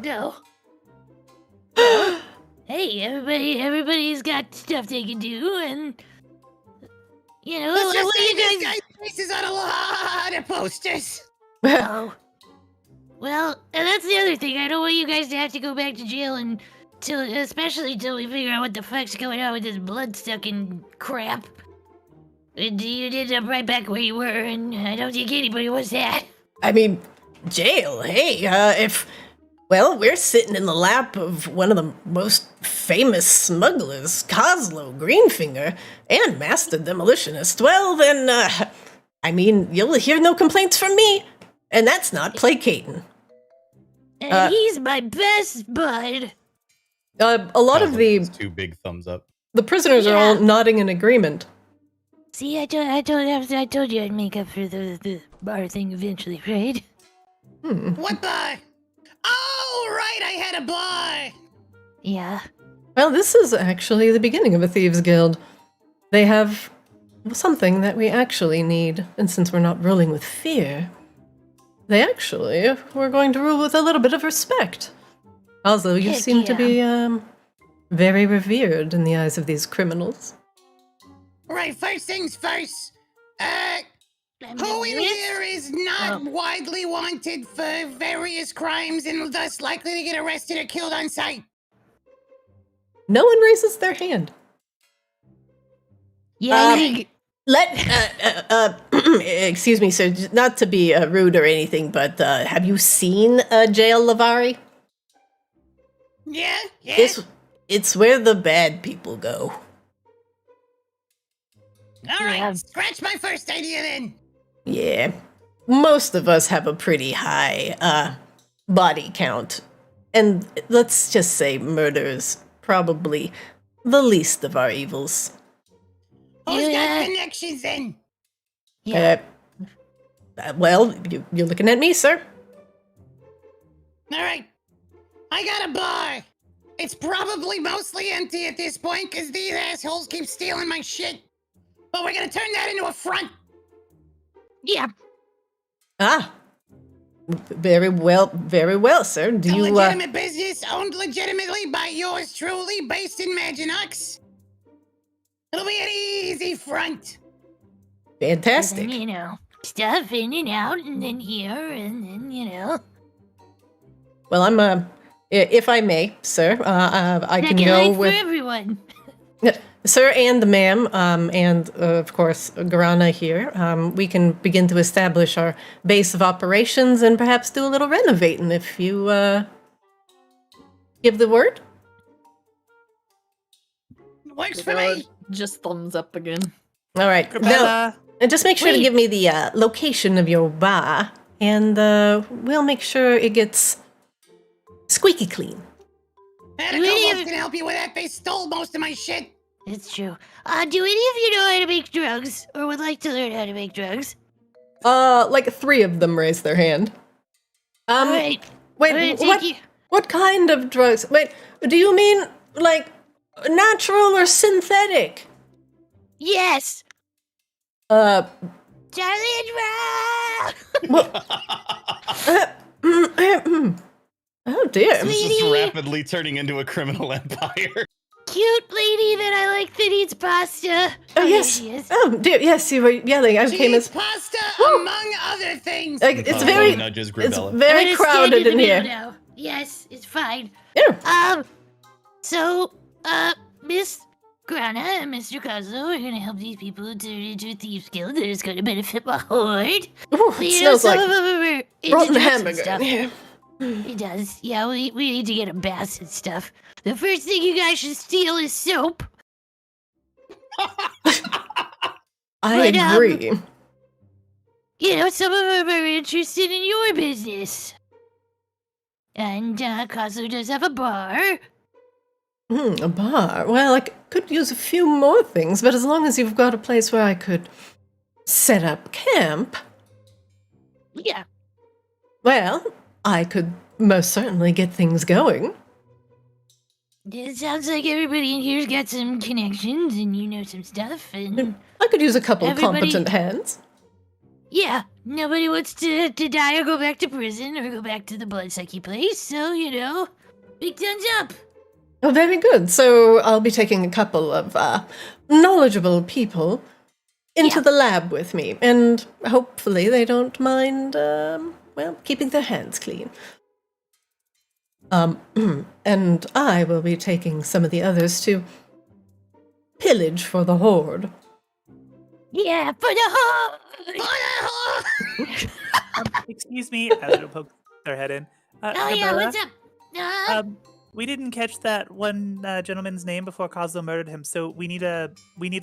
No. Hey, everybody's got stuff they can do, and you know, Let's just what say do you this guy's face is on a lot of posters. Oh. Well, and that's the other thing. I don't want you guys to have to go back to jail especially until we figure out what the fuck's going on with this blood-sucking crap. And you ended up right back where you were, and I don't think anybody wants that. I mean, jail, hey, well, we're sitting in the lap of one of the most famous smugglers, Coslo Greenfinger, and master demolitionist. Well, then, I mean, you'll hear no complaints from me, and that's not placating. And he's my best bud. A lot of the two big thumbs up. The prisoners are all nodding in agreement. See, I told you I'd make up for the bar thing eventually, right? What bar? Oh, right, I had a bar. Yeah. Well, this is actually the beginning of a thieves' guild. They have something that we actually need, and since we're not ruling with fear, we're going to rule with a little bit of respect. Also, you Heck seem to yeah. be very revered in the eyes of these criminals. Right, first things first. Who in here is not widely wanted for various crimes and thus likely to get arrested or killed on sight? No one raises their hand. Yeah. Excuse me, sir, not to be rude or anything, but have you seen Jail Lavare? Yeah? It's where the bad people go. All right, scratch my first idea then. Yeah, most of us have a pretty high body count, and let's just say murder is probably the least of our evils. Who's got connections then? Yeah. Well, you're looking at me, sir. All right, I got a bar. It's probably mostly empty at this point because these assholes keep stealing my shit. But we're gonna turn that into a front. Yeah. Very well, sir. Do A you legitimate business owned legitimately by yours truly, based in Maginox. It'll be an easy front. Fantastic. And then, you know, stuff in and out, and then here, and then, you know. Well, I'm if I may, sir, I can go for with everyone. sir and ma'am, and of course Garana here. We can begin to establish our base of operations and perhaps do a little renovating if you give the word. Works for me. Just thumbs up again. All right. Now, and just make sure to give me the location of your bar, and we'll make sure it gets squeaky clean. And a kobold's gonna help you with that. They stole most of my shit. It's true. Do any of you know how to make drugs, or would like to learn how to make drugs? Like 3 of them raised their hand. Alright. Wait, what kind of drugs? Wait, do you mean, like, natural or synthetic? Yes! Uh... Charlie and Oh dear. This is rapidly turning into a criminal empire. Cute lady that I like that eats pasta. Oh, yes. Oh, dear, yes, you were yelling. I came as pasta, among other things. It's very, nudges it's Grebella. very crowded in here. Now. Yes, it's fine. Yeah. So, Miss Grana and Mr. Cosmo are gonna help these people turn into a thieves guild that is gonna benefit my horde. Ooh, it smells like rotten hamburger stuff. in here. It does. Yeah, we need to get a bath and stuff. The first thing you guys should steal is soap. I agree. You know, some of them are interested in your business. And Cosmo does have a bar. A bar. Well, I could use a few more things, but as long as you've got a place where I could set up camp. Yeah. Well, I could most certainly get things going. It sounds like everybody in here's got some connections and you know some stuff. And I could use a couple of competent hands. Yeah, nobody wants to die or go back to prison or go back to the bloodsucky place, so, you know, big thumbs up. Oh, very good. So I'll be taking a couple of knowledgeable people into the lab with me, and hopefully they don't mind, keeping their hands clean. And I will be taking some of the others to pillage for the horde. Yeah, for the horde! Excuse me, as it'll poke their head in. Yeah, what's up? We didn't catch that one gentleman's name before Cosmo murdered him, so we need a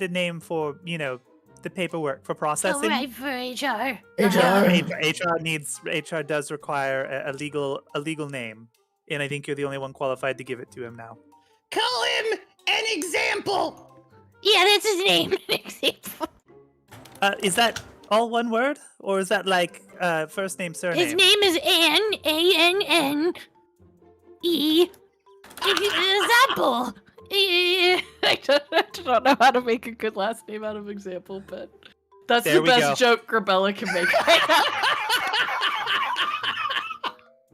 name for, you know, the paperwork for processing. Oh, right, for HR. HR does require a legal name, and I think you're the only one qualified to give it to him now. Call him an example. Yeah, that's his name. An example. Is that all one word, or is that like first name, surname? His name is Anne. Example. I don't know how to make a good last name out of example, but that's the best joke Grebella can make right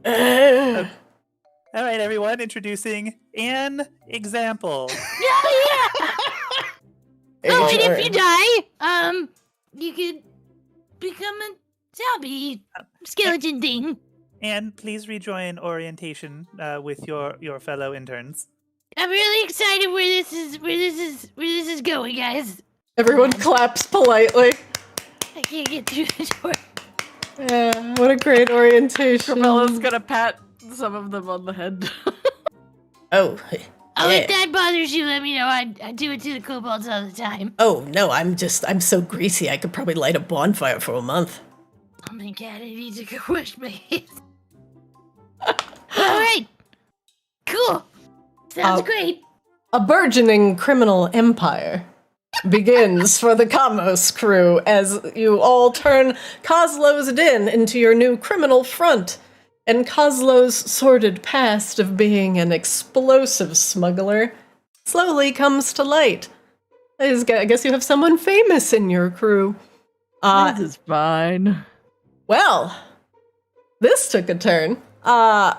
now. All right, everyone, introducing an example. Yeah. Oh, and if you die, you could become a zombie skeleton thing. And please rejoin orientation with your fellow interns. I'm really excited where this is going, guys. Everyone claps politely. I can't get through the door. Yeah, what a great orientation. Grebella's gonna pat some of them on the head. Oh, if that bothers you, let me know. I do it to the kobolds all the time. Oh, no, I'm so greasy I could probably light a bonfire for a month. Oh my god, I need to go wash my hands. Alright. Cool. Sounds great. A burgeoning criminal empire begins for the Kaamos crew as you all turn Kozlo's den into your new criminal front, and Kozlo's sordid past of being an explosive smuggler slowly comes to light. I guess you have someone famous in your crew. This is fine. Well, this took a turn. I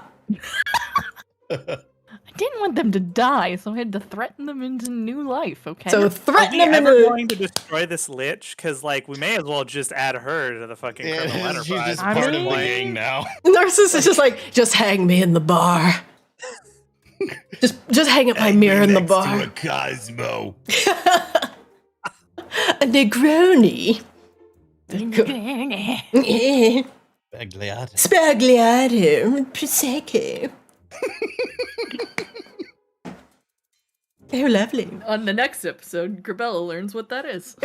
didn't want them to die, so I had to threaten them into new life, okay? So threaten them into... into... Are we going to destroy this lich? Because, like, we may as well just add her to the fucking criminal enterprise. She's just part of the gang now. Narcissus is just like, just hang me in the bar. just hang up my mirror in the bar. To a Cosmo. A Negroni. Spagliato. Spagliato. Prosecco. Oh, lovely. On the next episode, Grebella learns what that is.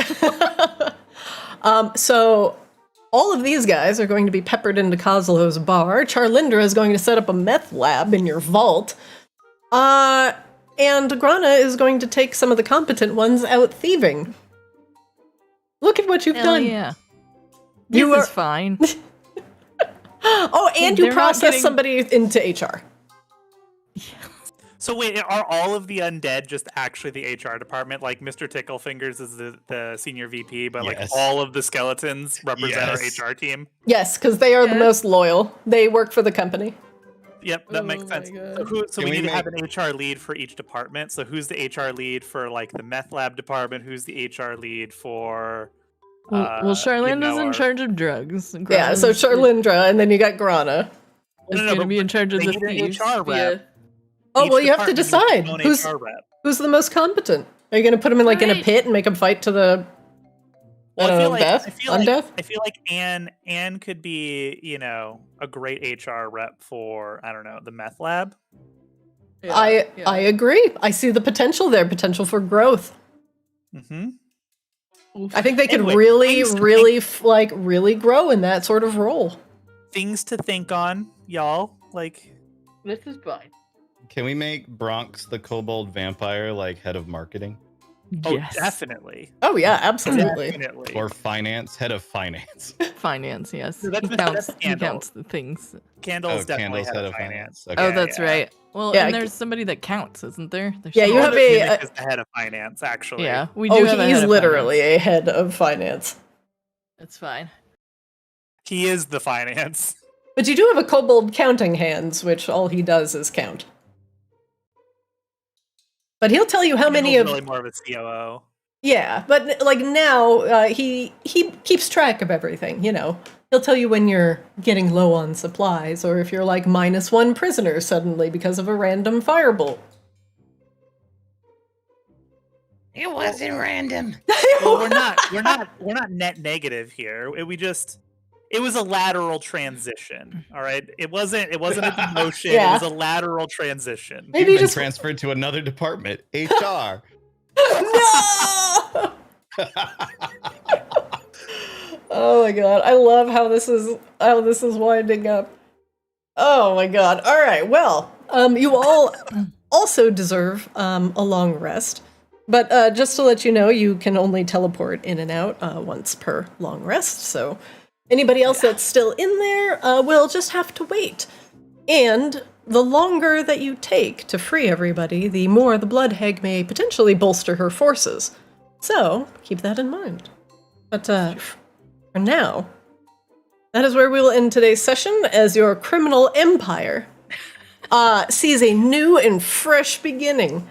So all of these guys are going to be peppered into Kozlo's bar. Charlindra is going to set up a meth lab in your vault. And Grana is going to take some of the competent ones out thieving. Look at what you've Hell done. yeah. You This are is fine. Oh, and you They're not process getting- somebody into HR. So wait, are all of the undead just actually the HR department? Like Mr. Ticklefingers is the senior VP, but like Yes. all of the skeletons represent Yes. our HR team? Yes, because they are the Yes. most loyal. They work for the company. Yep, that Oh makes my sense. God. So Can we we need to have make- an HR lead for each department. So who's the HR lead for like the meth lab department? Who's the HR lead for Well, you Charlanda's know, in our- charge of drugs. Yeah, so Grana's Charlindra, and then you got Grana. is No, going to but be in charge of they the need an thieves. HR rep. Oh, Each well, you have to department needs decide its own who's HR rep. who's the most competent. Are you going to put them in like in a Right. pit and make them fight to the Well, I feel like death? Undeath? I feel like Anne could be, you know, a great HR rep for, I don't know, the meth lab. Yeah, I yeah. agree. I see the potential there, potential for growth. Mm-hmm. Oof. I think they could Anyway, really, things to really, really grow in that sort of role. Things to think on, y'all. Like, This is fine. Can we make Bronx the kobold vampire like head of marketing oh, Yes. definitely. Oh yeah, absolutely. Definitely. or finance head of finance? Finance, yes. No, that's- He that's counts, he Candle. counts the things. Candle is definitely Candle's head of finance. Okay. Oh, Yeah, that's yeah. right. Well, Yeah, and there's somebody that counts, isn't there? There's Yeah, you someone have that- a- Mimic is the head of finance, actually. Yeah, we do Oh, have a he's head of literally finance. a head of finance. That's fine. He is the finance. But you do have a kobold counting hands, which all he does is count. But he'll tell you how many Candle's of really more of a COO. yeah. But like now, he keeps track of everything. You know, he'll tell you when you're getting low on supplies, or if you're like -1 prisoner suddenly because of a random firebolt. It wasn't random. Well, we're not net negative here. It was a lateral transition. All right. It wasn't a demotion. Yeah. It was a lateral transition. Maybe You've been just transferred to another department, HR. no. Oh my god, I love how this is winding up. Oh my god. All right. Well, you all also deserve a long rest. But just to let you know, you can only teleport in and out once per long rest. So anybody else that's still in there will just have to wait. And the longer that you take to free everybody, the more the Blood Hag may potentially bolster her forces. So keep that in mind. But for now, that is where we will end today's session as your criminal empire sees a new and fresh beginning.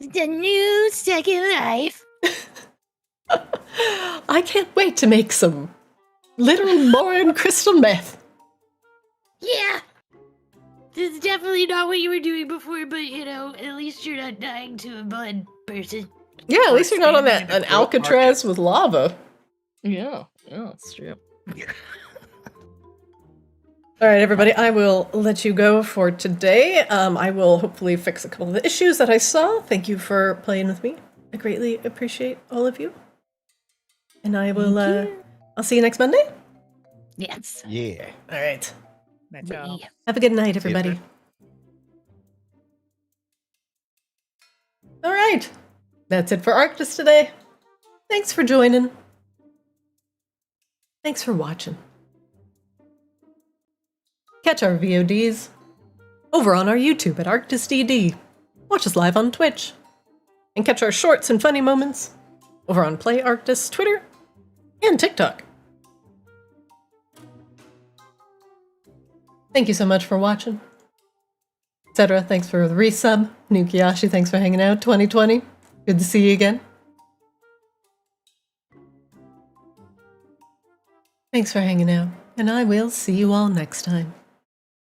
The new second life. I can't wait to make some literal Morin crystal meth. Yeah. This is definitely not what you were doing before, but you know, at least you're not dying to a blood person. Yeah, at least you're not on an Alcatraz with lava. Yeah, that's true. All right, everybody, I will let you go for today. I will hopefully fix a couple of the issues that I saw. Thank you for playing with me. I greatly appreciate all of you. And I will, I'll see you next Monday. Yes. Yeah. All right. Nice job. Have a good night, everybody. All right. That's it for Arctis today. Thanks for joining. Thanks for watching. Catch our VODs over on our YouTube at ArctisDD. Watch us live on Twitch. And catch our shorts and funny moments over on Play Arctis Twitter and TikTok. Thank you so much for watching. Etc. Thanks for the resub. Nukiyashi, thanks for hanging out. 2020. Good to see you again. Thanks for hanging out, and I will see you all next time.